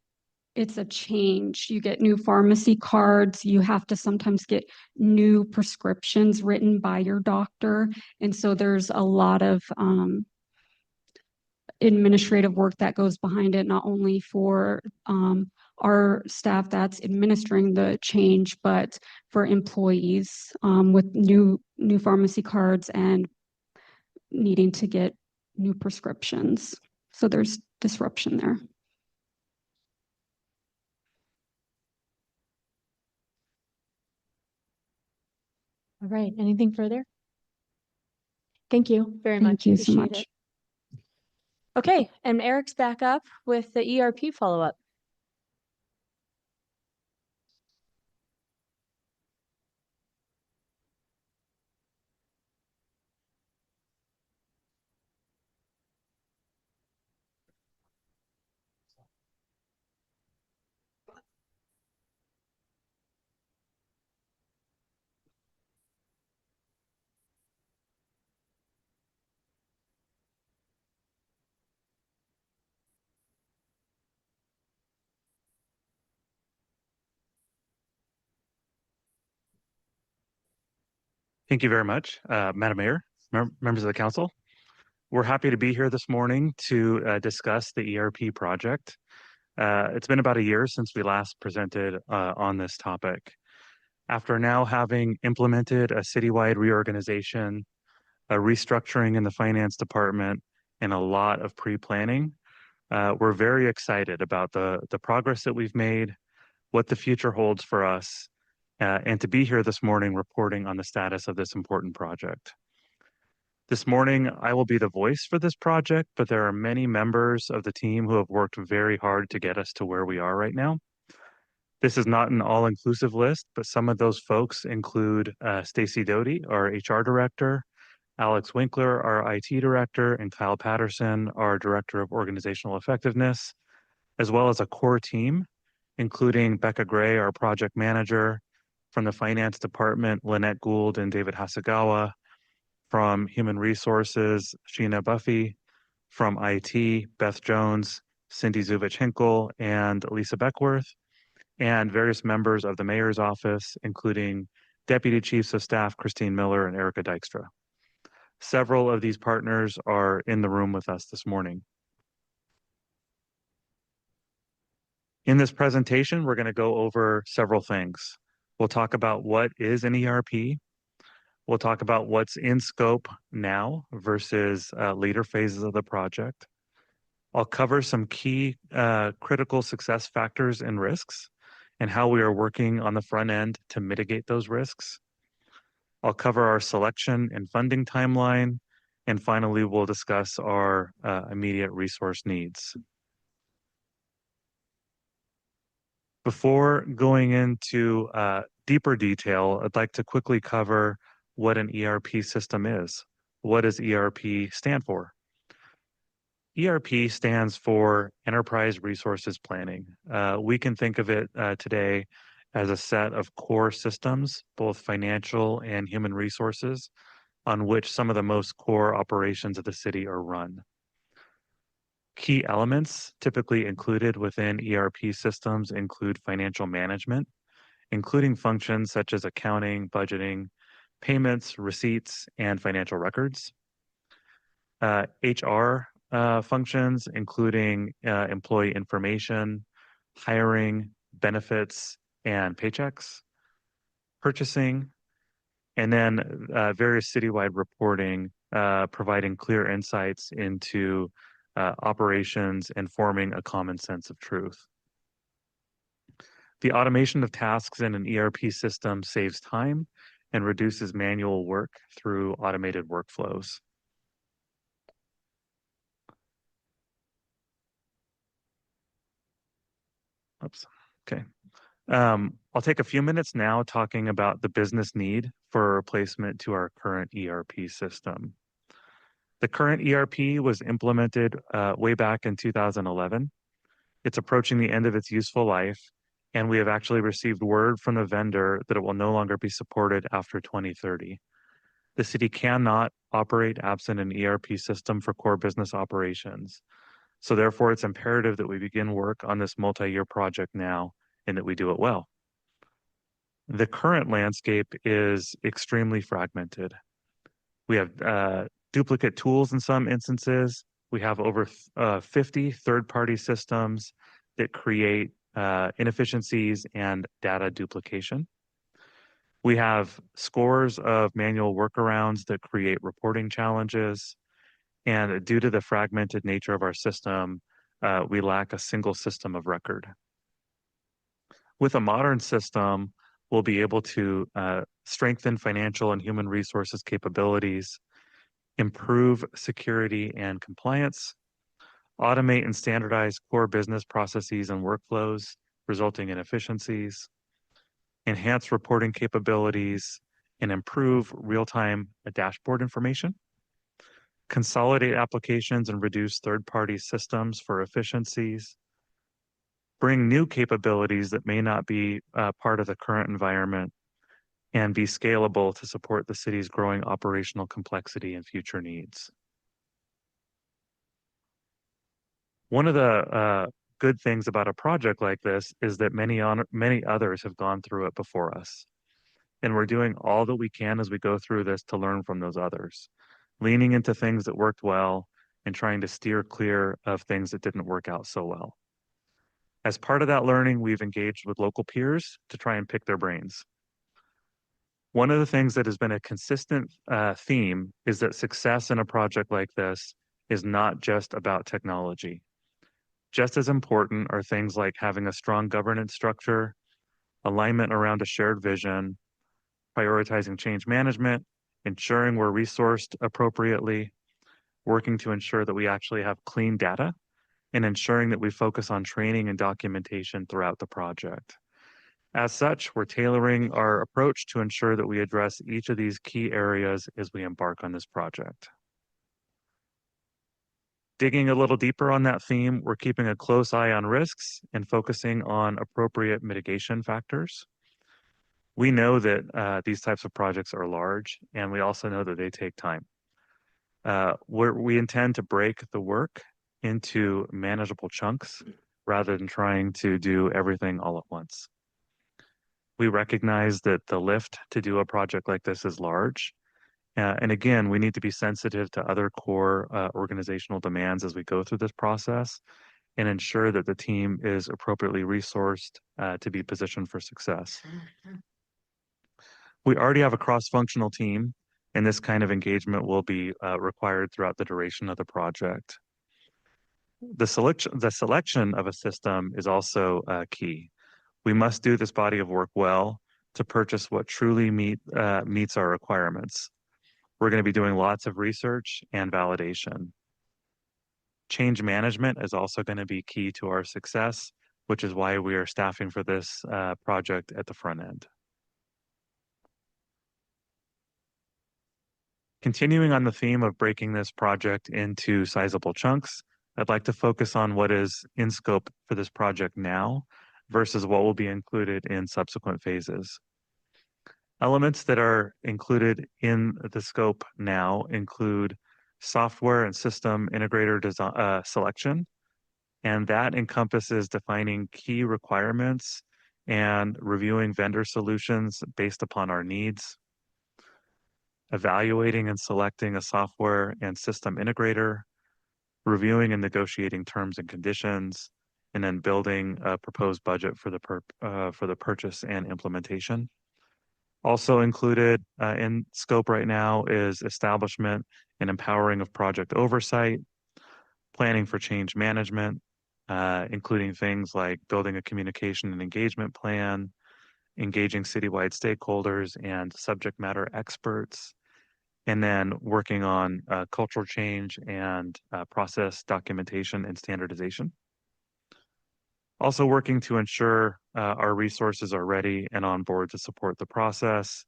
a change. You get new pharmacy cards. You have to sometimes get new prescriptions written by your doctor. And so there's a lot of administrative work that goes behind it, not only for our staff that's administering the change, but for employees with new pharmacy cards and needing to get new prescriptions. So there's disruption there. All right. Anything further? Thank you very much. Thank you so Appreciate much. it. Okay, and Eric's back up with the ERP follow-up. Thank you very much, Madam Mayor, members of the council. We're happy to be here this morning to discuss the ERP project. It's been about a year since we last presented on this topic. After now having implemented a citywide reorganization, a restructuring in the finance department, and a lot of pre-planning, we're very excited about the progress that we've made, what the future holds for us, and to be here this morning reporting on the status of this important project. This morning, I will be the voice for this project, but there are many members of the team who have worked very hard to get us to where we are right now. This is not an all-inclusive list, but some of those folks include Stacy Doty, our HR director, Alex Winkler, our IT director, and Kyle Patterson, our director of organizational effectiveness, as well as a core team, including Becca Gray, our project manager, from the finance department, Lynette Gould and David Hasegawa, from human resources, Sheena Buffy, from IT, Beth Jones, Cindy Zuvich-Hinkle, and Lisa Beckworth, and various members of the mayor's office, including Deputy Chiefs of Staff Christine Miller and Erica Dykstra. Several of these partners are in the room with us this morning. In this presentation, we're going to go over several things. We'll talk about what is an ERP. We'll talk about what's in scope now versus later phases of the project. I'll cover some key critical success factors and risks and how we are working on the front end to mitigate those risks. I'll cover our selection and funding timeline. And finally, we'll discuss our immediate resource needs. Before going into deeper detail, I'd like to quickly cover what an ERP system is. What does ERP stand for? ERP stands for Enterprise Resources Planning. We can think of it today as a set of core systems, both financial and human resources, on which some of the most core operations of the city are run. Key elements typically included within ERP systems include financial management, including functions such as accounting, budgeting, payments, receipts, and financial records. HR functions, including employee information, hiring, benefits, and paychecks, purchasing, and then various citywide reporting, providing clear insights into operations and forming a common sense of truth. The automation of tasks in an ERP system saves time and reduces manual work through automated workflows. Oops. Okay. I'll take a few minutes now talking about the business need for a replacement to our current ERP system. The current ERP was implemented way back in 2011. It's approaching the end of its useful life, and we have actually received word from the vendor that it will no longer be supported after 2030. The city cannot operate absent an ERP system for core business operations. So therefore, it's imperative that we begin work on this multi-year project now and that we do it well. The current landscape is extremely fragmented. We have duplicate tools in some instances. We have over 50 third-party systems that create inefficiencies and data duplication. We have scores of manual workarounds that create reporting challenges. And due to the fragmented nature of our system, we lack a single system of record. With a modern system, we'll be able to strengthen financial and human resources capabilities, improve security and compliance, automate and standardize core business processes and workflows, resulting in efficiencies, enhance reporting capabilities, and improve real-time dashboard information, consolidate applications and reduce third-party systems for efficiencies, bring new capabilities that may not be part of the current environment, and be scalable to support the city's growing operational complexity and future needs. One of the good things about a project like this is that many others have gone through it before us. And we're doing all that we can as we go through this to learn from those others, leaning into things that worked well and trying to steer clear of things that didn't work out so well. As part of that learning, we've engaged with local peers to try and pick their brains. One of the things that has been a consistent theme is that success in a project like this is not just about technology. Just as important are things like having a strong governance structure, alignment around a shared vision, prioritizing change management, ensuring we're resourced appropriately, working to ensure that we actually have clean data, and ensuring that we focus on training and documentation throughout the project. As such, we're tailoring our approach to ensure that we address each of these key areas as we embark on this project. Digging a little deeper on that theme, we're keeping a close eye on risks and focusing on appropriate mitigation factors. We know that these types of projects are large, and we also know that they take time. We intend to break the work into manageable chunks rather than trying to do everything all at once. We recognize that the lift to do a project like this is large. And again, we need to be sensitive to other core organizational demands as we go through this process and ensure that the team is appropriately resourced to be positioned for success. We already have a cross-functional team, and this kind of engagement will be required throughout the duration of the project. The selection of a system is also key. We must do this body of work well to purchase what truly meets our requirements. We're going to be doing lots of research and validation. Change management is also going to be key to our success, which is why we are staffing for this project at the front end. Continuing on the theme of breaking this project into sizable chunks, I'd like to focus on what is in scope for this project now versus what will be included in subsequent phases. Elements that are included in the scope now include software and system integrator selection, and that encompasses defining key requirements and reviewing vendor solutions based upon our needs, evaluating and selecting a software and system integrator, reviewing and negotiating terms and conditions, and then building a proposed budget for the purchase and implementation. Also included in scope right now is establishment and empowering of project oversight, planning for change management, including things like building a communication and engagement plan, engaging citywide stakeholders and subject matter experts, and then working on cultural change and process documentation and standardization. Also working to ensure our resources are ready and on board to support the process.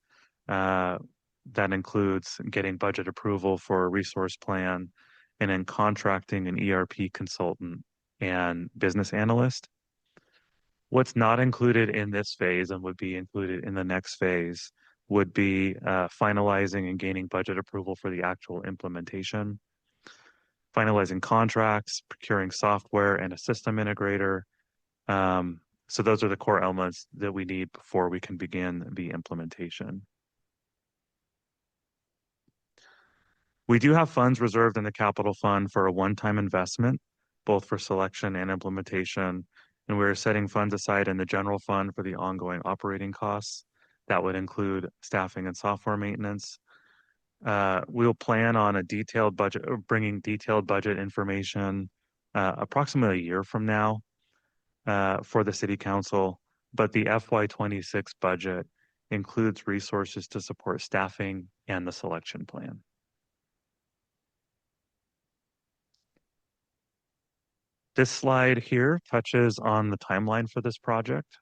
That includes getting budget approval for a resource plan and then contracting an ERP consultant and business analyst. What's not included in this phase and would be included in the next phase would be finalizing and gaining budget approval for the actual implementation, finalizing contracts, procuring software and a system integrator. So those are the core elements that we need before we can begin the implementation. We do have funds reserved in the capital fund for a one-time investment, both for selection and implementation, and we're setting funds aside in the general fund for the ongoing operating costs. That would include staffing and software maintenance. We'll plan on a detailed budget, bringing detailed budget information approximately a year from now for the City Council, but the FY26 budget includes resources to support staffing and the selection plan. This slide here touches on the timeline for this project.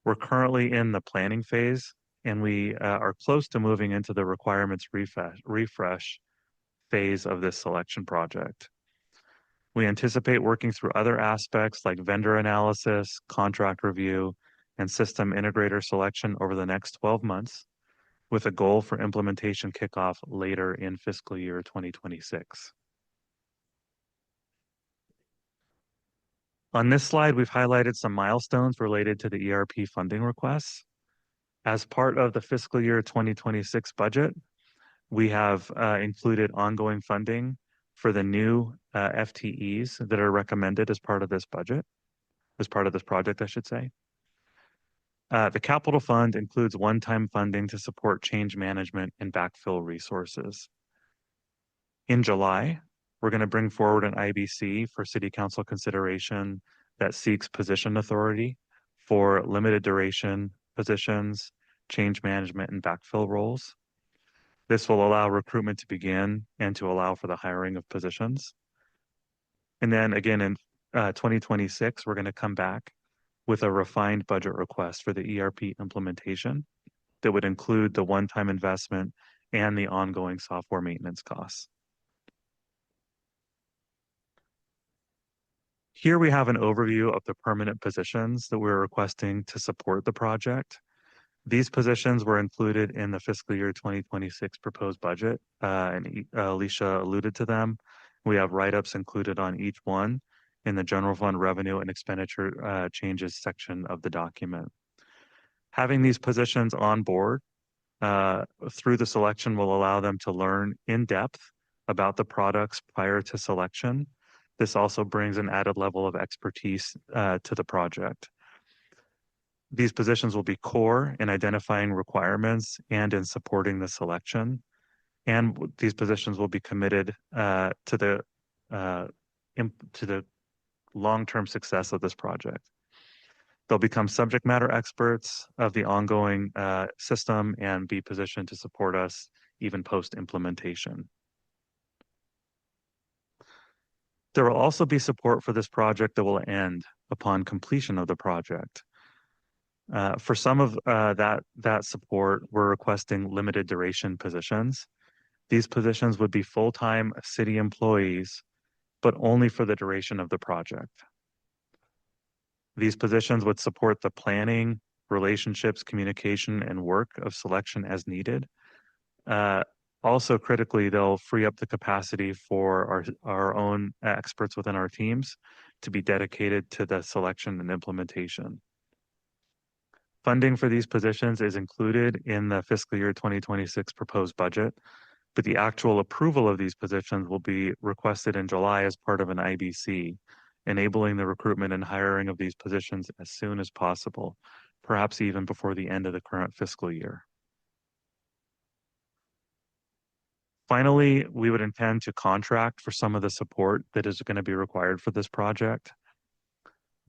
We're currently in the planning phase, and we are close to moving into the requirements refresh phase of this selection project. We anticipate working through other aspects like vendor analysis, contract review, and system integrator selection over the next 12 months, with a goal for implementation kickoff later in fiscal year 2026. On this slide, we've highlighted some milestones related to the ERP funding requests. As part of the fiscal year 2026 budget, we have included ongoing funding for the new FTEs that are recommended as part of this budget, as part of this project, I should say. The capital fund includes one-time funding to support change management and backfill resources. In July, we're going to bring forward an IBC for City Council consideration that seeks position authority for limited duration positions, change management, and backfill roles. This will allow recruitment to begin and to allow for the hiring of positions. And then again, in 2026, we're going to come back with a refined budget request for the ERP implementation that would include the one-time investment and the ongoing software maintenance costs. Here we have an overview of the permanent positions that we're requesting to support the project. These positions were included in the fiscal year 2026 proposed budget, and Alicia alluded to them. We have write-ups included on each one in the general fund revenue and expenditure changes section of the document. Having these positions on board through the selection will allow them to learn in depth about the products prior to selection. This also brings an added level of expertise to the project. These positions will be core in identifying requirements and in supporting the selection. And these positions will be committed to the long-term success of this project. They'll become subject matter experts of the ongoing system and be positioned to support us even post-implementation. There will also be support for this project that will end upon completion of the project. For some of that support, we're requesting limited duration positions. These positions would be full-time city employees, but only for the duration of the project. These positions would support the planning, relationships, communication, and work of selection as needed. Also, critically, they'll free up the capacity for our own experts within our teams to be dedicated to the selection and implementation. Funding for these positions is included in the fiscal year 2026 proposed budget, but the actual approval of these positions will be requested in July as part of an IBC, enabling the recruitment and hiring of these positions as soon as possible, perhaps even before the end of the current fiscal year. Finally, we would intend to contract for some of the support that is going to be required for this project.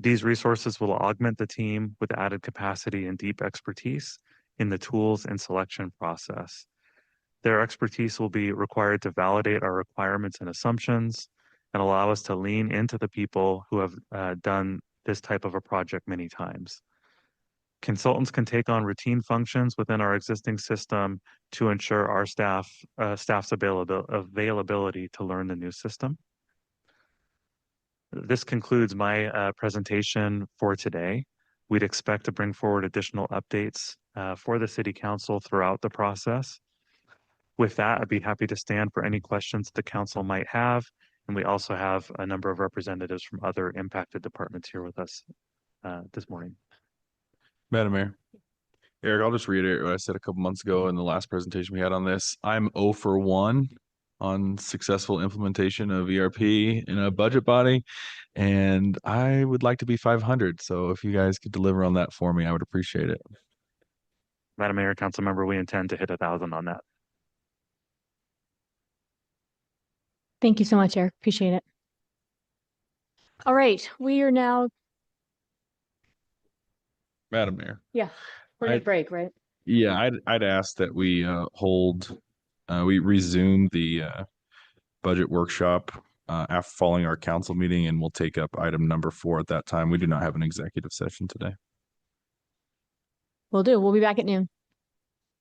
These resources will augment the team with added capacity and deep expertise in the tools and selection process. Their expertise will be required to validate our requirements and assumptions and allow us to lean into the people who have done this type of a project many times. Consultants can take on routine functions within our existing system to ensure our staff's availability to learn the new system. This concludes my presentation for today. We'd expect to bring forward additional updates for the City Council throughout the process. With that, I'd be happy to stand for any questions the council might have. And we also have a number of representatives from other impacted departments here with us this morning. Madam Mayor. Eric, I'll just reiterate what I said a couple months ago in the last presentation we had on this. I'm 0 for 1 on successful implementation of ERP in a budget body, and I would like to be 500. So if you guys could deliver on that for me, I would appreciate it. Madam Mayor, Council Member, we intend to hit 1,000 on that. Thank you so much, Eric. Appreciate it. All right, we are now. Madam Mayor. Yeah, we're gonna break, right? Yeah, I'd ask that we we resume the budget workshop after following our council meeting, and we'll take up item number 4 at that time. We do not have an executive session today. Will do. We'll be back at noon.